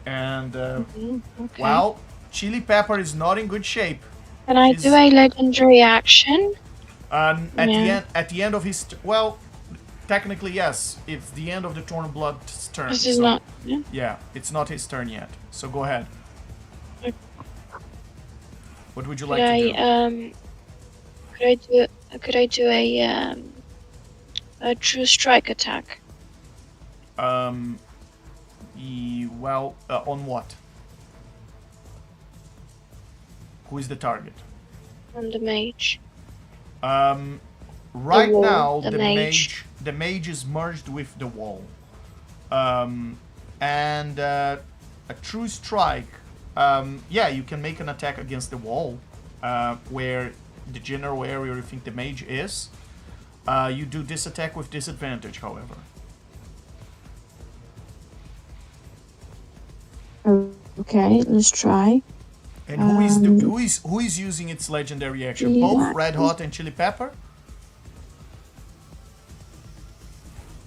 And Okay. well, Chili Pepper is not in good shape. Can I She's- do a legendary action? At the end of his technically yes, it's the end of the Torn Blood's turn. This is so- not. Yeah. Yeah, it's not his turn yet. So go ahead. What would you like to do? Could I do a true strike attack? On what? Who is the target? On the mage. Right wall, now, the the mage is merged with the wall. And a true strike. Yeah, you can make an attack against the wall, where the general area you think the mage is. You do this attack with disadvantage, however. Okay, let's try. And who is using its legendary action? Yeah. Both Red Hot and Chili Pepper?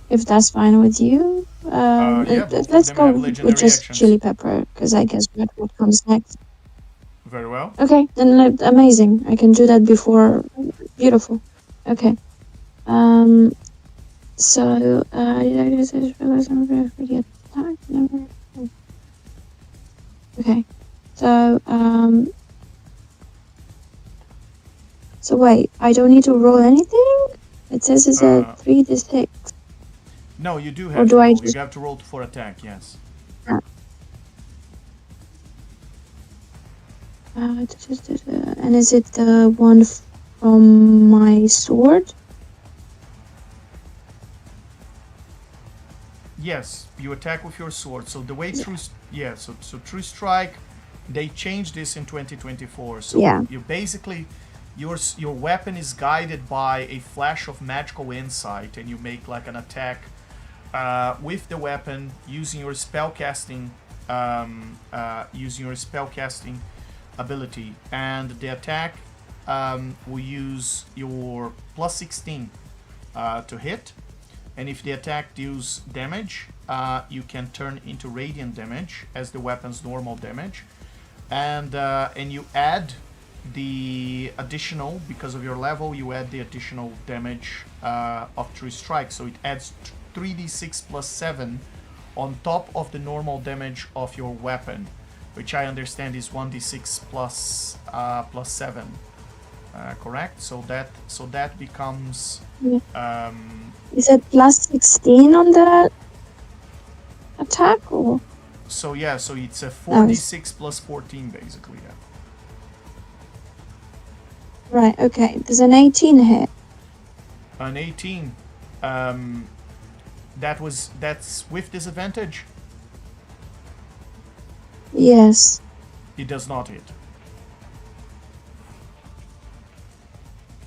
If that's fine with you, yeah, both of let's them go have with legendary just actions. chili pepper, because I guess Red Hot comes next. Very well. Okay, then amazing. I can do that before. Beautiful. Okay. So okay. So wait, I don't need to roll anything? It says it's a 3d6. No, you do Or have do to I roll. just- You have to roll for attack, yes. And is it the one from my sword? Yes, you attack with your sword. So the way true, so true strike, they changed this in 2024. So Yeah. you basically, your weapon is guided by a flash of magical insight, and you make like an attack with the weapon using your spellcasting, ability, and the attack will use your plus 16 to hit. And if the attack deals damage, you can turn into radiant damage as the weapon's normal damage, and you add the additional, because of your level, you add the additional damage of true strike. So it adds 3d6 plus 7 on top of the normal damage of your weapon, which I understand is 1d6 plus 7. Correct? So that becomes. Is it plus 16 on the attack or? So yeah, so it's a 4d6 plus 14 basically. Yeah. Right, okay. There's an 18 hit. An 18. That's with disadvantage. Yes. It does not hit.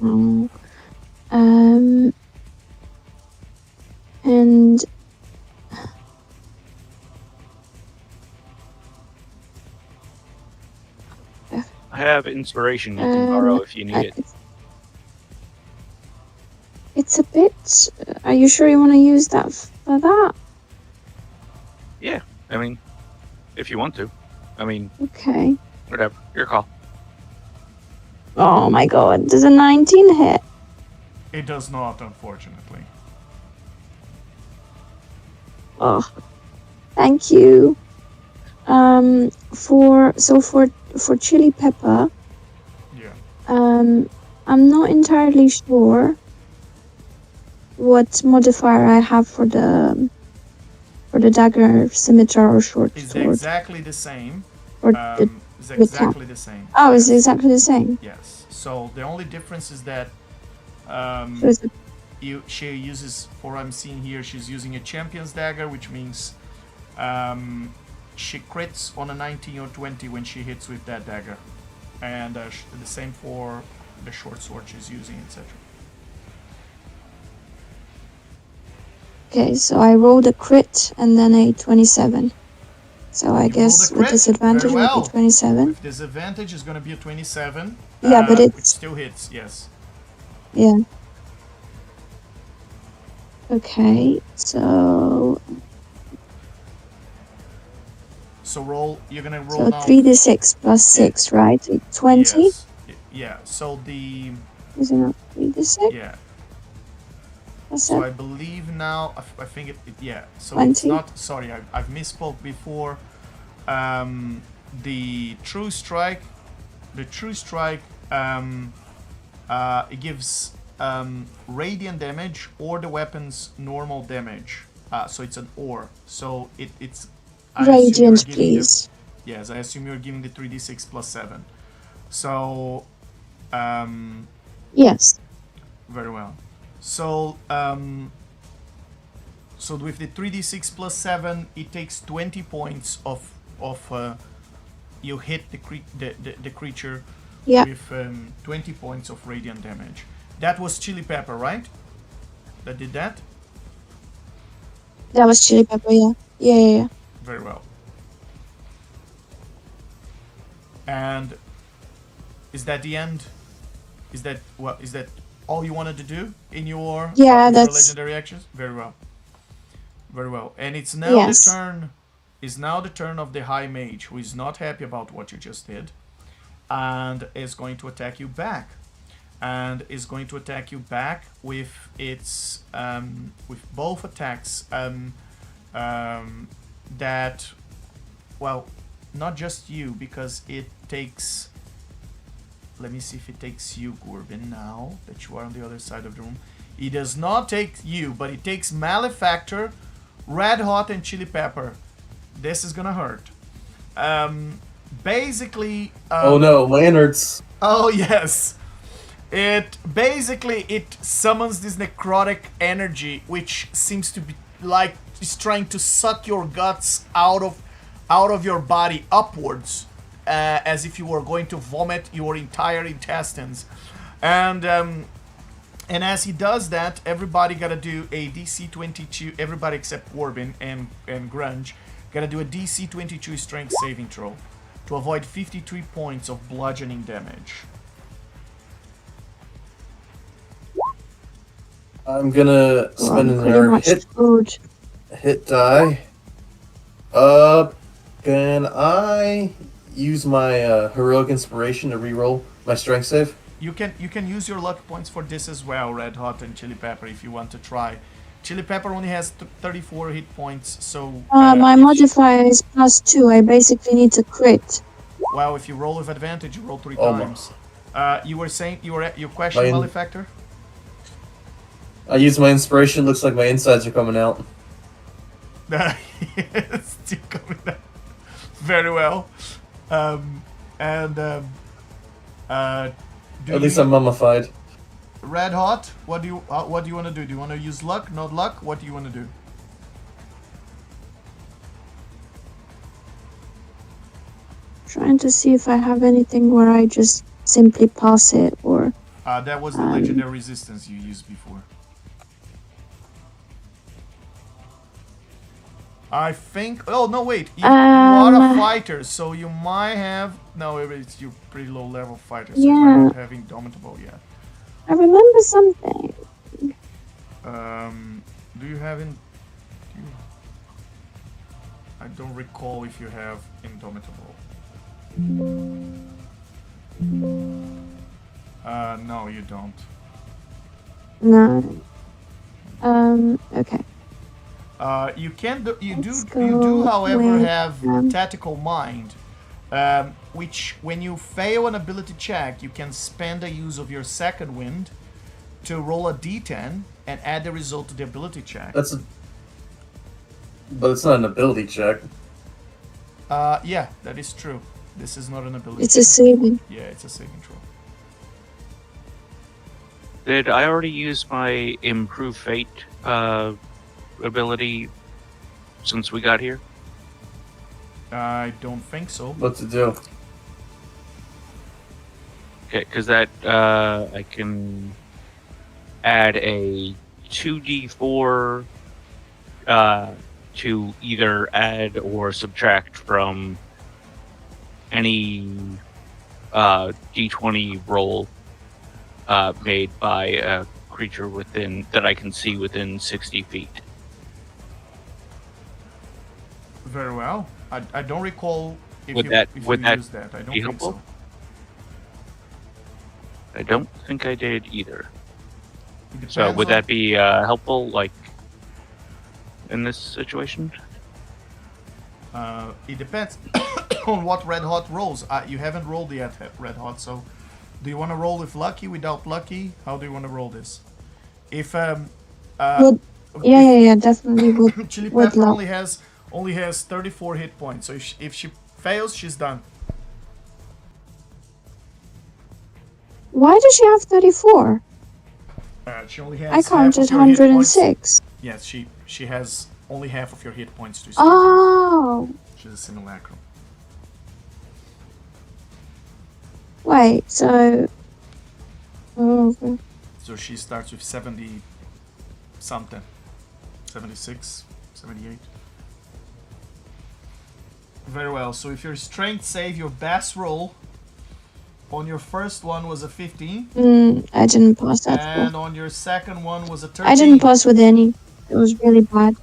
Oh. And I have inspiration you can borrow if you need it. It's a bit. Are you sure you want to use that for that? Yeah, I mean, if you want to. I mean, Okay. whatever. Your call. Oh my god, does a 19 hit? It does not, unfortunately. Oh, thank you. For chili pepper, Yeah. I'm not entirely sure what modifier I have for the dagger, scimitar, or short It's sword. exactly the same. Or It's exactly the same. oh, it's Yes. exactly the same. Yes. So the only difference is that So it's she uses, for I'm seeing here, she's using a champion's dagger, which means she crits on a 19 or 20 when she hits with that dagger, and the same for the short sword she's using, etc. okay, so I rolled a crit and then a 27. So I You guess rolled a with crit? disadvantage Very well. would be 27. With disadvantage is going to be a 27. Yeah, but which it's- still hits. Yes. Yeah. Okay, so So you're gonna roll now. 3d6 plus 6, right? 20? Yes. Yeah. So the Is it not 3d6? yeah. Plus So I 7? believe now, I think yeah. So 20? it's not, sorry, I've misspoke before. The true strike, it gives radiant damage or the weapon's normal damage. So it's an or. So it's. I assume you're Radiant, giving please. Yes, I assume you're giving the 3d6 plus 7. So, Yes. very well. So, so with the 3d6 plus 7, it takes 20 points of you hit the creature Yeah. with 20 points of radiant damage. That was chili pepper, right? That did that? That was chili pepper, yeah. Yeah. Very well. And is that the end? Is that all you wanted to do in your Yeah, with your that's- legendary actions? Very well. Very well. And it's now Yes. the turn of the high mage, who is not happy about what you just did, and is going to attack you back. And is going to attack you back with its with both attacks that, well, not just you, because it takes, let me see if it takes you, Corbin, now that you are on the other side of the room. It does not take you, but it takes Malefactor, Red Hot, and Chili Pepper. This is gonna hurt. Basically, Oh no, my innards. oh yes. It summons this necrotic energy, which seems to be like it's trying to suck your guts out of your body upwards, as if you were going to vomit your entire intestines. And as he does that, everybody gotta do a DC 22. Everybody except Corbin and Grunge gotta do a DC 22 Strength saving throw to avoid 53 points of bludgeoning damage. I'm gonna spend Well, pretty another much food. hit die. Can I use my heroic inspiration to reroll my strength save? You can use your luck points for this as well, Red Hot and Chili Pepper, if you want to try. Chili Pepper only has 34 hit points, so My if modifier is +2. I basically need to crit. well, if you roll with advantage, you roll 3 Oh my- times. You were saying your question, My- Malefactor? I use my inspiration. Looks like my insides are coming out. It's still coming down. Very well. Do At least I'm mummified. Red Hot, what do you want to do? Do you want to use luck, not luck? What do you want to do? trying to see if I have anything where I just simply pass it or... That was the legendary resistance you used before. I think... Oh, no, wait. You are a fighter, so you might have... No, it's you pretty low level fighter, so you might not have Indomitable yet. I remember something. Do you have I don't recall if you have Indomitable. No, you don't. No. Okay. You can do, you do, however, have Tactical Mind, which, when you fail an ability check, you can spend the use of your second wind to roll a d10 and add the result to the ability check. But it's not an ability check. Yeah, that is true. This is not an ability. It's a saving. Yeah, it's a saving throw. Did I already use my Improve Fate ability since we got here? I don't think so. What to do? Okay, because that I can add a 2d4 to either add or subtract from any d20 roll made by a creature that I can see within 60 feet. Very well. I don't recall if Would you that used that. I don't be think helpful? so. I don't think I did either. It So depends would on- that be helpful, like, in this situation? It depends on what Red Hot rolls. You haven't rolled yet, Red Hot, so do you want to roll with lucky, without lucky? How do you want to roll this? If Yeah, definitely would. Chili would Pepper love. only has 34 hit points, so if she fails, she's done. Why does she have 34? She only has I counted half of your hit points. 106. Yes, she has only half of your hit points to spend. Oh, She's a simulacrum. wait, so... Oh, okay. So she starts with 70 something. 76, 78. Very well. So if your strength save, your best roll on your first one was a 15. I didn't pass that. And on your second one was a 13. I didn't pass with any. It was really bad.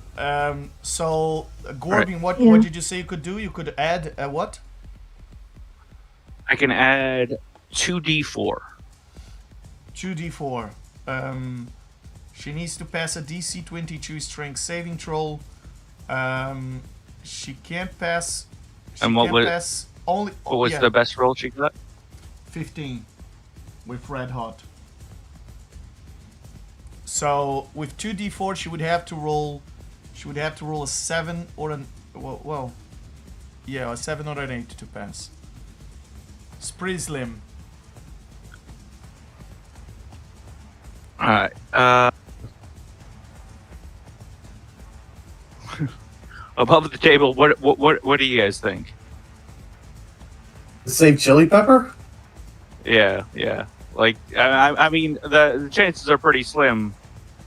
So Gorbin, what Yeah. did you say you could do? You could add a what? I can add 2d4. 2d4. She needs to pass a DC 22 strength saving throw. She can't pass. And what was- pass only? What was the best roll she got? 15 with Red Hot. So with 2d4, she would have to roll. She would have to roll a 7 or an a 7 or an 8 to pass. It's pretty slim. Alright, above the table, what do you guys think? Save Chili Pepper? Yeah. Like, I mean, the chances are pretty slim,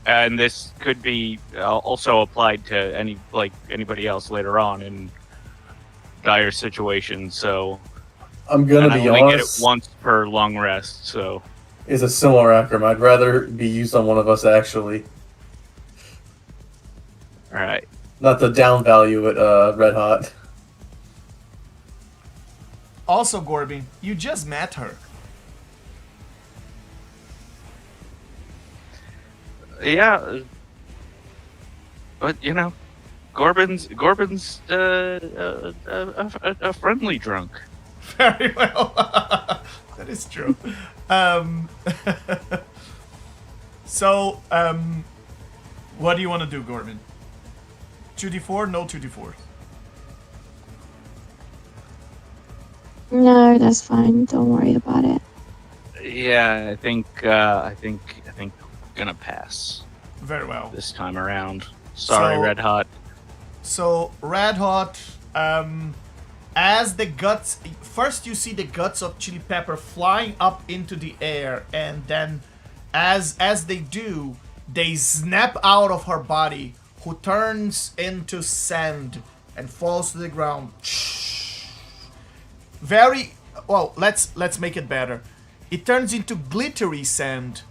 and this could be also applied to anybody else later on in dire situations. So I'm gonna and I be only get it honest. once per long rest. So Is a simulacrum. I'd rather be used on one of us actually, all right. not the down value at Red Hot. Also, Gorbin, you just met her. Yeah, but you know, Gorbin's a friendly drunk. Very well. That is true. So, what do you want to do, Gorbin? 2d4? No 2d4. No, that's fine. Don't worry about it. Yeah, I think gonna pass Very well. this time around. Sorry, So- Red Hot. So, Red Hot, as the guts, first you see the guts of Chili Pepper flying up into the air, and then as they do, they snap out of her body, who turns into sand and falls to the ground. Very well, let's make it better. It turns into glittery sand,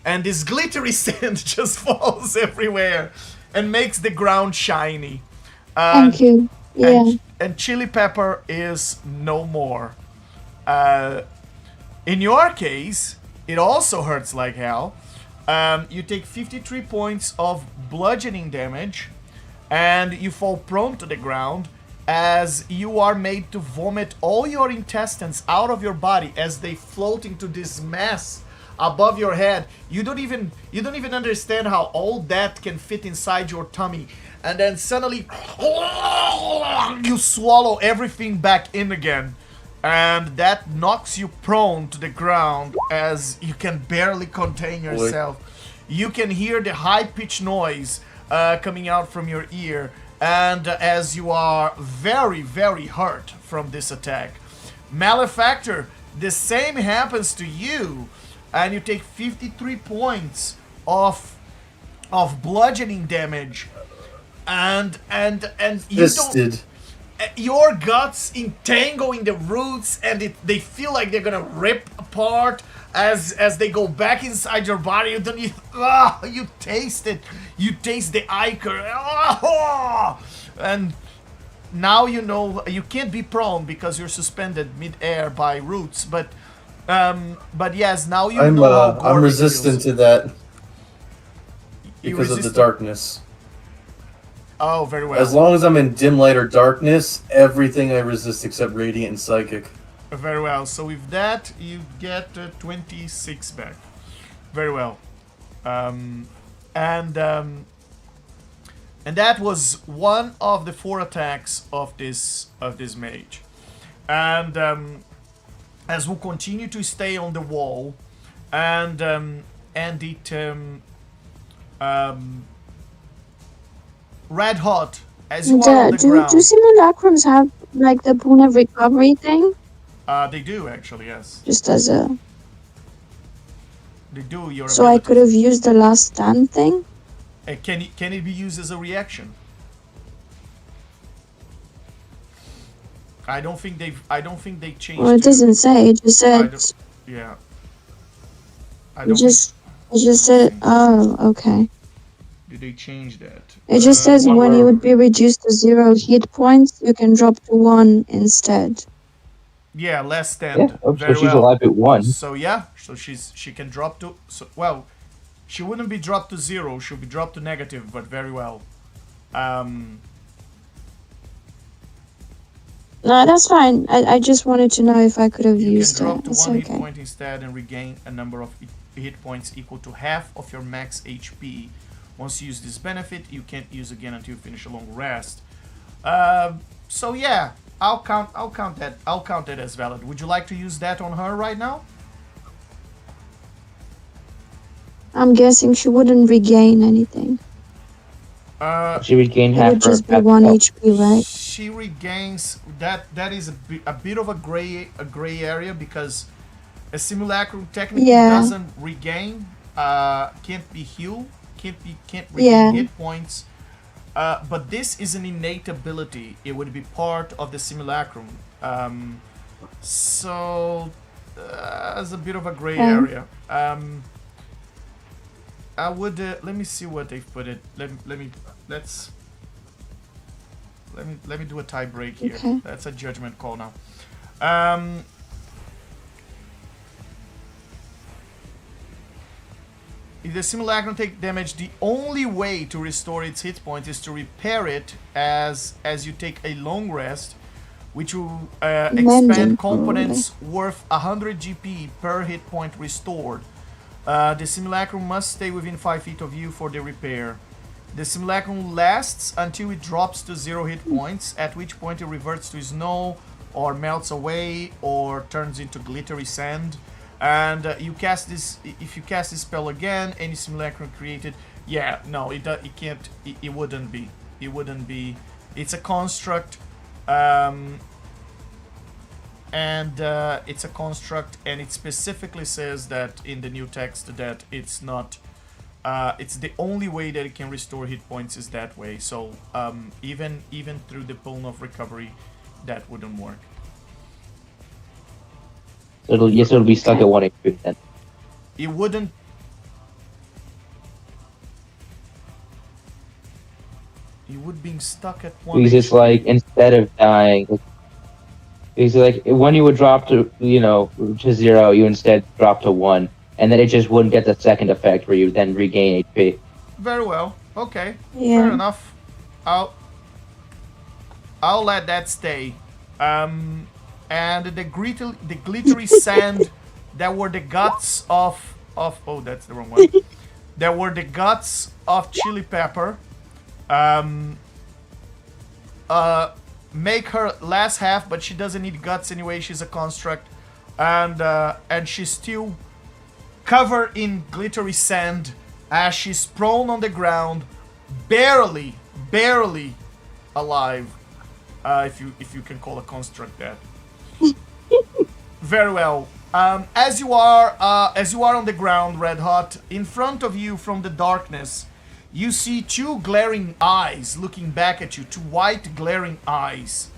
and this glittery sand just falls everywhere and makes the ground shiny. Thank you. Yeah. And Chili Pepper is no more. In your case, it also hurts like hell. You take 53 points of bludgeoning damage, and you fall prone to the ground as you are made to vomit all your intestines out of your body as they float into this mess above your head. You don't even understand how all that can fit inside your tummy, and then suddenly you swallow everything back in again, and that knocks you prone to the ground as you can barely contain yourself. You can hear the high-pitched noise coming out from your ear, and as you are very, very hurt from this attack. Malefactor, the same happens to you, and you take 53 points of bludgeoning damage, and you don't. Your guts entangle in the roots, and they feel like they're gonna rip apart as they go back inside your body. You taste it. You taste the ichor. And now you know you can't be prone because you're suspended mid-air by roots. But yes, now you know how Gorby I'm resistant feels. to that You because of the resist- darkness. Oh, very well. As long as I'm in dim light or darkness, everything I resist except radiant and psychic. Very well. So with that, you get 26 back. Very well. And that was one of the 4 attacks of this mage. And as we continue to stay on the wall, and it red hot as you are on the Do ground. simulacrums have like the boon of recovery thing? They do actually, yes. Just as a They do. Your so I abilities. could have used the last stand thing? Can it be used as a reaction? I don't think they changed. Well, it doesn't say. It just I said. don't- Yeah. I It don't. just said. Oh, okay. Did they change that? It just says what when were- you would be reduced to 0 hit points, you can drop to 1 instead. Yeah, less stand. Yeah. Oh, so Very she's well. alive at 1. So yeah, so she can drop to she wouldn't be dropped to 0. She'll be dropped to negative, but very well. No, that's fine. I just wanted to know if I could have You used can drop it. to It's 1 hit okay. point instead and regain a number of hit points equal to half of your max HP. Once you use this benefit, you can't use again until you finish a long rest. So yeah, I'll count that as valid. Would you like to use that on her right now? I'm guessing she wouldn't regain anything. She regained It half would her just be attack 1 health. HP, right? She regains that is a bit of a gray area because a simulacrum technically Yeah. doesn't regain, can't be healed, can't regain Yeah. hit points. But this is an innate ability. It would be part of the simulacrum. So it's a bit of a gray Yeah. area. I would let me see what they've put it. Let me do a tie break here. Okay. That's a judgment call now. If the simulacrum take damage, the only way to restore its hit point is to repair it as you take a long rest, which will Mending, expand components worth 100 GP per hit point restored. The simulacrum must stay within 5 feet of you for the repair. The simulacrum lasts until it drops to 0 hit points, at which point it reverts to snow, or melts away, or turns into glittery sand. And you cast this. If you cast this spell again, any simulacrum created, yeah, no, it can't. It wouldn't be. It wouldn't be. It's a construct. and it's a construct, and it specifically says that in the new text that it's not. It's the only way that it can restore hit points is that way. So even through the pool of recovery, that wouldn't work. It'll be stuck at 1 HP then. It wouldn't. You would be stuck at 1 Because it's HP. like instead of dying, because like when you would drop to to 0, you instead drop to 1, and then it just wouldn't get the second effect where you then regain HP. Very well. Okay. Yeah. Fair enough. I'll let that stay. And the glittery sand that were the guts of oh, that's the wrong one. That were the guts of Chili Pepper. Make her last half, but she doesn't need guts anyway. She's a construct, and she's still covered in glittery sand as she's prone on the ground, barely alive, if you can call a construct that. Very well. As you are on the ground, Red Hot, in front of you from the darkness, you see two glaring eyes looking back at you, two white glaring eyes,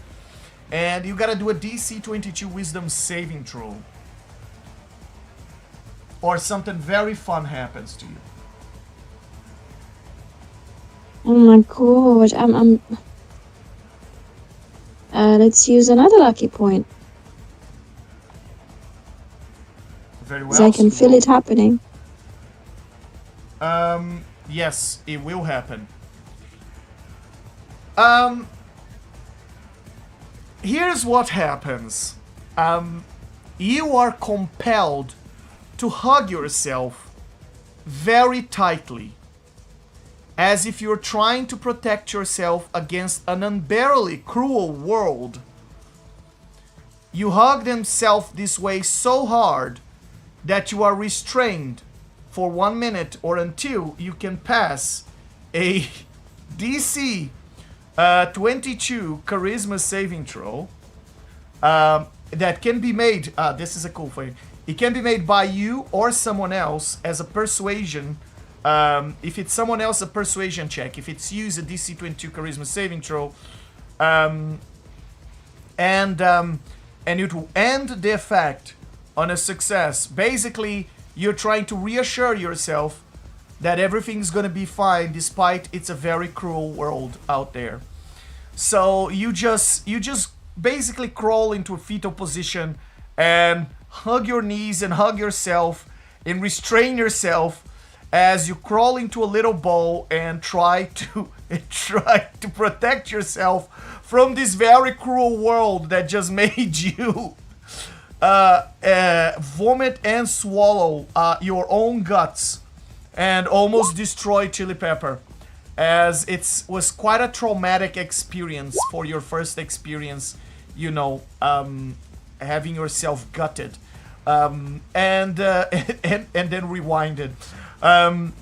and you gotta do a DC 22 Wisdom saving throw, or something very fun happens to you. Oh my god, I'm let's use another lucky point. Very well. Because I can feel it happening. Yes, it will happen. Here's what happens. You are compelled to hug yourself very tightly, as if you're trying to protect yourself against an unbearably cruel world. You hug themselves this way so hard that you are restrained for 1 minute or until you can pass a DC 22 Charisma saving throw that can be made. This is a cool thing. It can be made by you or someone else as a persuasion. If it's someone else, a persuasion check. If it's you, it's a DC 22 Charisma saving throw. And it will end the effect on a success. Basically, you're trying to reassure yourself that everything's gonna be fine despite it's a very cruel world out there. So you just basically crawl into a fetal position and hug your knees and hug yourself and restrain yourself as you crawl into a little ball and try to protect yourself from this very cruel world that just made you vomit and swallow your own guts and almost destroy Chili Pepper, as it was quite a traumatic experience for your first experience, having yourself gutted, and then rewinded. I'm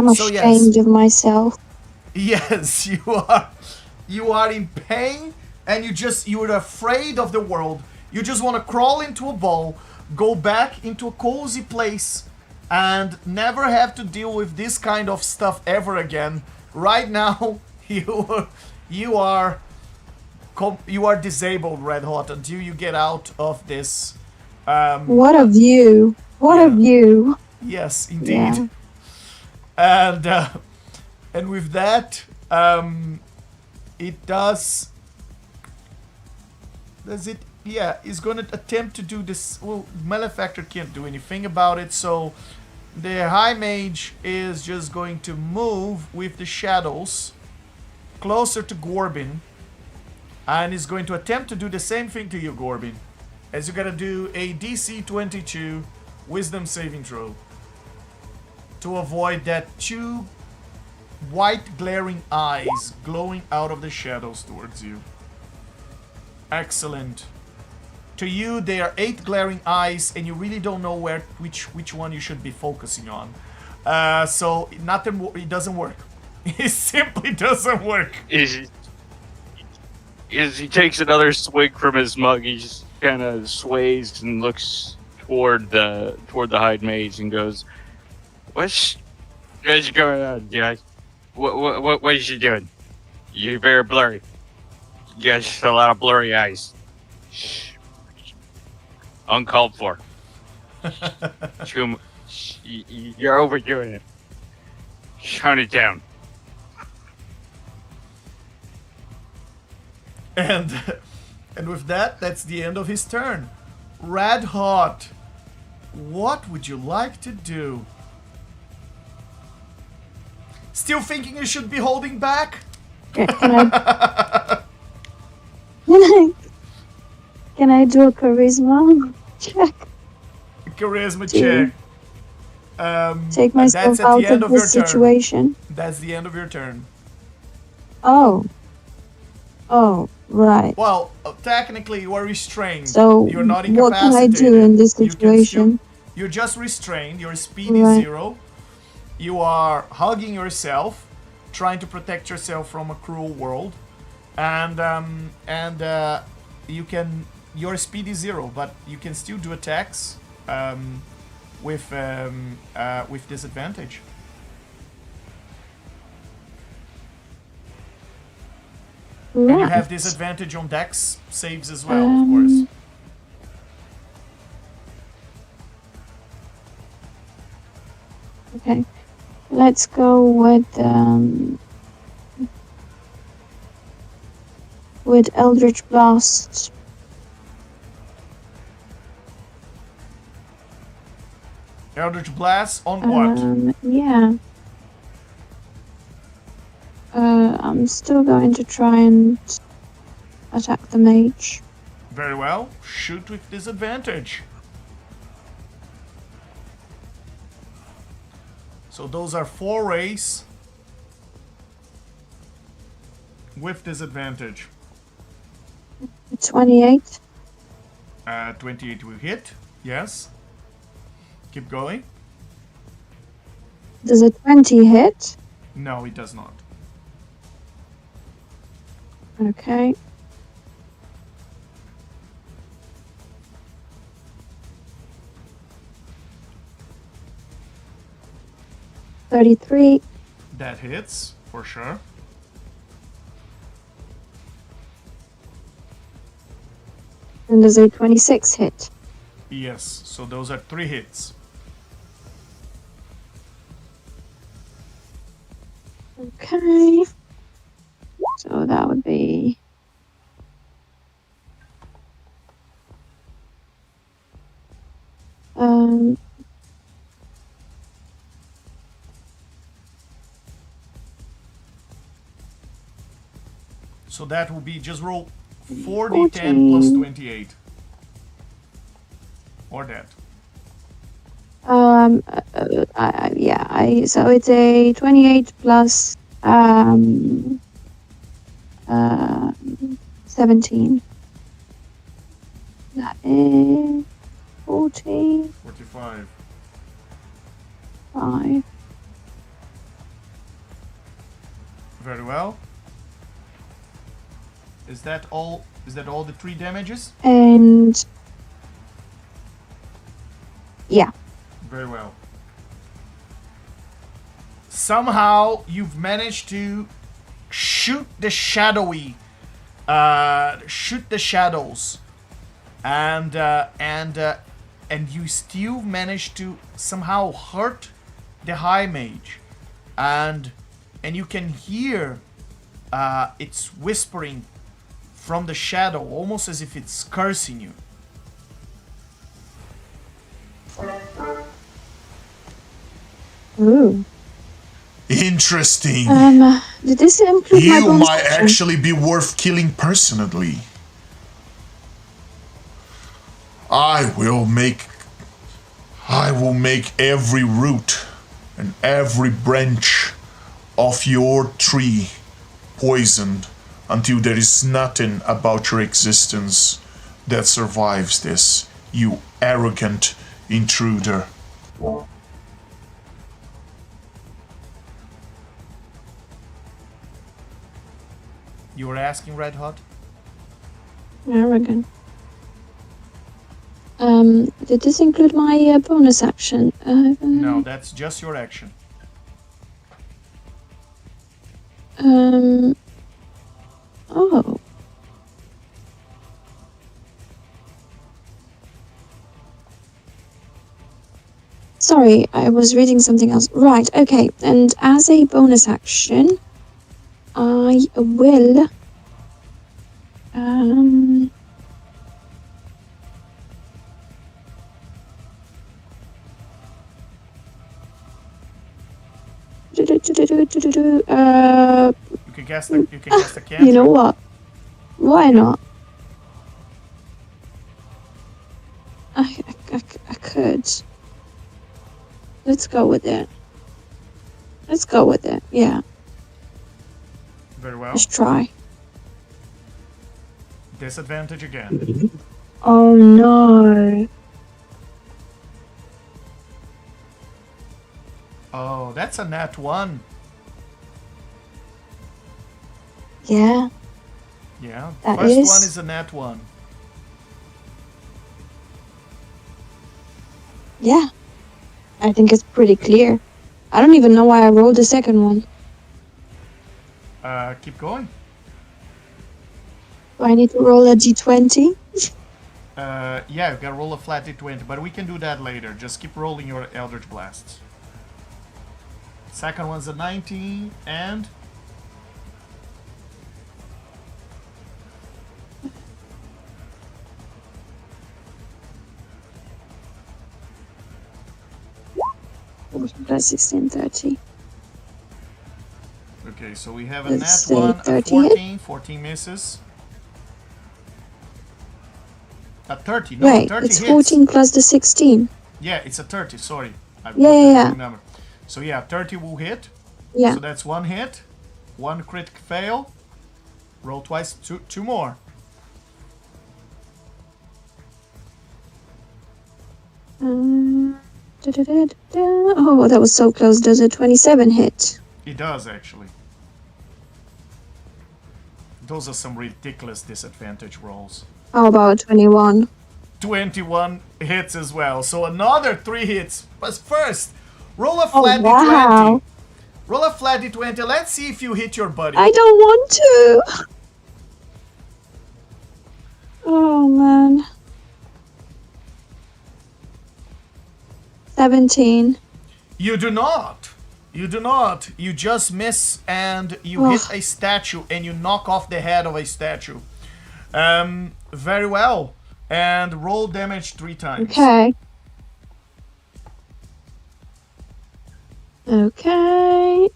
ashamed of myself. Yes, you are in pain, and you're afraid of the world. You just want to crawl into a ball, go back into a cozy place, and never have to deal with this kind of stuff ever again. Right now, you are disabled, Red Hot, until you get out of this. What a view! What a view! Yes, indeed. Yeah. And with that, it does. Does it? Yeah, it's going to attempt to do this. Well, Malefactor can't do anything about it, so the High Mage is just going to move with the shadows closer to Gorbin, and is going to attempt to do the same thing to you, Gorbin, as you gotta do a DC 22 Wisdom saving throw to avoid that two white glaring eyes glowing out of the shadows towards you. Excellent. To you, there are 8 glaring eyes, and you really don't know which one you should be focusing on. So it doesn't work. It simply doesn't work. As he takes another swig from his mug, he just kind of sways and looks toward the hide mage and goes, what's going on, guys? What is you doing? You're very blurry. You got a lot of blurry eyes. Shh. Uncalled for. You're overdoing it. Tone it down. And with that, that's the end of his turn. Red Hot, what would you like to do? Still thinking you should be holding back? Can I do a charisma check? Charisma check. Take myself that's at out the end of of your this turn. situation. That's the end of your turn. Oh, right. Well, technically you are restrained. So you're not what can I incapacitated. do in this You can situation? you're just restrained. Your speed is Right. 0. You are hugging yourself, trying to protect yourself from a cruel world, and you can. Your speed is 0, but you can still do attacks with disadvantage. And you have Right. disadvantage on dex saves as well, of course. Okay. Let's go with Eldritch Blast. Eldritch Blast on what? Yeah. I'm still going to try and attack the mage. Very well. Shoot with disadvantage. So those are 4 rays with disadvantage. 28. 28 will hit. Yes. Keep going. Does a 20 hit? No, it does not. Okay. $33. That hits for sure. And does a 26 hit? Yes. So those are 3 hits. Okay. So that would be um So that will be just roll 4d10 plus 14. 28. Or that. so it's a 28 plus 17. That is 45. 45. Very well. Is that all? Is that all the 3 damages? And yeah. Very well. Somehow you've managed to shoot the shadows, and you still manage to somehow hurt the high mage, and you can hear it's whispering from the shadow, almost as if it's cursing you. Ooh. Interesting. Did this include my You bonus might action? actually be worth killing personally. I will make every root and every branch of your tree poisoned until there is nothing about your existence that survives this, you arrogant intruder. You were asking, Red Hot? Arrogant. Did this include my bonus action? No, that's just your action. Oh. Sorry, I was reading something else. Right, okay. And as a bonus action, I will You can guess the cantrip. you know what? Why not? I could. Let's go with it. Let's go with it. Yeah, Very well. let's try. Disadvantage again. Oh no. Oh, that's a nat 1. Yeah, Yeah. That First is- one is a nat 1. yeah. I think it's pretty clear. I don't even know why I rolled the second one. Keep going. Do I need to roll a d20? Yeah, you gotta roll a flat d20, but we can do that later. Just keep rolling your Eldritch Blasts. Second one's a 19, and... Plus 16, 30. Okay, so we have a Let's nat say 1, a 30 14, 14 misses. A 30, no, Wait, 30 it's hits. 14 plus the 16. Yeah, it's a 30, sorry. I Yeah, looked at the yeah. wrong number. So yeah, 30 will hit. Yeah. So that's one hit, one crit fail. Roll twice, two more. Oh, that was so close. Does a 27 hit? It does, actually. Those are some ridiculous disadvantage rolls. How about 21? 21 hits as well. So another 3 hits. But first, roll a Oh, flat wow. d20. Roll a flat d20. Let's see if you hit your buddy. I don't want to. Oh, man. 17. You do not. You do not. You just miss and you hit a statue and you knock off the head of a statue. Very well. And roll damage 3 times. Okay. Okay.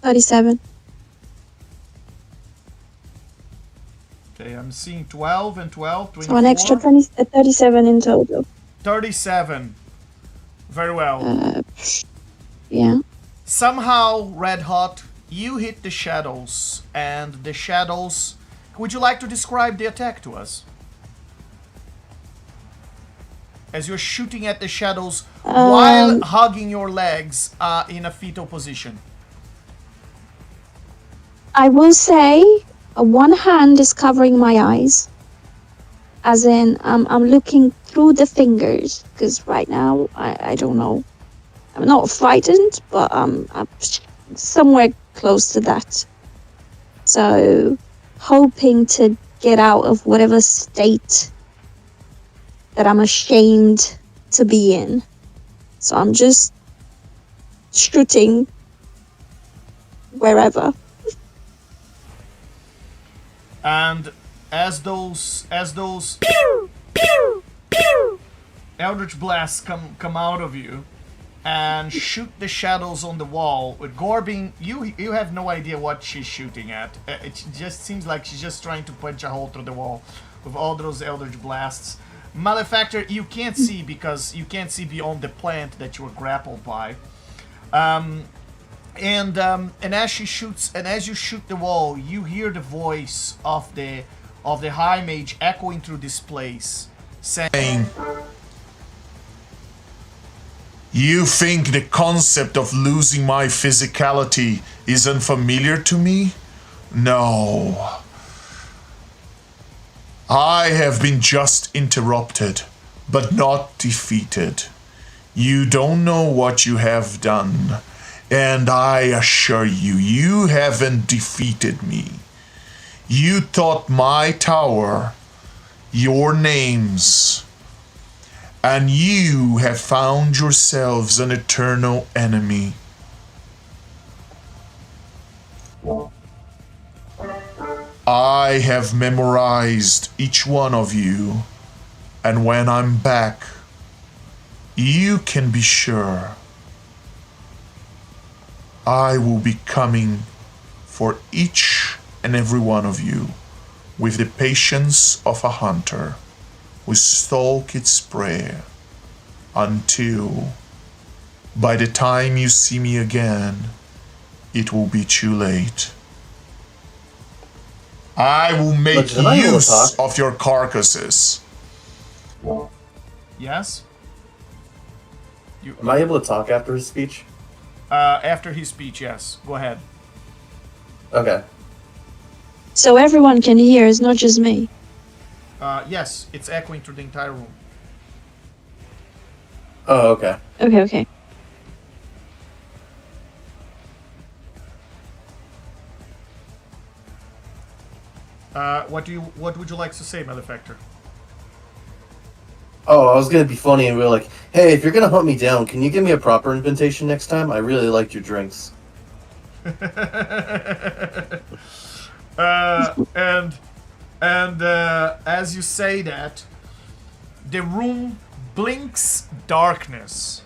$37. Okay, I'm seeing 12 and 12, 24. So an extra 37 in total. 37. Very well. Yeah. Somehow, Red Hot, you hit the shadows. And the shadows... Would you like to describe the attack to us? As you're shooting at the shadows while hugging your legs in a fetal position. I will say one hand is covering my eyes. As in, I'm looking through the fingers. Because right now, I don't know. I'm not frightened, but I'm somewhere close to that. So, hoping to get out of whatever state that I'm ashamed to be in. So I'm just shooting wherever. And as those Eldritch blasts come out of you and shoot the shadows on the wall, with Gorbin, you have no idea what she's shooting at. It just seems like she's just trying to punch a hole through the wall with all those Eldritch blasts. Malefactor, you can't see because you can't see beyond the plant that you were grappled by. And as she shoots, and as you shoot the wall, you hear the voice of the High Mage echoing through this place, saying, You think the concept of losing my physicality is unfamiliar to me? No. I have been just interrupted, but not defeated. You don't know what you have done, and I assure you, you haven't defeated me. You taught my tower your names, and you have found yourselves an eternal enemy. I have memorized each one of you, and when I'm back, you can be sure I will be coming for each and every one of you with the patience of a hunter who stalks its prey until, by the time you see me again, it will be too late. I will make use of your carcasses. Yes? Am I able to talk after his speech? After his speech, yes. Go ahead. Okay. So everyone can hear, it's not just me. Yes, it's echoing through the entire room. Oh, okay. Okay. What would you like to say, Malefactor? Oh, I was gonna be funny and we were like, hey, if you're gonna hunt me down, can you give me a proper invitation next time? I really liked your drinks. And as you say that, the room blinks darkness,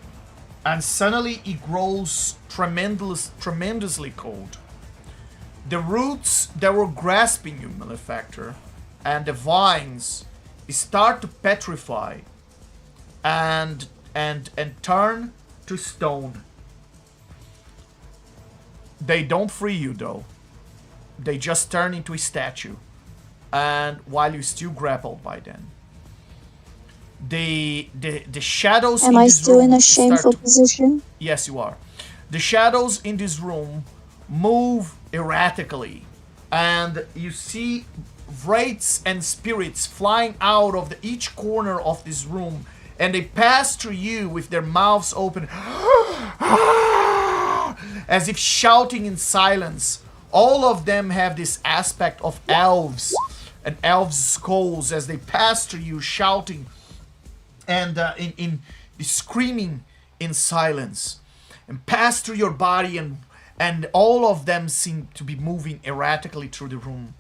and suddenly it grows tremendously cold. The roots that were grasping you, Malefactor, and the vines start to petrify and turn to stone. They don't free you though. They just turn into a statue, and while you're still grappled by them. The shadows Am in I this still in room a shameful position? Yes, you are. The shadows in this room move erratically, and you see wraiths and spirits flying out of each corner of this room, and they pass through you with their mouths open, as if shouting in silence. All of them have this aspect of elves and elves' skulls as they pass through you, shouting and in screaming in silence, and pass through your body, and all of them seem to be moving erratically through the room,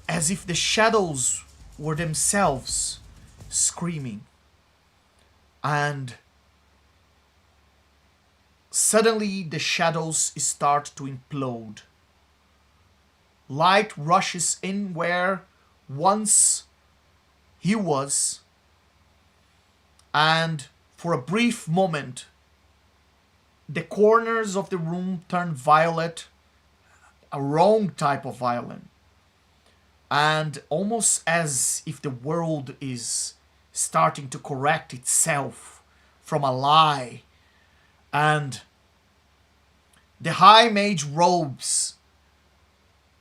as if the shadows were themselves screaming. And suddenly the shadows start to implode. Light rushes in where once he was, and for a brief moment the corners of the room turn violet, a wrong type of violet, and almost as if the world is starting to correct itself from a lie. And the high mage robes,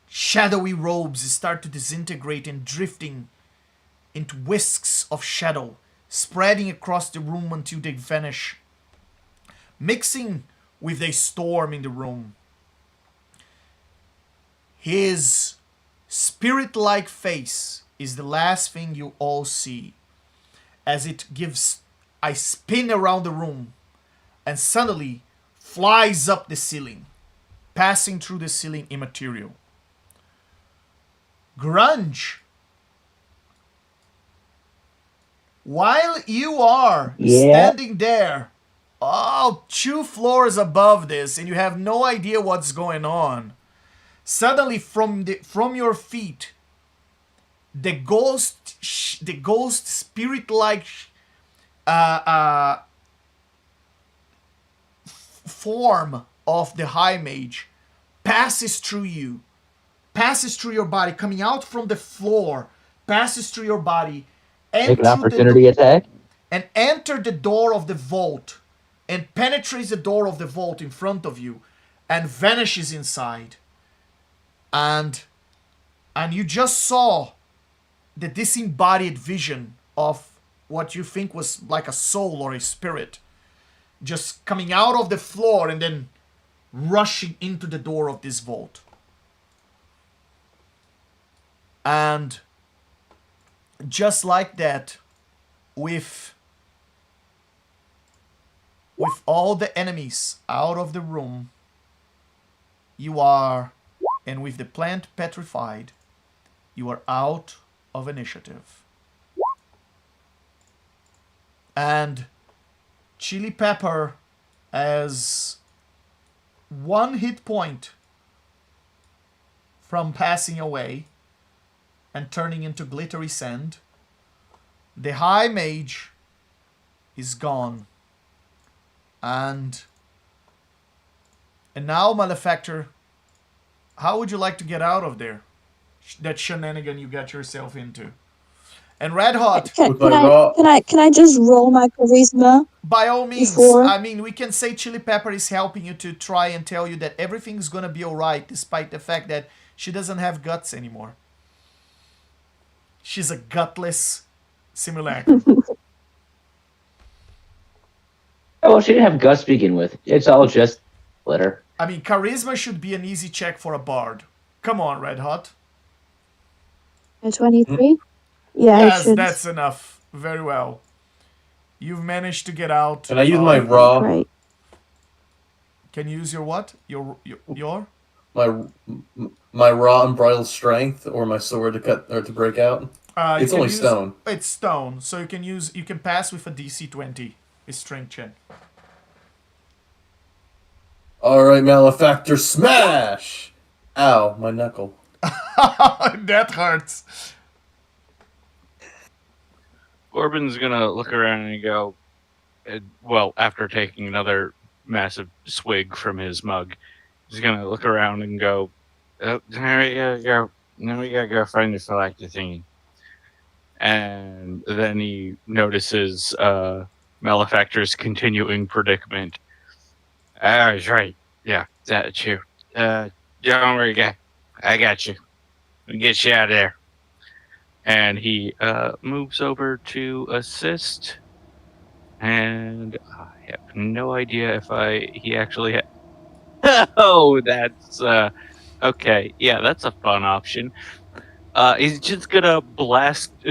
shadowy robes, start to disintegrate and drifting into whisks of shadow, spreading across the room until they vanish, mixing with a storm in the room. His spirit-like face is the last thing you all see, as it gives a spin around the room and suddenly flies up the ceiling, passing through the ceiling immaterial. Grunge, while you are standing there, 2 floors above this, and you have no idea what's going on, suddenly from your feet, the ghost spirit-like form of the high mage passes through you, passes through your body, coming out from the floor, passes through your body, Make an opportunity attack. and enter the door of the vault and penetrates the door of the vault in front of you and vanishes inside. And you just saw the disembodied vision of what you think was like a soul or a spirit just coming out of the floor and then rushing into the door of this vault. And just like that, with all the enemies out of the room, you are, and with the plant petrified, you are out of initiative. And Chili Pepper has 1 hit point from passing away and turning into glittery sand. The High Mage is gone. And now, Malefactor, how would you like to get out of there? That shenanigan you got yourself into. And Red Hot, Can I just roll my charisma? by all means, Before? I mean, we can say Chili Pepper is helping you to try and tell you that everything's gonna be alright, despite the fact that she doesn't have guts anymore. She's a gutless simulacrum. Oh, well, she didn't have guts to begin with. It's all just glitter. I mean, charisma should be an easy check for a bard. Come on, Red Hot. A 23? Yeah, I Yes, should. that's enough. Very well. You've managed to get out. Can I use my raw? Great. Can you use your what? Your? My raw unbridled strength or my sword to cut or to break out? You It's can only use- stone. It's stone, so you can pass with a DC 20. It's strength check. Alright, Malefactor, smash! Ow, my knuckle. That hurts. Corbin's gonna look around and go, well, after taking another massive swig from his mug, he's gonna look around and go, now we gotta go find the phylactic thingy. And then he notices Malefactor's continuing predicament. Ah, that's right. Yeah, that's you. Don't worry, guy. I got you. I'll get you out of there. And he moves over to assist. And I have no idea if he actually Oh, that's okay. Yeah, that's a fun option. He's just gonna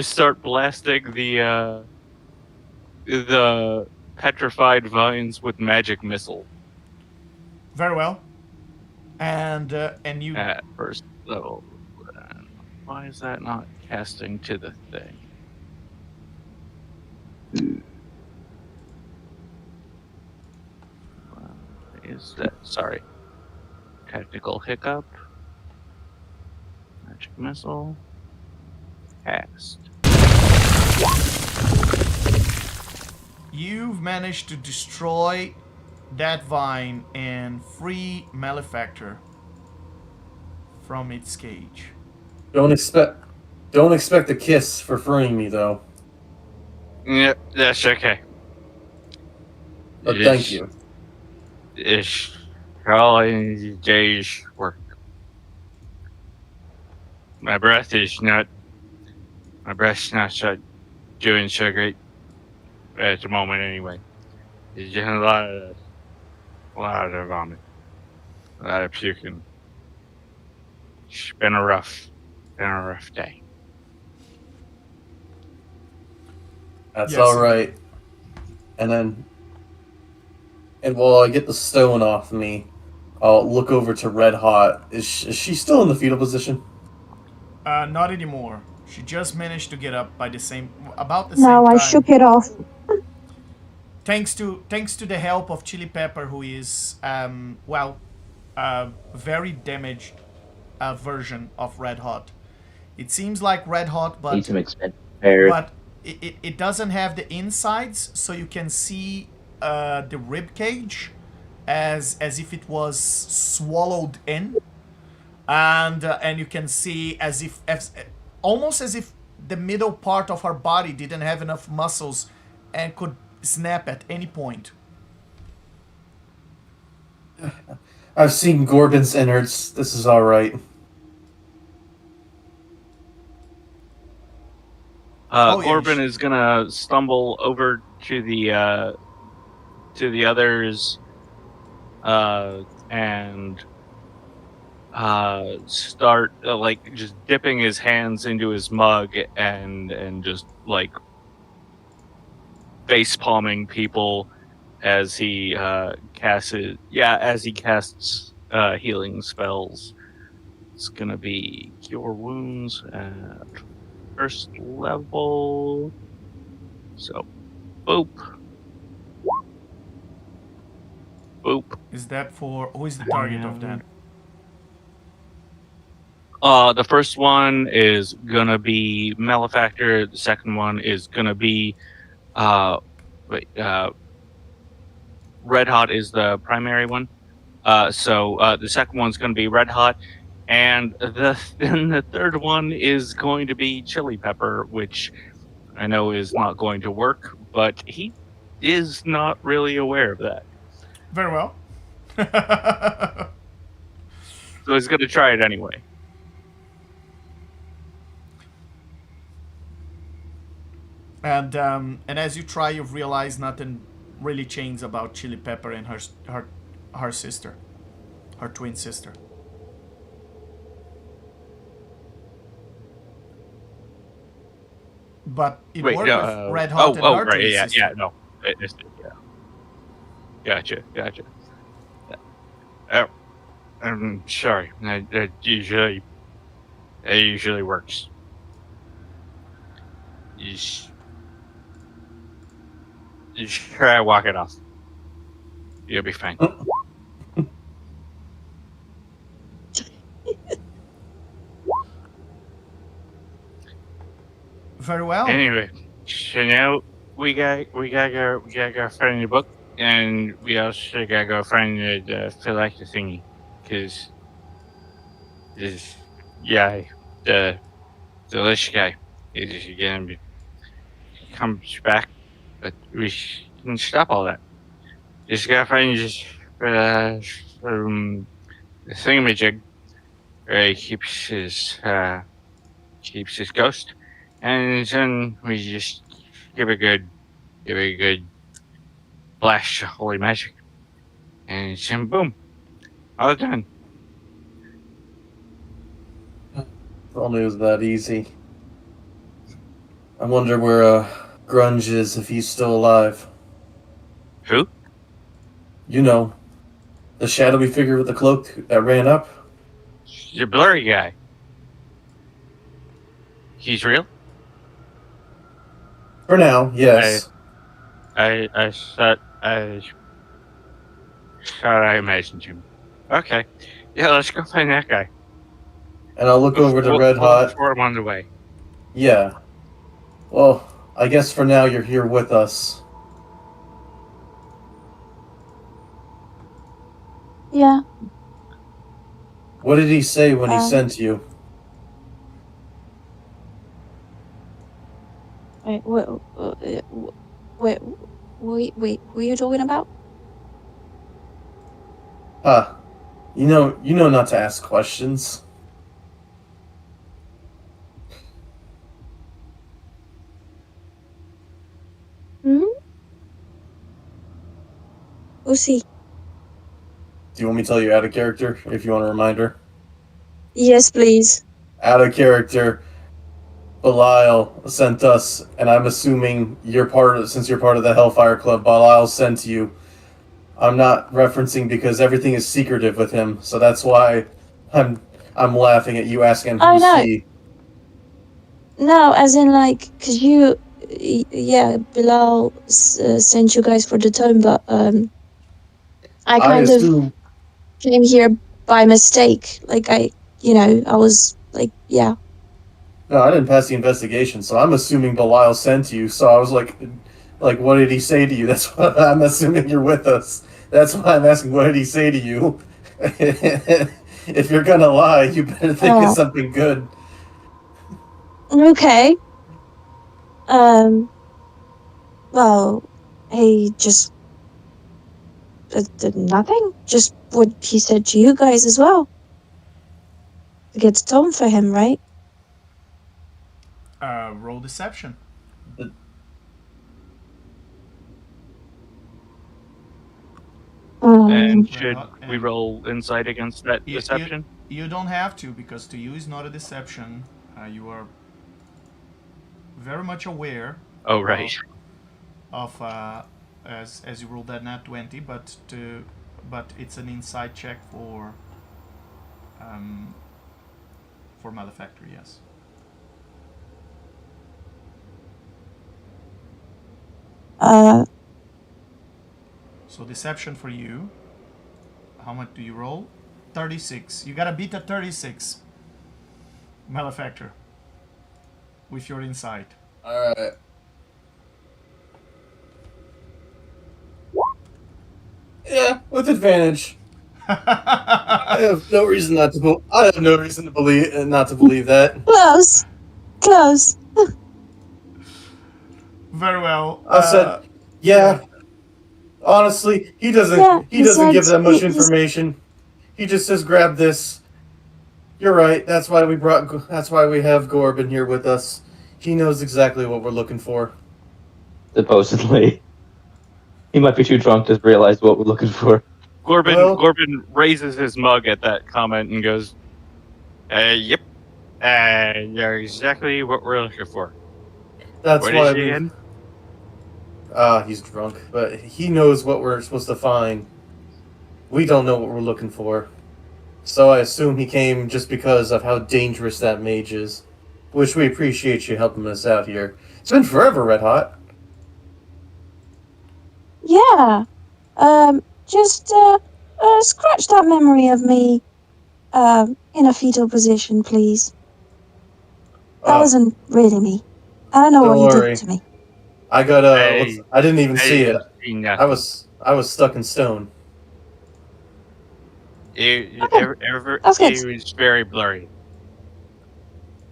start blasting the petrified vines with magic missile Very well. And you. at first level. Why is that not casting to the thing? Is that sorry? Technical hiccup. Magic missile. Cast. You've managed to destroy that vine and free Malefactor from its cage. Don't expect a kiss for freeing me, though. Yep, that's okay. But thank you. It's all in the day's work. My breath's not doing so great at the moment anyway. It's just a lot of vomit. A lot of puking. It's been a rough day. That's Yes. all right. And while I get the stone off me, I'll look over to Red Hot. Is she still in the fetal position? Not anymore. She just managed to get up by about the same No, time. I shook it off. Thanks to the help of Chili Pepper, who is very damaged version of Red Hot. It seems like Red Hot, Need some but expensive repairs. it doesn't have the insides, so you can see the rib cage as if it was swallowed in, and you can see almost as if the middle part of her body didn't have enough muscles and could snap at any point. I've seen Gorgon's innards. This is all right. Oh, yeah, Corbin is gonna stumble over to the others, and start like just dipping his hands into his mug and just like face palming people as he casts healing spells. It's gonna be cure wounds at first level. So, boop. Boop. Is that for... Who is the target of that? The first one is gonna be Malefactor. The second one is gonna be, Red Hot is the primary one. So the second one's gonna be Red Hot, and then the third one is going to be Chili Pepper, which I know is not going to work, but he is not really aware of that. Very well. So he's gonna try it anyway. And as you try, you realize nothing really changed about Chili Pepper and her sister, her twin sister. But it worked with Red Hot and her twin sister. Gotcha. I'm sorry. That usually works. You just try to walk it off. You'll be fine. Very well. Anyway, so now we gotta go find the book, and we also gotta go find the phylactery thingy, because this guy, the delicious guy, is gonna comes back, but we can stop all that. Just gotta find this the thingamajig where he keeps his ghost, and then we just give a good flash of holy magic, and then boom, all done. If only it was that easy. I wonder where Grunge is, if he's still alive. Who? You know, the shadowy figure with the cloak that ran up. The blurry guy. He's real? For now, yes. I thought I imagined him. Okay. Yeah, let's go find that guy. And I'll look over to Red Hot. Before I'm on the way. Yeah. Well, I guess for now you're here with us. Yeah. What did he say when he sent you? Wait, what are you talking about? You know not to ask questions. Hmm? Who's he? Do you want me to tell you out of character, if you want a reminder? Yes, please. Out of character, Belial sent us, and I'm assuming since you're part of the Hellfire Club, Belial sent you. I'm not referencing because everything is secretive with him, so that's why I'm laughing at you asking him who's he. No, as in like, cause Bilal sent you guys for the tome, but I kind of came here by mistake. Like I was like, yeah. No, I didn't pass the investigation, so I'm assuming Belial sent you. So I was like, what did he say to you? That's what I'm assuming you're with us. That's why I'm asking, what did he say to you? If you're gonna lie, you better think of something good. Okay. Well, he just did nothing. Just what he said to you guys as well. It gets tone for him, right? Roll deception. And Mm. should we And roll insight against that deception? You don't have to, because to you is not a deception. You are very much aware. Oh, right. Of as you rolled that nat 20, but it's an insight check for malefactor. Yes. So deception for you. How much do you roll? 36. You gotta beat a 36. Malefactor. With your insight. Alright. Yeah, with advantage. I have no reason not to. I have no reason to believe not to believe that. Close. Very well. I said, yeah. Honestly, he doesn't. Yeah, he doesn't said give that much he- information. He just says, "Grab this." You're right. That's why we brought. That's why we have Gorbin here with us. He knows exactly what we're looking for. Supposedly. He might be too drunk to realize what we're looking for. Gorbin raises his mug at that comment and goes, "Yep, you're exactly what we're looking for." That's What why is he we. in? He's drunk, but he knows what we're supposed to find. We don't know what we're looking for. So I assume he came just because of how dangerous that mage is. Which we appreciate you helping us out here. It's been forever, Red Hot. Yeah. Just scratch that memory of me in a fetal position, please. That wasn't really me. I don't know Don't what you worry. did to me. I got I didn't even see it. Nothing. I was stuck in stone. It That's good. was very blurry.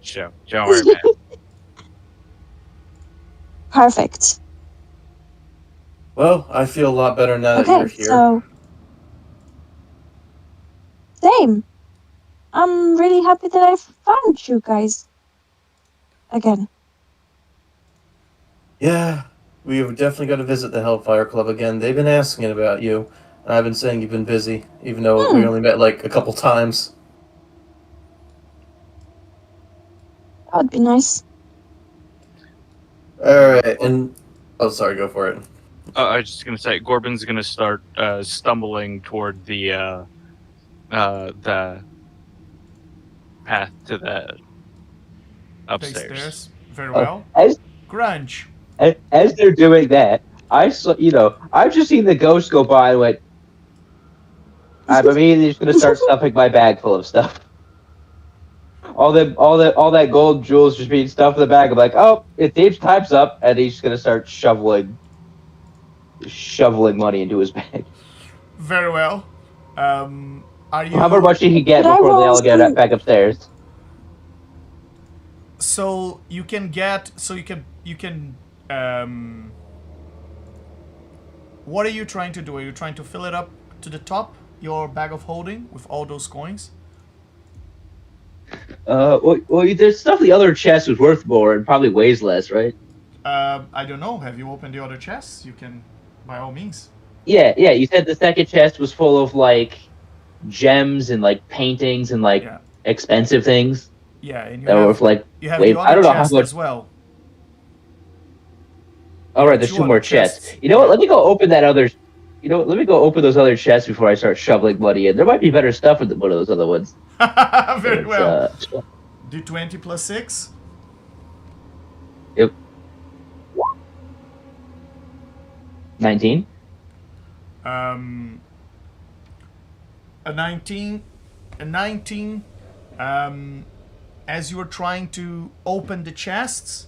So don't worry about it. Perfect. Well, I feel a lot better now that Okay, you're here. so same. I'm really happy that I found you guys again. Yeah, we've definitely got to visit the Hellfire Club again. They've been asking about you, and I've been saying you've been busy, even though we only met like a couple times. That would be nice. Alright, and... Oh, sorry, go for it. I was just gonna say, Gorbin's gonna start stumbling toward the path to the upstairs. Very well. As Grunge. as they're doing that, I saw, I've just seen the ghost go by and went, I'm immediately just gonna start stuffing my bag full of stuff. All that gold jewels just being stuffed in the bag. I'm like, oh, Dave's time's up, and he's just gonna start shoveling money into his bag. Very well. Are you? However much he can get Could I before they roll all get some- back upstairs. So you can get. So you can. What are you trying to do? Are you trying to fill it up to the top, your bag of holding, with all those coins? Well, there's stuff the other chest was worth more and probably weighs less, right? I don't know. Have you opened the other chests? You can, by all means. Yeah. You said the second chest was full of like gems and like paintings and like expensive things. Yeah, and that were worth like. you have wait, the I other don't know how chest much. as well. All right, there's two more chests. You know what? Let me go open that other. Let me go open those other chests before I start shoveling money in. There might be better stuff in one of those other ones. Very well. Do 20 plus 6. Yep. 19. A 19. As you are trying to open the chests,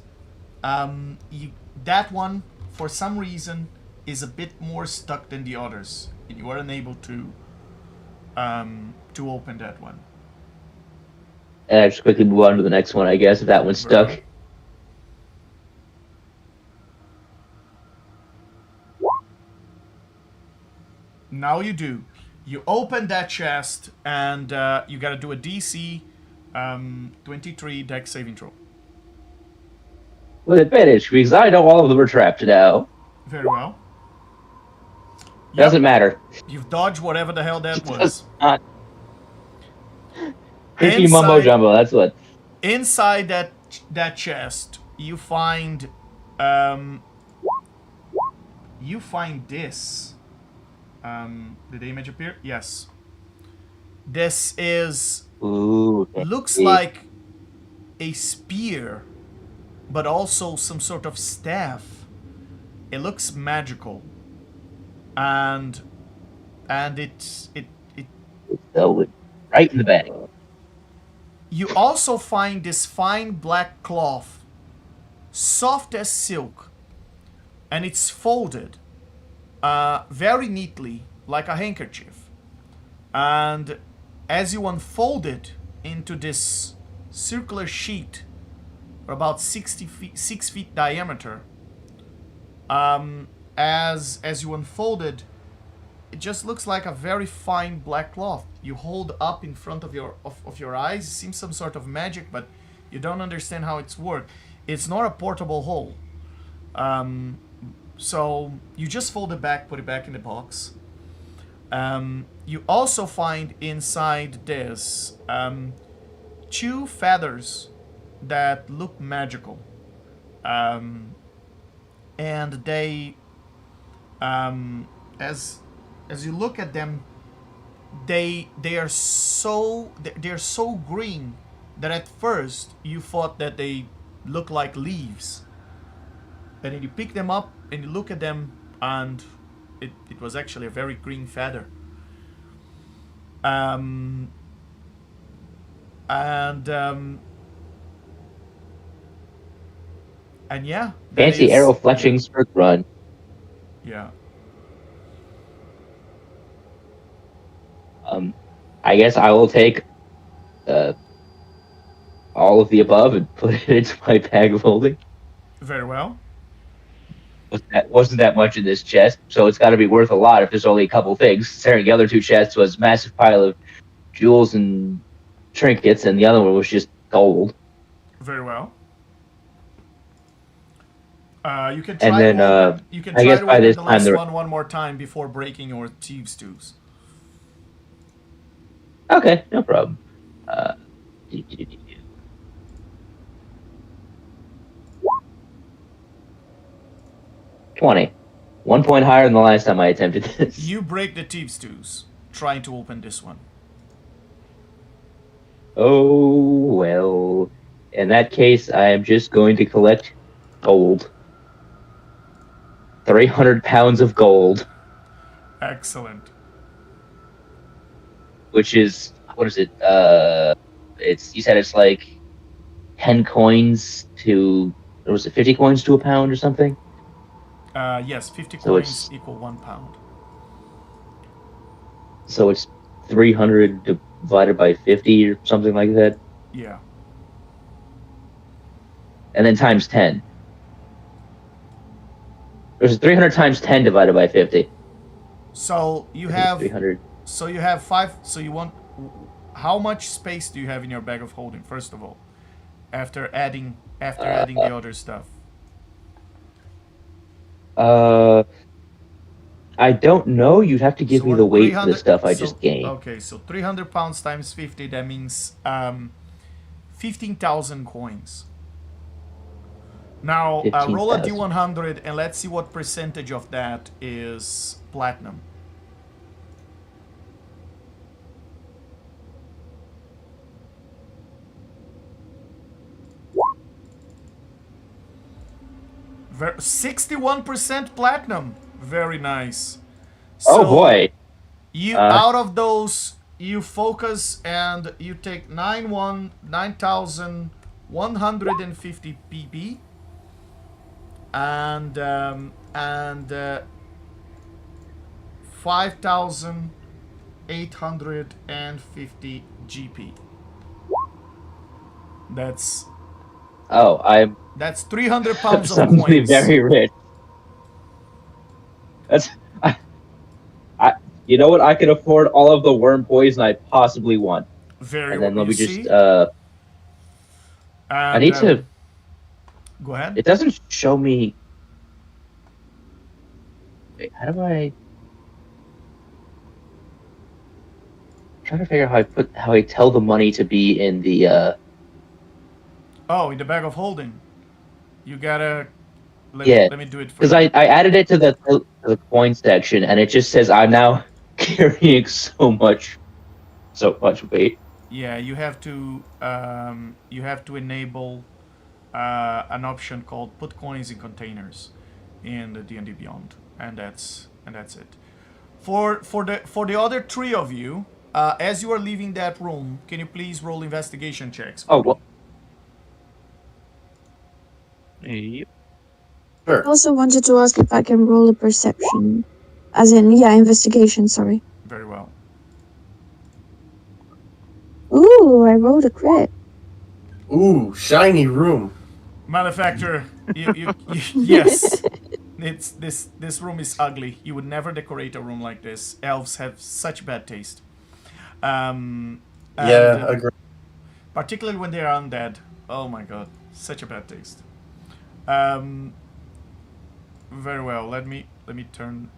that one, for some reason, is a bit more stuck than the others, and you are unable to open that one. And I just quickly move on to the next one, I guess, if that one's stuck. Now you do. You open that chest, and you gotta do a DC 23 dex saving throw. With advantage, because I know all of them are trapped now. Very well. Doesn't matter. You've dodged whatever the hell that was. Creepy mumbo jumbo, that's what. Inside that chest, you find this. Did the image appear? Yes. This is looks like a spear, but also some sort of staff. It looks magical, and it's right in the bag. You also find this fine black cloth, soft as silk, and it's folded very neatly, like a handkerchief. And as you unfold it into this circular sheet, about 6 feet diameter, as you unfold it, it just looks like a very fine black cloth. You hold up in front of your eyes. It seems some sort of magic, but you don't understand how it's worked. It's not a portable hole. So you just fold it back, put it back in the box. You also find inside this 2 feathers that look magical. And they, as you look at them, they're so green that at first you thought that they look like leaves. And then you pick them up and you look at them, and it was actually a very green feather. And yeah. Fancy arrow fletching skirt run. Yeah. I guess I will take all of the above and put it into my bag of holding. Very well. Wasn't that much in this chest, so it's got to be worth a lot if there's only a couple things. Considering the other 2 chests was a massive pile of jewels and trinkets, and the other one was just gold. Very well. You can try. And then you can I try guess to by open this the time last one more time before breaking your thieves' tools. Okay, no problem. 20. 1 point higher than the last time I attempted this. You break the thieves' tools trying to open this one. Oh, well. In that case, I am just going to collect gold. 300 pounds of gold. Excellent. Which is, what is it? You said it's like 10 coins to, or was it 50 coins to a pound or something? Yes, 50 So coins equal 1 pound. So it's 300 divided by 50 or something like that? Yeah. And then times 10. There's 300 times 10 divided by 50. So you have 300. So you have 5. So you want, how much space do you have in your bag of holding? First of all, after adding the other stuff. I don't know. You'd have to give me the weight of the 300 stuff I just gained. Okay, so 300 pounds times 50. That means 15,000 coins. Now roll a 15,000. D100 and let's see what percentage of that is platinum. Ver 61% platinum. Very nice. Oh boy. You out of those, you focus and you take 9,150 PP and 5,850 GP. That's That's 300 pounds of suddenly coins. very rich. That's You know what? I can afford all of the worm poison I possibly want. Very And well. then let You me just, see? I And need to, go ahead. it doesn't show me, wait, how do I, I'm trying to figure out how I tell the money to be in the, Oh, in the bag of holding. You gotta yeah, let me do it for because you. I added it to the coin section, and it just says I'm now carrying so much weight. Yeah, you have to enable an option called put coins in containers in the D&D Beyond, and that's it. For the other three of you, as you are leaving that room, can you please roll investigation checks for Oh, me? well, Yep. I Sure. also wanted to ask if I can roll a perception. As in, yeah, investigation, sorry. Very well. Ooh, I rolled a crit. Ooh, shiny room. Malefactor, yes. It's this room is ugly. You would never decorate a room like this. Elves have such bad taste. And Yeah, agree. particularly when they are undead. Oh my god, such a bad taste. Um, very well. Let me turn.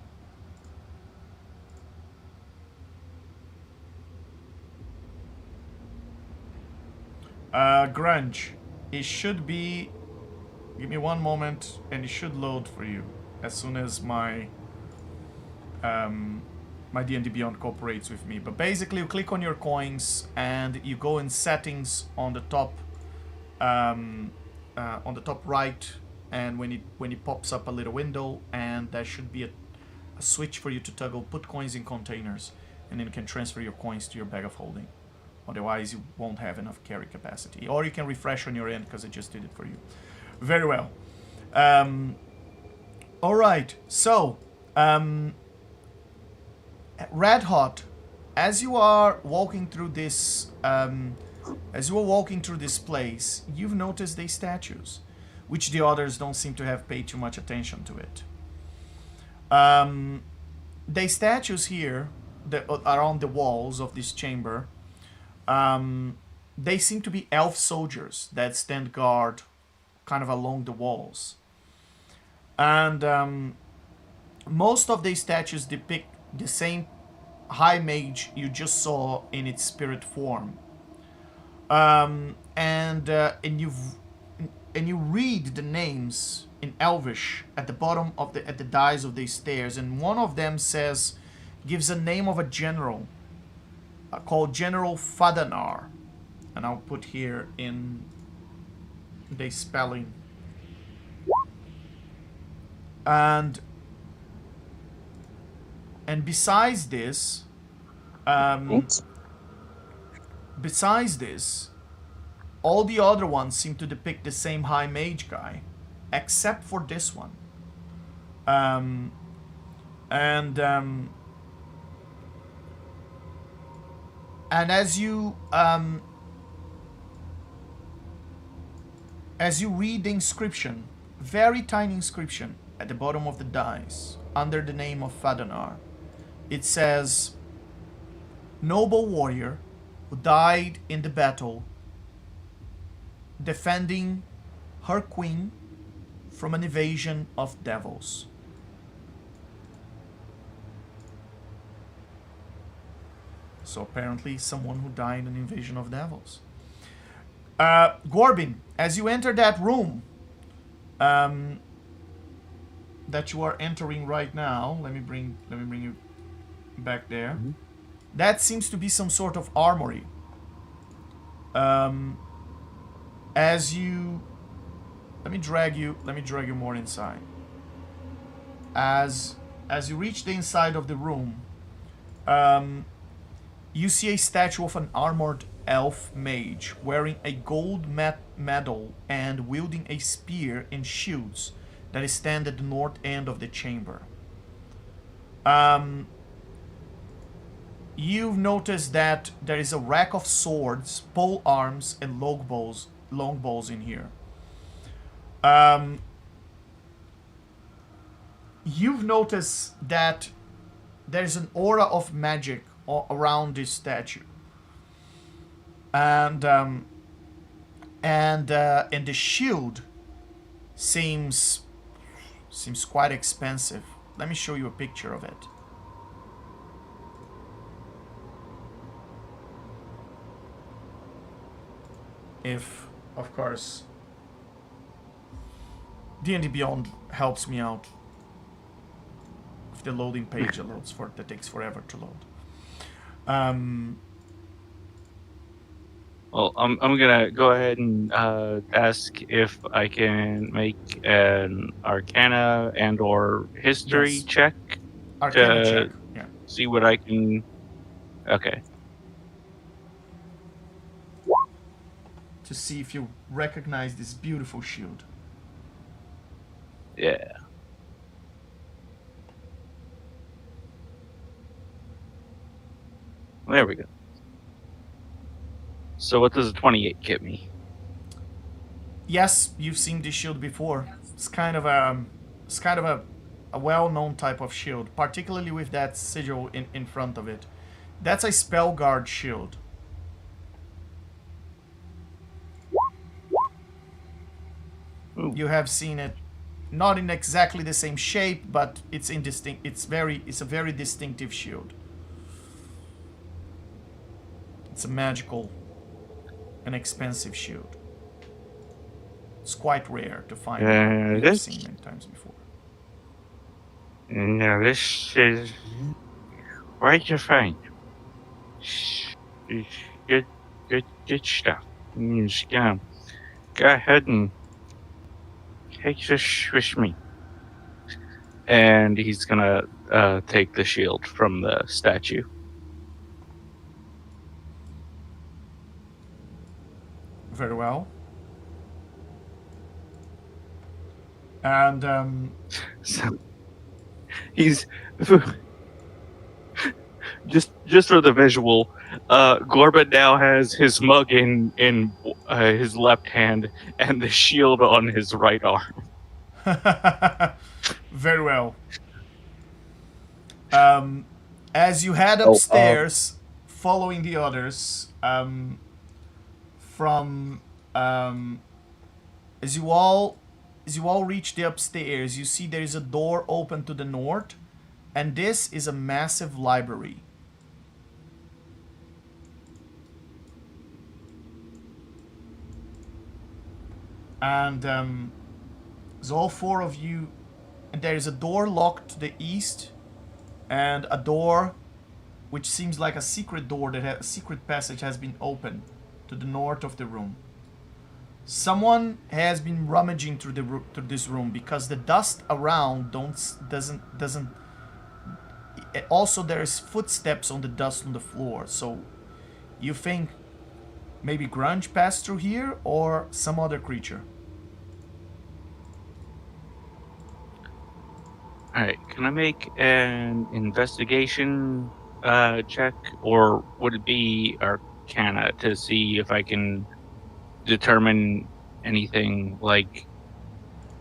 Grunge. It should be. Give me one moment, and it should load for you as soon as my my D&D Beyond cooperates with me. But basically, you click on your coins and you go in settings on the top right, and when it pops up a little window, and there should be a switch for you to toggle put coins in containers, and then you can transfer your coins to your bag of holding. Otherwise, you won't have enough carry capacity. Or you can refresh on your end because I just did it for you. Very well. All right. So, Red Hot, as you are walking through this, place, you've noticed these statues, which the others don't seem to have paid too much attention to it. The statues here that are on the walls of this chamber, they seem to be elf soldiers that stand guard kind of along the walls. And most of the statues depict the same high mage you just saw in its spirit form. And you read the names in Elvish at the bottom of the dice of these stairs, and one of them gives a name of a general called General Fadanar, and I'll put here in the spelling. And besides this, Right? all the other ones seem to depict the same high mage guy, except for this one. And as you read the inscription, very tiny inscription at the bottom of the dice, under the name of Fadanar, it says, "Noble warrior who died in the battle defending her queen from an invasion of devils." So apparently someone who died in an invasion of devils. Gorbin, as you enter that room that you are entering right now, let me bring you back there. Mhm. That seems to be some sort of armory. As you let me drag you more inside. As you reach the inside of the room, you see a statue of an armored elf mage wearing a gold medal and wielding a spear and shields that stand at the north end of the chamber. You've noticed that there is a rack of swords, pole arms, and longbows in here. You've noticed that there's an aura of magic around this statue, and the shield seems quite expensive. Let me show you a picture of it. If, of course, D&D Beyond helps me out. If the loading page loads, that takes forever to load. Well, I'm gonna go ahead and ask if I can make an Arcana and/or History Yes. check. Arcana check. Yeah. See what I can. Okay. To see if you recognize this beautiful shield. Yeah. There we go. So what does a 28 get me? Yes, you've seen this shield before. It's kind of a well-known type of shield, particularly with that sigil in front of it. That's a spell guard shield. Ooh. You have seen it, not in exactly the same shape, but it's indistinct. It's a very distinctive shield. It's a magical and expensive shield. It's quite rare to find. I've seen many times before. No, this is right to find. It's good stuff. I'm just gonna go ahead and take this with me. And he's gonna take the shield from the statue. Very well. And So he's just for the visual. Gorbit now has his mug in his left hand and the shield on his right arm. very well. As you head upstairs, following the others, as you all reach the upstairs, you see there is a door open to the north, and this is a massive library. And so all four of you, and there is a door locked to the east, and a door which seems like a secret door that a secret passage has been opened to the north of the room. Someone has been rummaging through this room because the dust around doesn't. Also, there is footsteps on the dust on the floor, so you think maybe Grunge passed through here or some other creature. Alright, can I make an investigation check, or would it be Arcana to see if I can determine anything like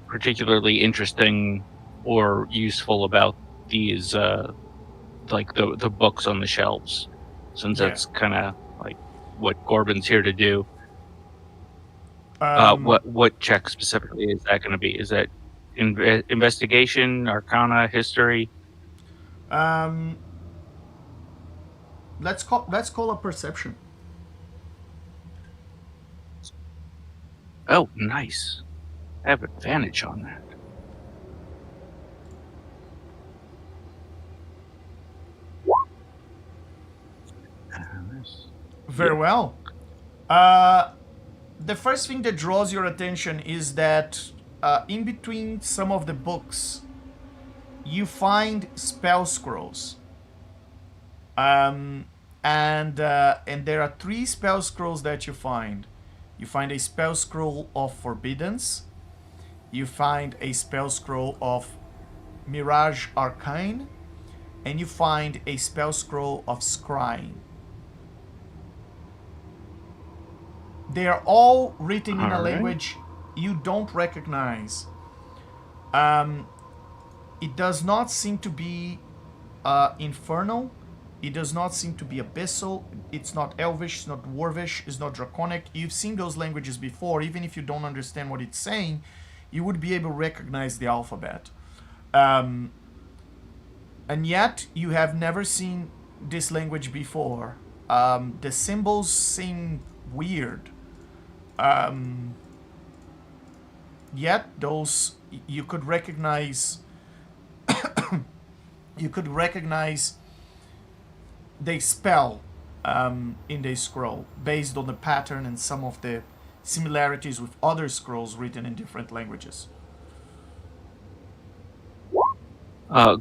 particularly interesting or useful about these like the books on the shelves, since that's kind of like what Gorbin's here to do. What check specifically is that going to be? Is that investigation, Arcana, history? Let's call a perception. Oh, nice. I have advantage on that. Very well. The first thing that draws your attention is that in between some of the books, you find spell scrolls. And there are 3 spell scrolls that you find. You find a spell scroll of Forbiddance. You find a spell scroll of Mirage Arcane. And you find a spell scroll of Scrying. They are all written in a language you don't recognize. It does not seem to be infernal. It does not seem to be abyssal. It's not elvish. It's not dwarvish. It's not draconic. You've seen those languages before. Even if you don't understand what it's saying, you would be able to recognize the alphabet. And yet, you have never seen this language before. The symbols seem weird. Yet, those you could recognize. You could recognize they spell in the scroll based on the pattern and some of the similarities with other scrolls written in different languages.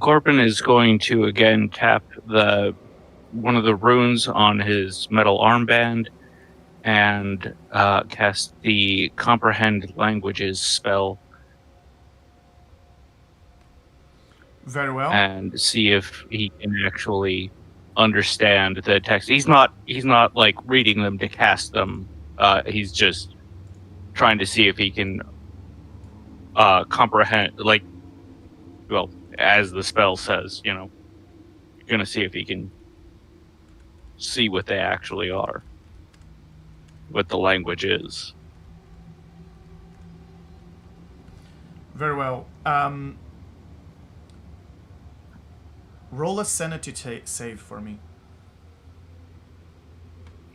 Corbin is going to again tap one of the runes on his metal armband and cast the Comprehend Languages spell. Very well. And see if he can actually understand the text. He's not like reading them to cast them. He's just trying to see if he can comprehend, like, well, as the spell says, you're gonna see if he can see what they actually are, what the language is. Very well. Roll a sanity save for me.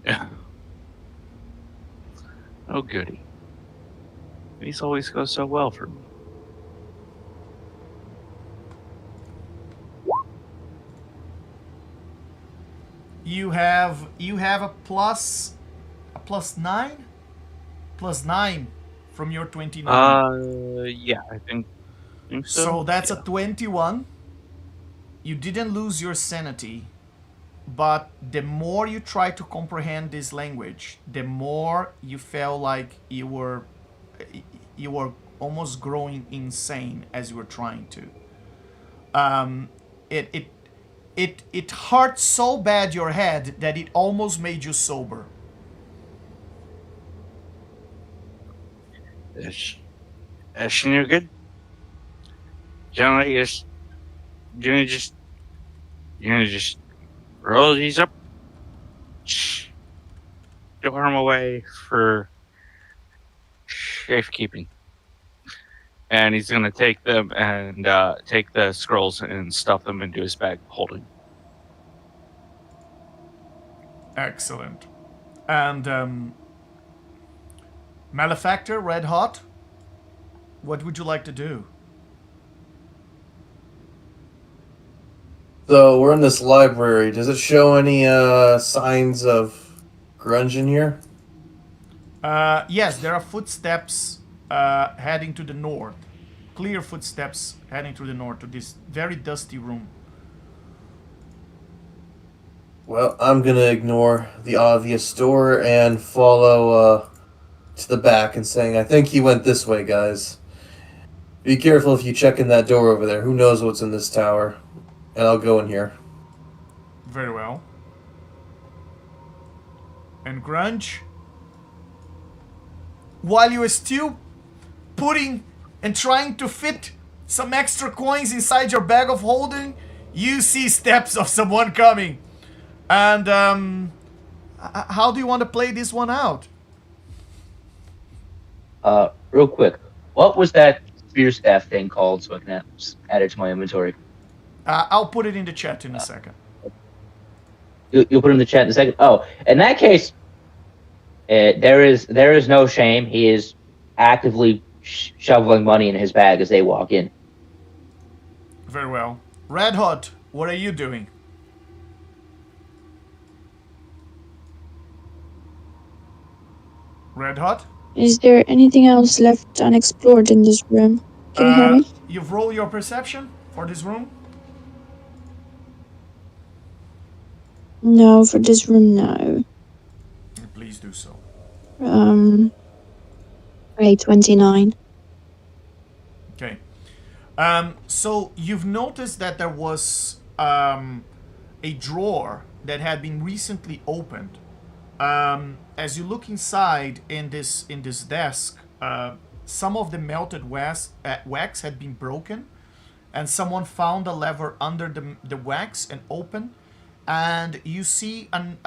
Yeah. Oh, goody. These always go so well for me. You have a plus 9? Plus 9 from your 29. Yeah, I think so. So that's a 21. You didn't lose your sanity, but the more you try to comprehend this language, the more you felt like you were almost growing insane as you were trying to. It hurt so bad your head that it almost made you sober. That's no good. Generally, you're gonna just roll these up, store them away for safekeeping. And he's gonna take them and take the scrolls and stuff them into his bag of holding. Excellent. And Malefactor, Red Hot, what would you like to do? So we're in this library. Does it show any signs of grunge in here? Yes, there are footsteps heading to the north. Clear footsteps heading to the north to this very dusty room. Well, I'm gonna ignore the obvious door and follow to the back and saying, I think he went this way, guys. Be careful if you check in that door over there. Who knows what's in this tower? And I'll go in here. Very well. And Grunge, while you are still putting and trying to fit some extra coins inside your bag of holding, you see steps of someone coming. And how do you want to play this one out? Real quick, what was that spear staff thing called so I can add it to my inventory? I'll put it in the chat in a second. You'll put it in the chat in a second? Oh, in that case, there is no shame. He is actively shoveling money in his bag as they walk in. Very well. Red Hot, what are you doing? Red Hot? Is there anything else left unexplored in this room? Can you hear me? You've rolled your perception for this room? No, for this room, no. Please do so. 29. Okay. So you've noticed that there was a drawer that had been recently opened. As you look inside in this desk, some of the melted wax had been broken, and someone found a lever under the wax and opened, and you see an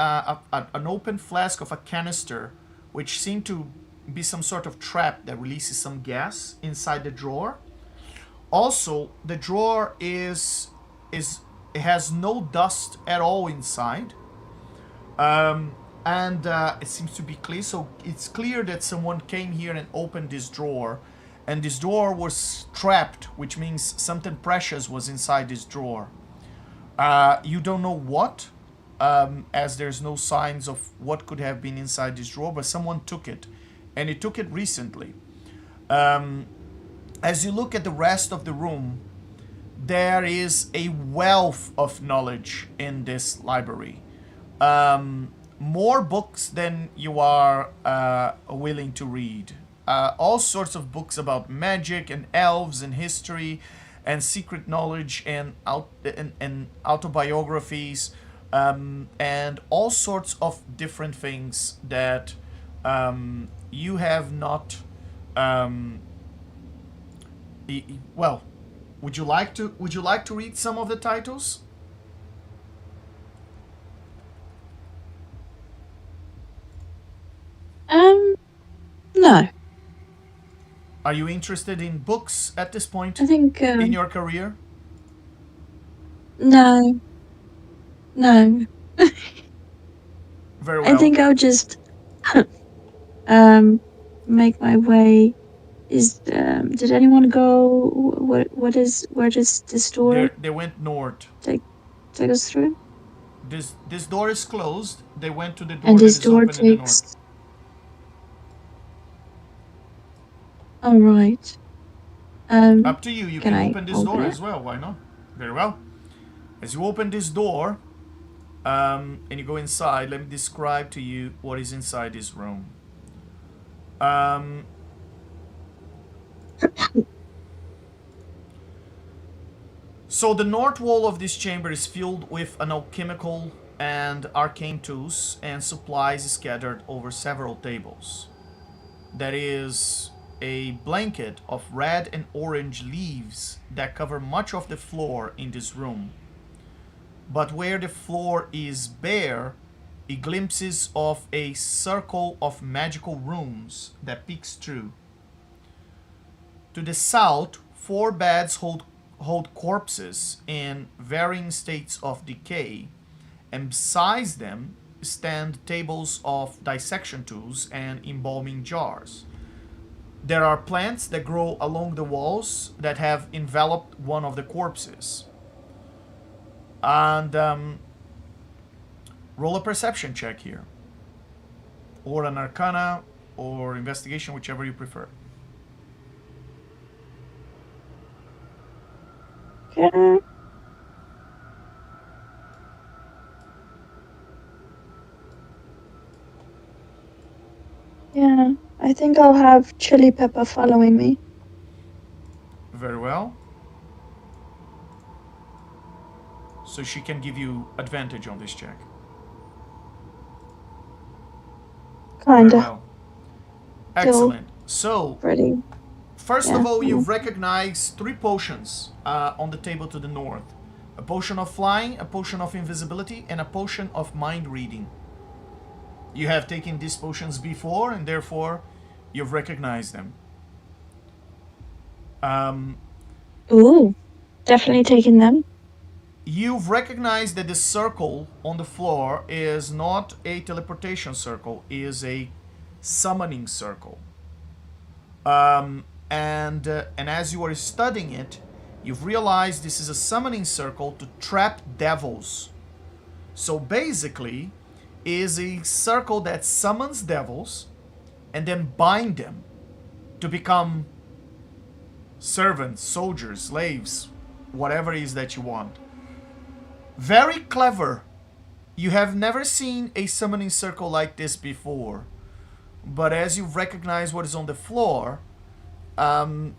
open flask of a canister, which seemed to be some sort of trap that releases some gas inside the drawer. Also, the drawer it has no dust at all inside, and it seems to be clear. So it's clear that someone came here and opened this drawer, and this drawer was trapped, which means something precious was inside this drawer. You don't know what, as there's no signs of what could have been inside this drawer, but someone took it, and it took it recently. As you look at the rest of the room, there is a wealth of knowledge in this library. More books than you are willing to read. All sorts of books about magic and elves and history and secret knowledge and autobiographies, and all sorts of different things that you have not. Well, would you like to read some of the titles? No. Are you interested in books at this point I think in your career? no. No. Very well. I think I'll just make my way. Did anyone go? Where does this door They went north. take us through? This door is closed. They went to the door And that this is door open in the north. takes. All right. Up to you. You Can can I open this open door it? as well. Why not? Very well. As you open this door, and you go inside, let me describe to you what is inside this room. So the north wall of this chamber is filled with an alchemical and arcane tools and supplies scattered over several tables. There is a blanket of red and orange leaves that cover much of the floor in this room. But where the floor is bare, it glimpses of a circle of magical runes that peeks through. To the south, 4 beds hold corpses in varying states of decay, and besides them stand tables of dissection tools and embalming jars. There are plants that grow along the walls that have enveloped one of the corpses. And roll a perception check here, or an arcana or investigation, whichever you prefer. Okay. Yeah, I think I'll have Chili Pepper following me. Very well. So she can give you advantage on this check. Kinda. Very well. Excellent. So, Pretty. first Yeah. of all, you've recognized 3 potions on the table to the north. A potion of flying, a potion of invisibility, and a potion of mind reading. You have taken these potions before, and therefore you've recognized them. Ooh, definitely taking them. You've recognized that the circle on the floor is not a teleportation circle, it is a summoning circle. And as you are studying it, you've realized this is a summoning circle to trap devils. So basically, is a circle that summons devils and then bind them to become servants, soldiers, slaves, whatever it is that you want. Very clever. You have never seen a summoning circle like this before. But as you recognize what is on the floor,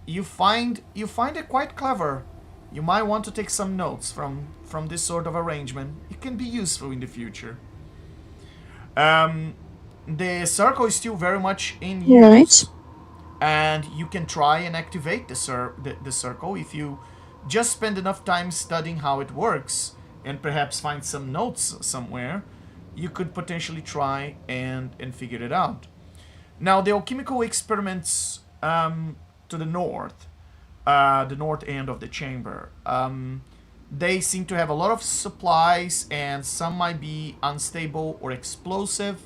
you find it quite clever. You might want to take some notes from this sort of arrangement. It can be useful in the future. The circle is still very much in use. Right. And you can try and activate the circle if you just spend enough time studying how it works and perhaps find some notes somewhere, you could potentially try and figure it out. Now, the alchemical experiments to the north end of the chamber, they seem to have a lot of supplies, and some might be unstable or explosive.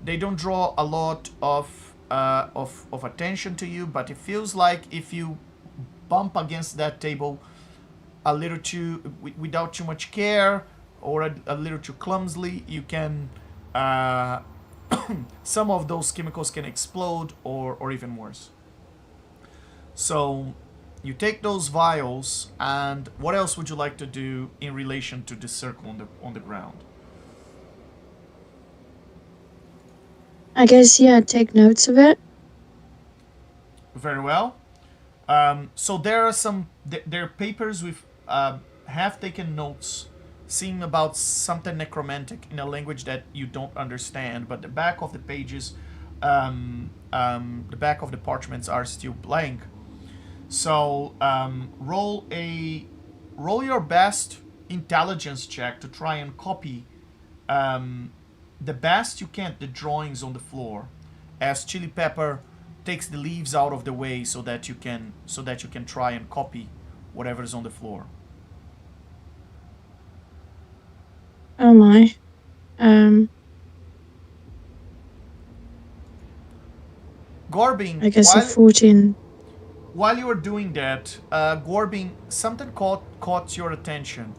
They don't draw a lot of attention to you, but it feels like if you bump against that table a little too without too much care, or a little too clumsily, you can some of those chemicals can explode, or even worse. So you take those vials, and what else would you like to do in relation to the circle on the ground? I guess, yeah, take notes of it. Very well. So there are there are papers with half-taken notes, seem about something necromantic in a language that you don't understand. But the back of the pages, the back of the parchments are still blank. So roll your best intelligence check to try and copy the best you can the drawings on the floor, as Chili Pepper takes the leaves out of the way so that you can try and copy whatever's on the floor. Oh my. Gorbing, I guess a 14. while you were doing that, Gorbing, something caught your attention.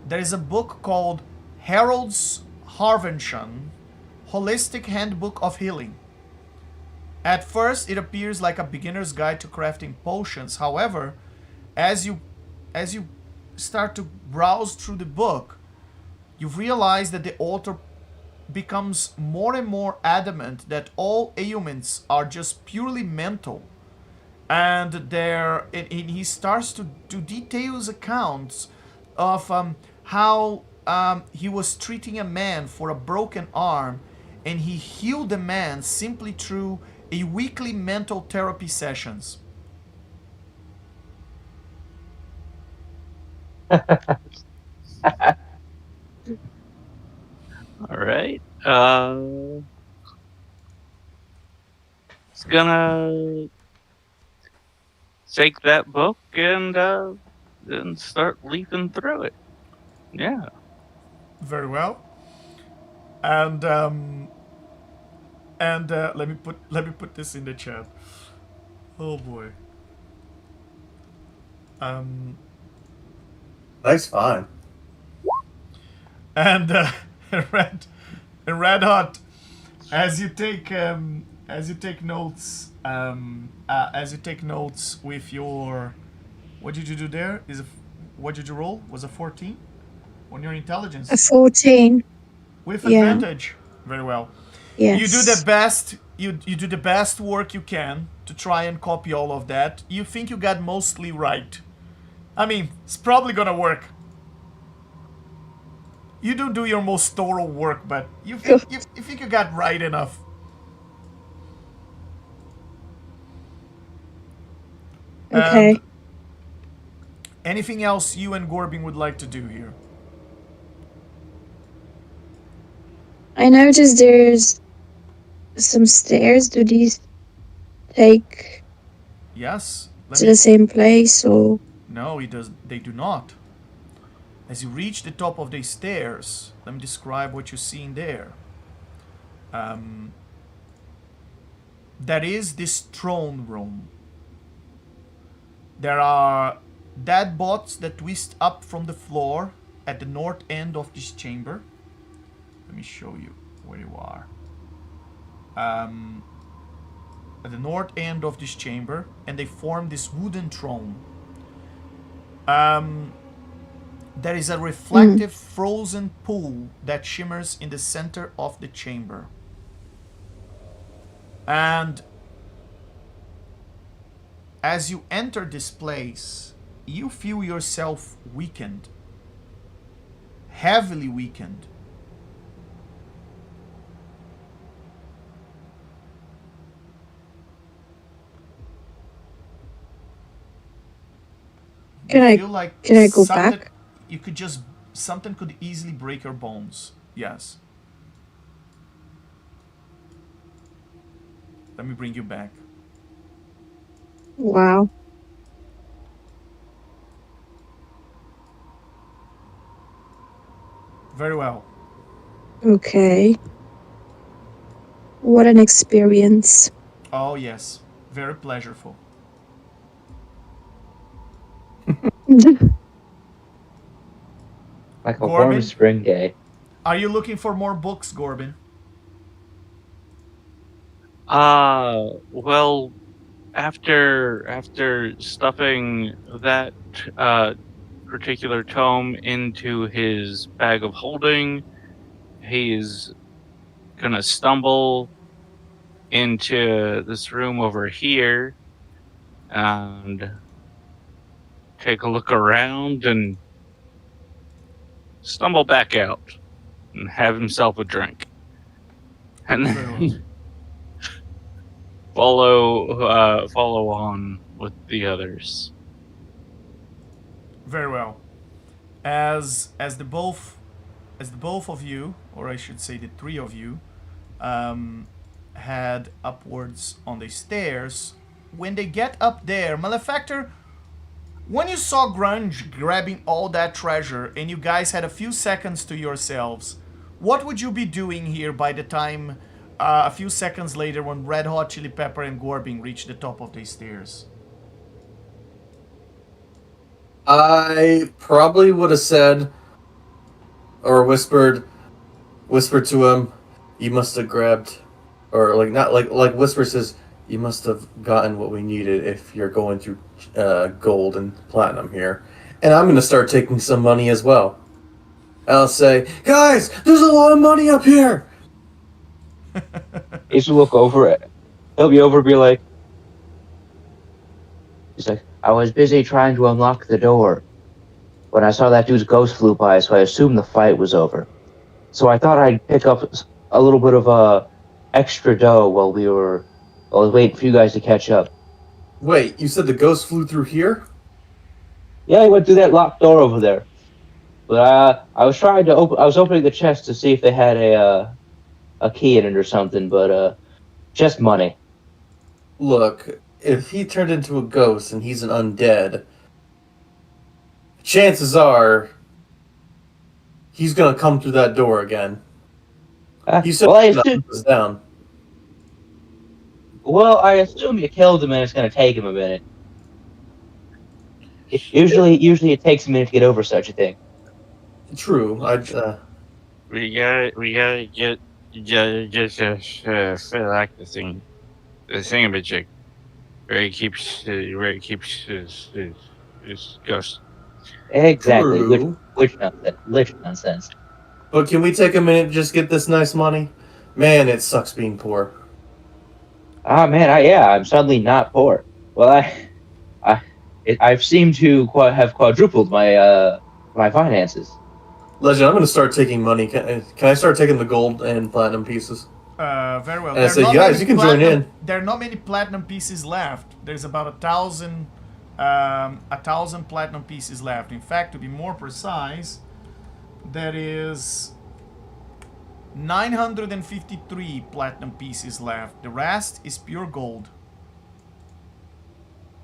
There is a book called Harold's Harvention, Holistic Handbook of Healing. At first, it appears like a beginner's guide to crafting potions. However, as you start to browse through the book, you realize that the author becomes more and more adamant that all ailments are just purely mental. And he starts to do details accounts of how he was treating a man for a broken arm, and he healed the man simply through a weekly mental therapy sessions. All right. It's gonna take that book and start leafing through it. Yeah. Very well. And let me put this in the chat. Oh boy. That's fine. And red hot, as you take notes with your, what did you do there? What did you roll? Was a 14 on your intelligence? A 14. With Yeah. advantage. Very well. Yes. You do the best. You do the best work you can to try and copy all of that. You think you got mostly right. I mean, it's probably gonna work. You don't do your most thorough work, but you think you got right enough. Okay. And anything else you and Gorbing would like to do here? I noticed there's some stairs. Do these take Yes. to the same place, or? No, it does. They do not. As you reach the top of the stairs, let me describe what you see in there. That is this throne room. There are dead bots that twist up from the floor at the north end of this chamber. Let me show you where you are. At the north end of this chamber, and they form this wooden throne. There is a reflective frozen pool that shimmers in the center of the chamber. And as you enter this place, you feel yourself weakened. Heavily weakened. Can I feel like can I go something back? you could just something could easily break your bones. Yes. Let me bring you back. Wow. Very well. Okay. What an experience. Oh yes. Very pleasureful. Like a warm Gorman? spring day. Are you looking for more books, Gorbin? Well, after stuffing that particular tome into his bag of holding, he's gonna stumble into this room over here and take a look around and stumble back out and have himself a drink. And Very well. then follow on with the others. Very well. As the both of you, or I should say the three of you, head upwards on the stairs. When they get up there, Malefactor, when you saw Grunge grabbing all that treasure and you guys had a few seconds to yourselves, what would you be doing here by the time a few seconds later when Red Hot Chili Pepper and Gorbin reach the top of the stairs? I probably would have said, or whispered to him, "You must have grabbed," or like not like whisper says, "You must have gotten what we needed if you're going through gold and platinum here." And I'm gonna start taking some money as well. I'll say, "Guys, there's a lot of money up here." Ace will look over it. He'll be over and be like, he's like, I was busy trying to unlock the door when I saw that dude's ghost flew by, so I assumed the fight was over. So I thought I'd pick up a little bit of extra dough while I was waiting for you guys to catch up. Wait, you said the ghost flew through here? Yeah, he went through that locked door over there. But I was trying to I was opening the chest to see if they had a key in it or something, but just money. Look, if he turned into a ghost and he's an undead, chances are he's gonna come through that door again. You said well, I assume you killed him and it's gonna take him a minute. Usually it takes a minute to get over such a thing. True. We gotta get like the thingamajig where he keeps his ghost. Exactly. True. Which nonsense. But can we take a minute and just get this nice money? Man, it sucks being poor. Ah, man, I'm suddenly not poor. Well, I've seemed to have quadrupled my finances. Legend, I'm gonna start taking money. Can I start taking the gold and platinum pieces? Very well. And I say, guys, you can join in. There are not many platinum pieces left. There's about 1,000 platinum pieces left. In fact, to be more precise, there is 953 platinum pieces left. The rest is pure gold.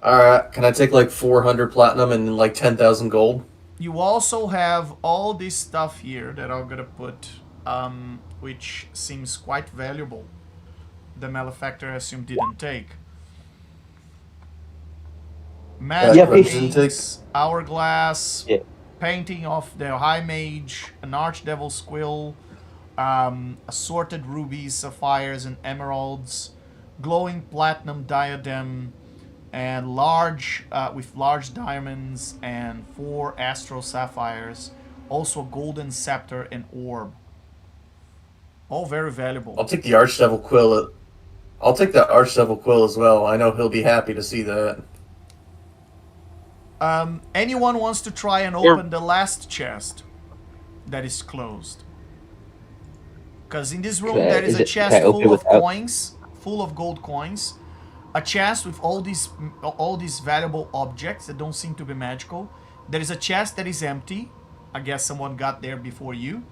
Alright, can I take like 400 platinum and like 10,000 gold? You also have all this stuff here that I'm gonna put, which seems quite valuable. The Malefactor I assume didn't take. Magic inks, hourglass, painting of the High Mage, an Archdevil Quill, assorted rubies, sapphires, and emeralds, glowing platinum diadem, and large diamonds and 4 astral sapphires, also a golden scepter and orb. All very valuable. I'll take the Archdevil Quill. I'll take the Archdevil Quill as well. I know he'll be happy to see that. Anyone wants to try and open the last chest that is closed? Because in this room there is a chest full of coins, full of gold coins. a chest with all these valuable objects that don't seem to be magical. There is a chest that is empty. I guess someone got there before you.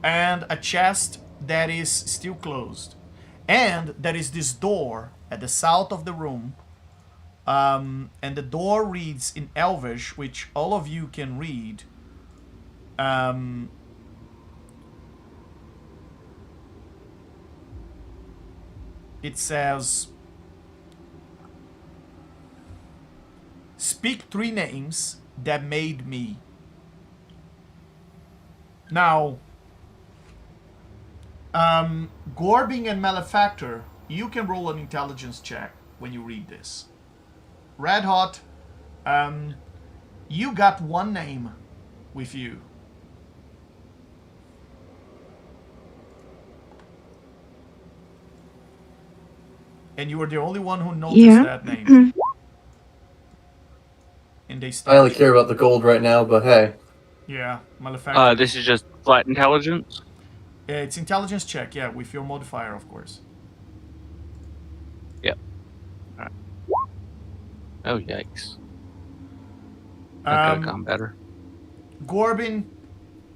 And a chest that is still closed. And there is this door at the south of the room. And the door reads in Elvish, which all of you can read. It says, "Speak 3 names that made me." Now, Gorbing and Malefactor, you can roll an intelligence check when you read this. Red Hot, you got 1 name with you. And you were the only one who noticed that name. And they I only care about the gold right now, but hey. Yeah, Malefactor. This is just flat intelligence. It's intelligence check, yeah, with your modifier, of course. Yep. Alright. Oh, yikes. That could have gone better. Gorbin,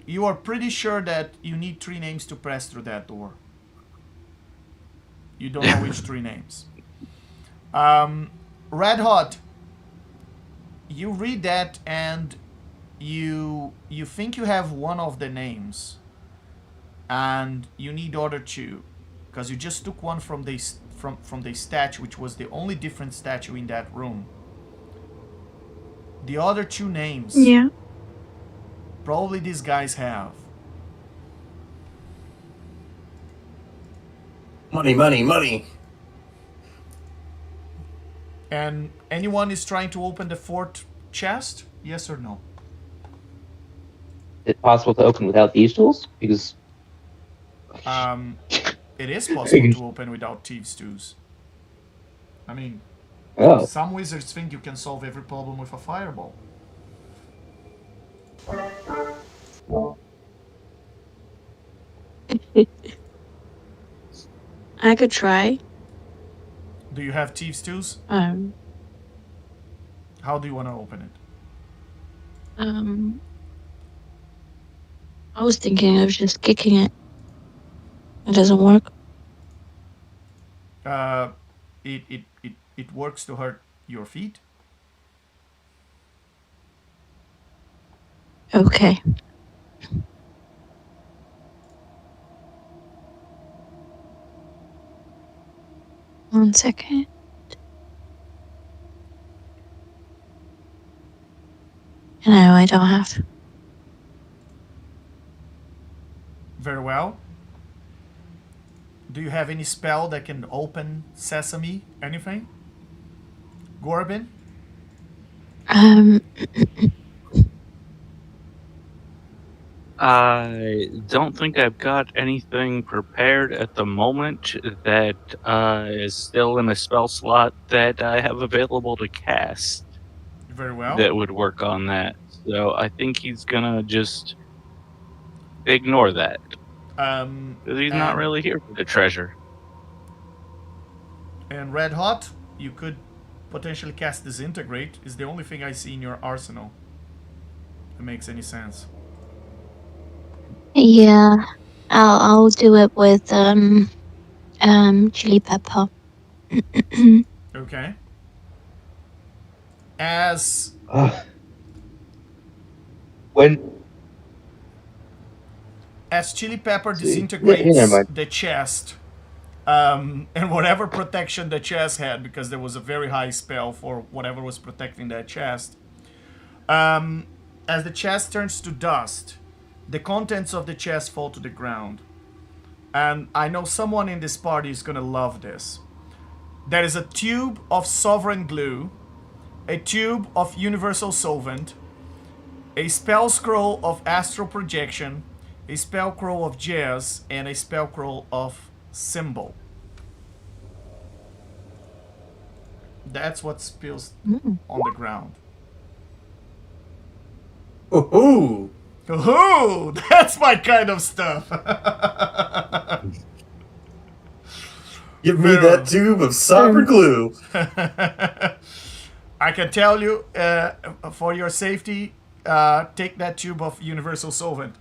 you are pretty sure that you need 3 names to press through that door. You don't know which 3 names. Red Hot, you read that and you think you have one of the names, and you need other 2, because you just took one from the statue, which was the only different statue in that room. The other 2 names, Yeah. probably these guys have. Money, money, money. And anyone is trying to open the 4th chest? Yes or no? Is it possible to open without these tools? Because It is possible to open without thieves' tools. I mean, some wizards think you can solve every problem with a fireball. I could try. Do you have thieves' tools? How do you want to open it? I was thinking of just kicking it. It doesn't work. It works to hurt your feet. Okay. One second. No, I don't have. Very well. Do you have any spell that can open sesame? Anything? Gorbin? I don't think I've got anything prepared at the moment that is still in a spell slot that I have available to cast. Very well. That would work on that. So I think he's gonna just ignore that. Because he's not really here for the treasure. And Red Hot, you could potentially cast Disintegrate. Is the only thing I see in your arsenal that makes any sense. Yeah, I'll do it with chili pepper. Okay. As Chili Pepper disintegrates the chest, and whatever protection the chest had, because there was a very high spell for whatever was protecting that chest, as the chest turns to dust, the contents of the chest fall to the ground. And I know someone in this party is gonna love this. There is a tube of Sovereign Glue, a tube of Universal Solvent, a spell scroll of Astral Projection, a spell scroll of Jazz, and a spell scroll of Symbol. That's what spills on the ground. Ooh. Ooh, that's my kind of stuff. Give me that tube of super glue. I can tell you, for your safety, take that tube of universal solvent.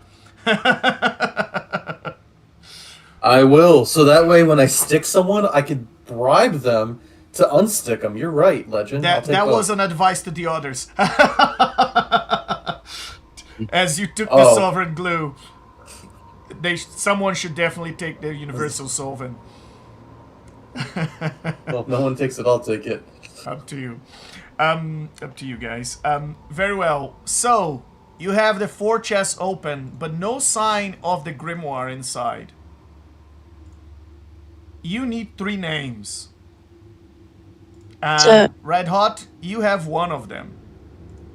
I will. So that way, when I stick someone, I can bribe them to unstick them. You're right, Legend. That was an advice to the others. As you took the Oh. sovereign glue, someone should definitely take their universal solvent. Well, if no one takes it, I'll take it. Up to you. Up to you guys. Very well. So, you have the 4 chests open, but no sign of the grimoire inside. You need 3 names. So- Red Hot, you have one of them,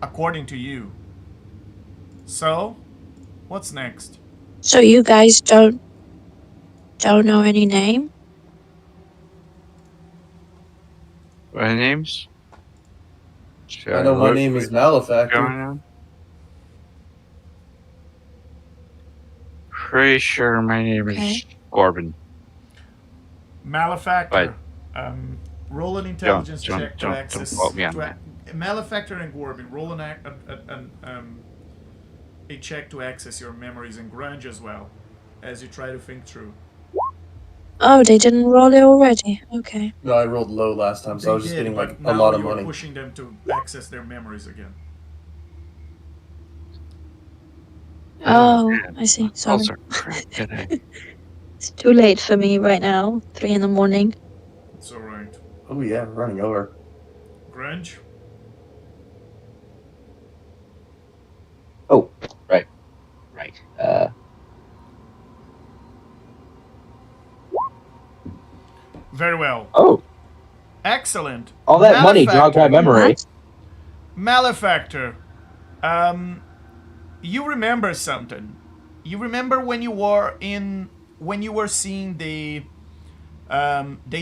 according to you. So, what's next? So you guys don't know any name? What are names? I know my name is Malefactor. Going on? Pretty sure my name is Okay. Corbin. Malefactor. Roll an intelligence check to don't access. quote me on to that. Malefactor and Gorbin, roll a check to access your memories and grunge as well, as you try to think through. Oh, they didn't roll it already. Okay. No, I rolled low last time, so I was just getting like but a now lot of you're money. pushing them to access their memories again. Oh, I see. Sorry. Also, crap today. It's too late for me right now. 3 in the morning. It's alright. Oh yeah, running over. Grunge? Oh, right. Very well. Oh, Excellent. all that money jogged my memory. What? Malefactor. You remember something. You remember when you were seeing the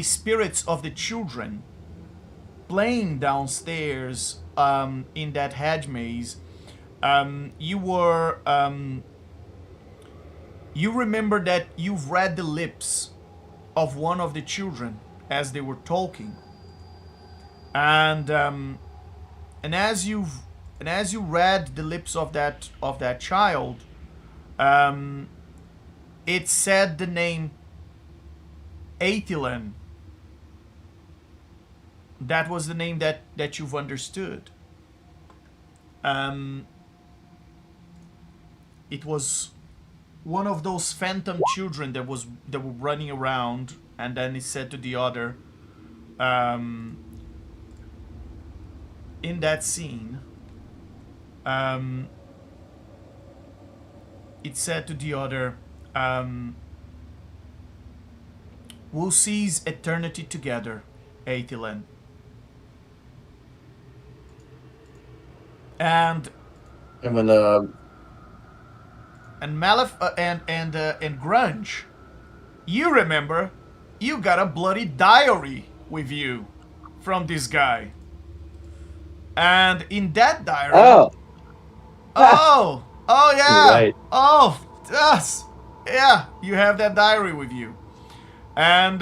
spirits of the children playing downstairs in that hedge maze. You remember that you've read the lips of one of the children as they were talking, and as you read the lips of that child, it said the name Aethylen. That was the name that you've understood. It was one of those phantom children that were running around, and then it said to the other, in that scene, it said to the other, we'll seize eternity together, Aethylen. And And when and Grunge, you remember, you got a bloody diary with you from this guy. And in that diary, oh yeah, Right. oh yes, yeah, you have that diary with you, and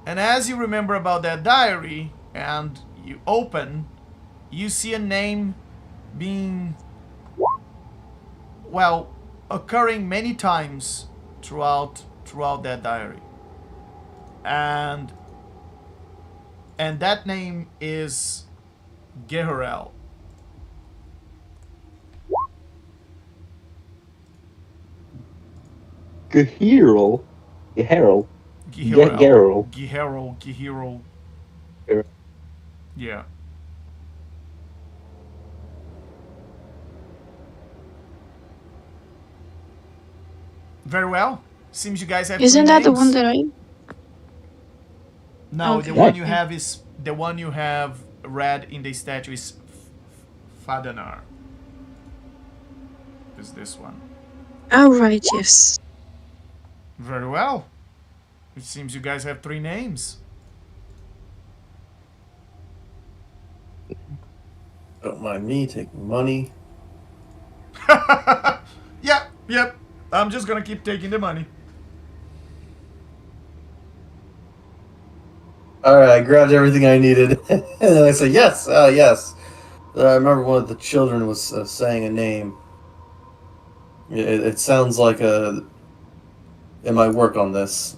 as you remember about that diary, and you open, you see a name being, well, occurring many times throughout that diary, and that name is Geharel. Gehirel. Geharel. Geharel. Geharel. Geharel. Yeah. Very well. Seems you guys have. Isn't three that the names. one that I... No, Okay. the one you have read in the statue is Fadanar. Is this one? Oh, right, yes. Very well. It seems you guys have 3 names. don't mind me taking money. Yep. I'm just gonna keep taking the money. All right, I grabbed everything I needed, and then I said, "Yes, yes." I remember one of the children was saying a name. It sounds like it might work on this.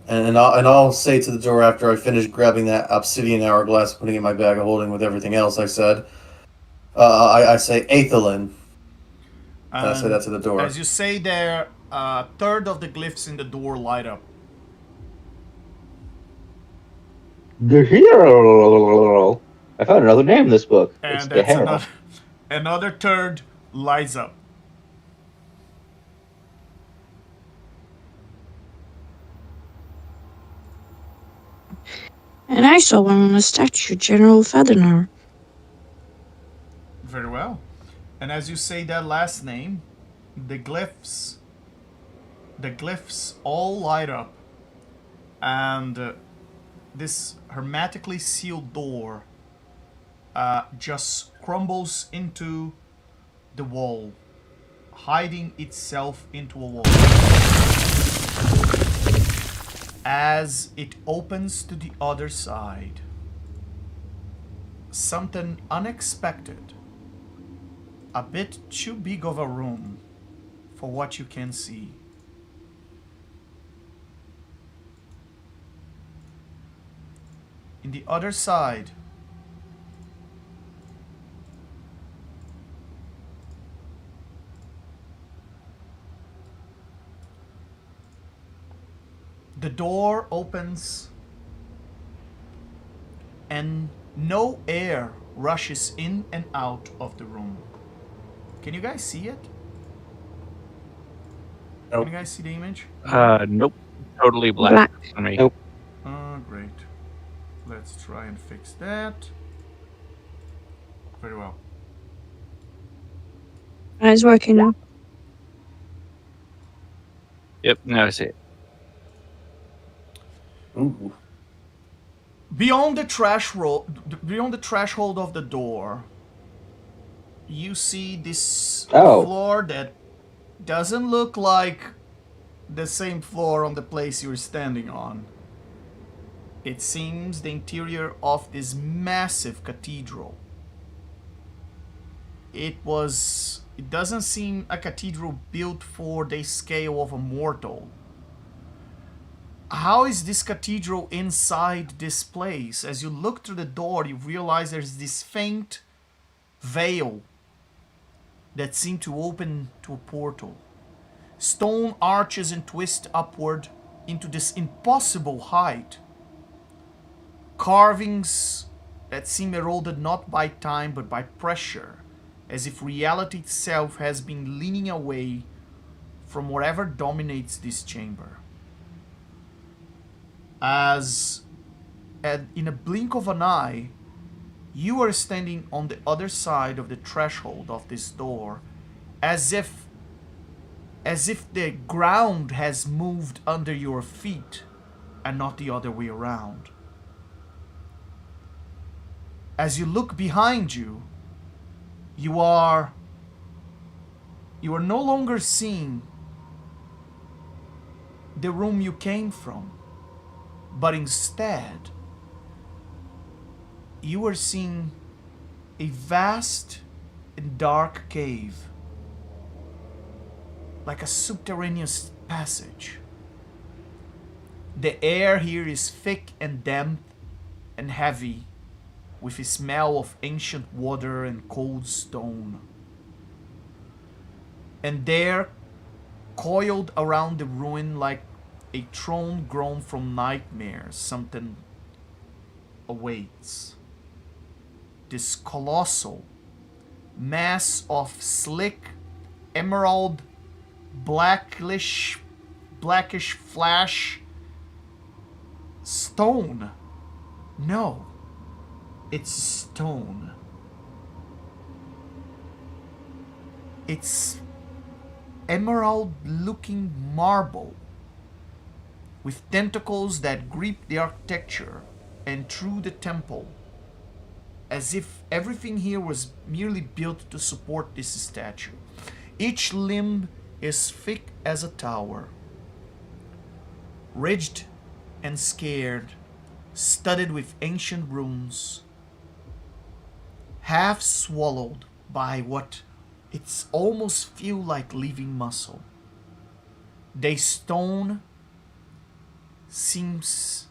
And I'll say to the door after I finish grabbing that obsidian hourglass, putting it in my bag of holding with everything else. I said, I say Aethelin. And I say that to the door. As you say there, a third of the glyphs in the door light up. The hero. I found another name in this book. It's And the that's hero. another third lights up. And I saw one on a statue, General Federner. Very well. And as you say that last name, the glyphs all light up, and this hermetically sealed door just crumbles into the wall, hiding itself into a wall. As it opens to the other side, something unexpected, a bit too big of a room for what you can see. In the other side, the door opens and no air rushes in and out of the room. Can you guys see it? Nope. Can you guys see the image? Nope. Totally black, Black. for me. Nope. Great. Let's try and fix that. Very well. It's working now. Yep, now I see it. Ooh. Beyond the threshold of the door, you see this floor that doesn't look like the same floor on the place you're standing on. It seems the interior of this massive cathedral. It doesn't seem a cathedral built for the scale of a mortal. How is this cathedral inside this place? As you look through the door, you realize there's this faint veil that seemed to open to a portal. Stone arches and twist upward into this impossible height. Carvings that seem eroded not by time but by pressure, as if reality itself has been leaning away from whatever dominates this chamber. In a blink of an eye, you are standing on the other side of the threshold of this door, as if the ground has moved under your feet and not the other way around. As you look behind you, you are no longer seeing the room you came from, but instead you are seeing a vast and dark cave, like a subterraneous passage. The air here is thick and damp and heavy, with a smell of ancient water and cold stone. And there, coiled around the ruin like a throne grown from nightmares, something awaits. This colossal mass of slick, emerald, blackish flash stone. No, it's stone. It's emerald-looking marble with tentacles that grip the architecture and through the temple, as if everything here was merely built to support this statue. Each limb is thick as a tower, ridged and scared studded with ancient runes, half swallowed by what it's almost feel like living muscle. The stone seems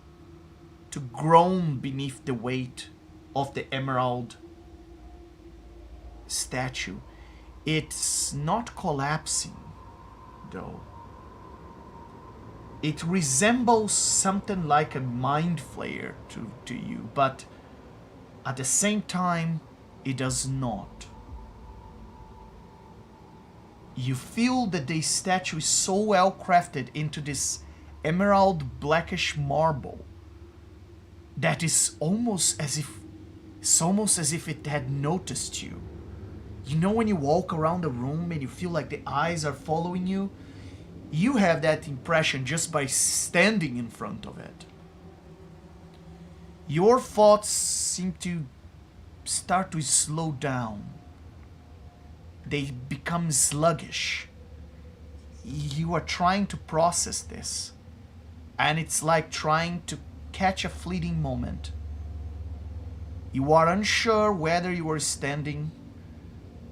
to groan beneath the weight of the emerald statue. It's not collapsing, though. It resembles something like a mind flayer to you, but at the same time, it does not. You feel that the statue is so well crafted into this emerald blackish marble that it's almost as if it had noticed you. You know when you walk around the room and you feel like the eyes are following you? You have that impression just by standing in front of it. Your thoughts seem to start to slow down. They become sluggish. You are trying to process this, and it's like trying to catch a fleeting moment. You are unsure whether you are standing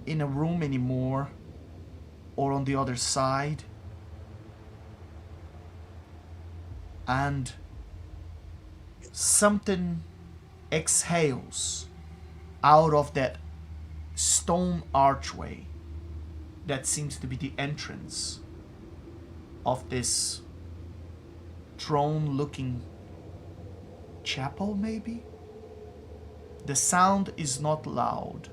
in a room anymore or on the other side. And something exhales out of that stone archway that seems to be the entrance of this throne-looking chapel, maybe? The sound is not loud,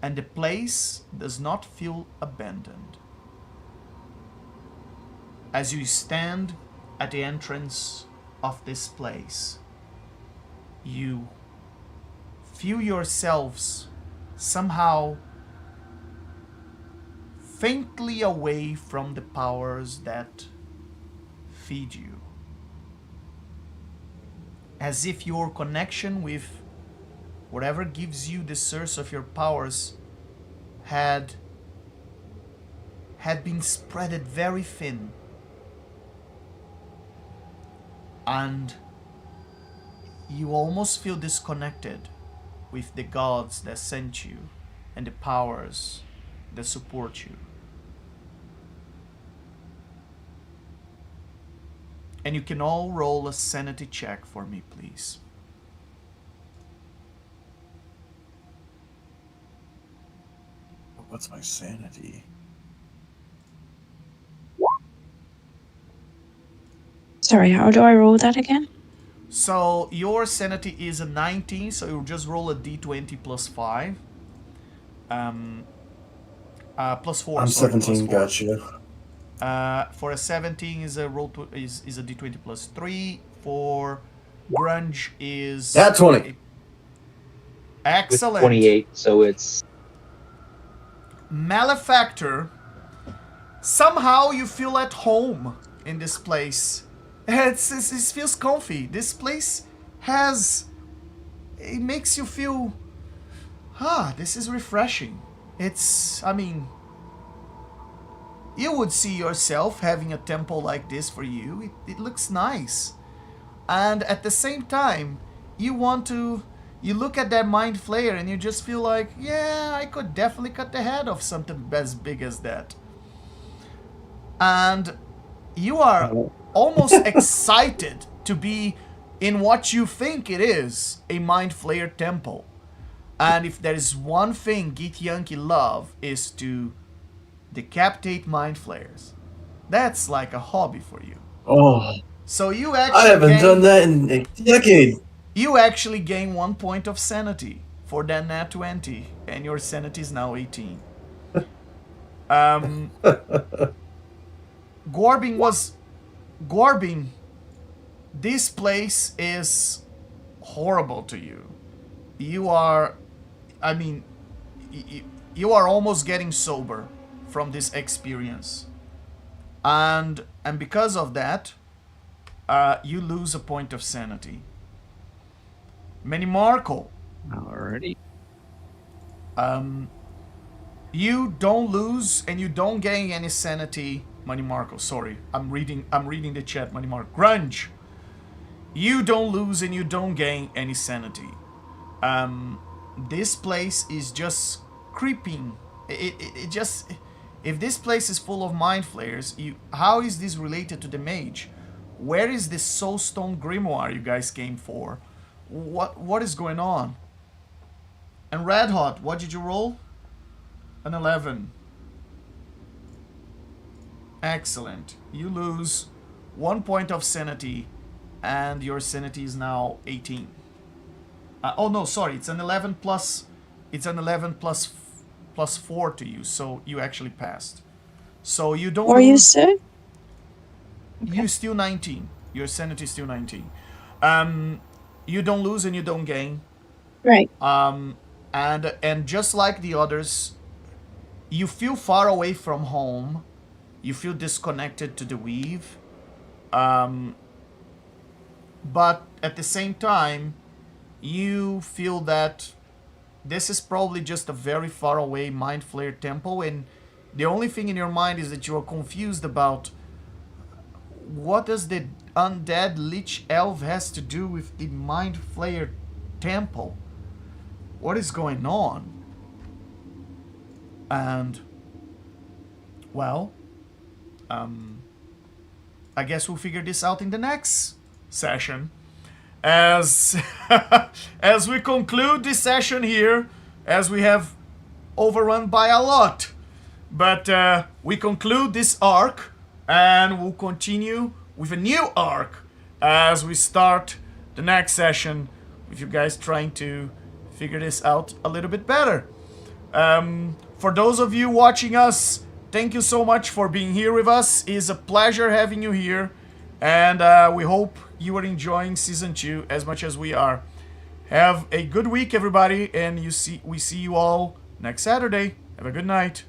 and the place does not feel abandoned. As you stand at the entrance of this place, you feel yourselves somehow faintly away from the powers that feed you. As if your connection with whatever gives you the source of your powers had been spreaded very thin. And you almost feel disconnected with the gods that sent you and the powers that support you. And you can all roll a sanity check for me, please. What's my sanity? Sorry, how do I roll that again? So your sanity is a 19, so you just roll a d20 plus 5. Plus 4. I'm sorry, 17, plus 4. gotcha. For a 17 is a is a d20 plus 3. For grunge is At 20. With Excellent. 28, so it's Malefactor. Somehow you feel at home in this place. It feels comfy. This place it makes you feel, this is refreshing. You would see yourself having a temple like this for you. It looks nice. And at the same time, you look at that mind flayer and you just feel like, yeah, I could definitely cut the head off something as big as that. And you are almost excited to be in what you think it is a mind flayer temple. And if there is one thing Githyanki love is to decapitate mind flayers. That's like a hobby for you. Oh, So you actually I haven't done that in a decade. You actually gain 1 point of sanity for that nat 20, and your sanity is now 18. Gorbin, this place is horrible to you. You are almost getting sober from this experience. And because of that, you lose a point of sanity. Manimarco. Alrighty. You don't lose and you don't gain any sanity, Manimarco. Sorry, I'm reading the chat, Manimarco. Grunge. You don't lose and you don't gain any sanity. This place is just creeping. It just... If this place is full of mind flayers, how is this related to the mage? Where is this soulstone grimoire you guys came for? What is going on? And Red Hot, what did you roll? An 11. Excellent. You lose 1 point of sanity, and your sanity is now 18. Oh no, sorry, it's an 11 plus. It's an 11 plus 4 to you, so you actually passed. So you don't. Are you lose. sure? You're still 19. Your sanity is still 19. You don't lose and you don't gain. Right. And just like the others, you feel far away from home. You feel disconnected to the weave. But at the same time, you feel that this is probably just a very far away Mind Flayer temple, and the only thing in your mind is that you are confused about what does the undead lich elf has to do with the Mind Flayer temple? What is going on? And, well, I guess we'll figure this out in the next session. As as we conclude this session here, as we have overrun by a lot. But we conclude this arc, and we'll continue with a new arc as we start the next session with you guys trying to figure this out a little bit better. For those of you watching us, thank you so much for being here with us. It's a pleasure having you here, and we hope you are enjoying Season 2 as much as we are. Have a good week, everybody, and we see you all next Saturday. Have a good night.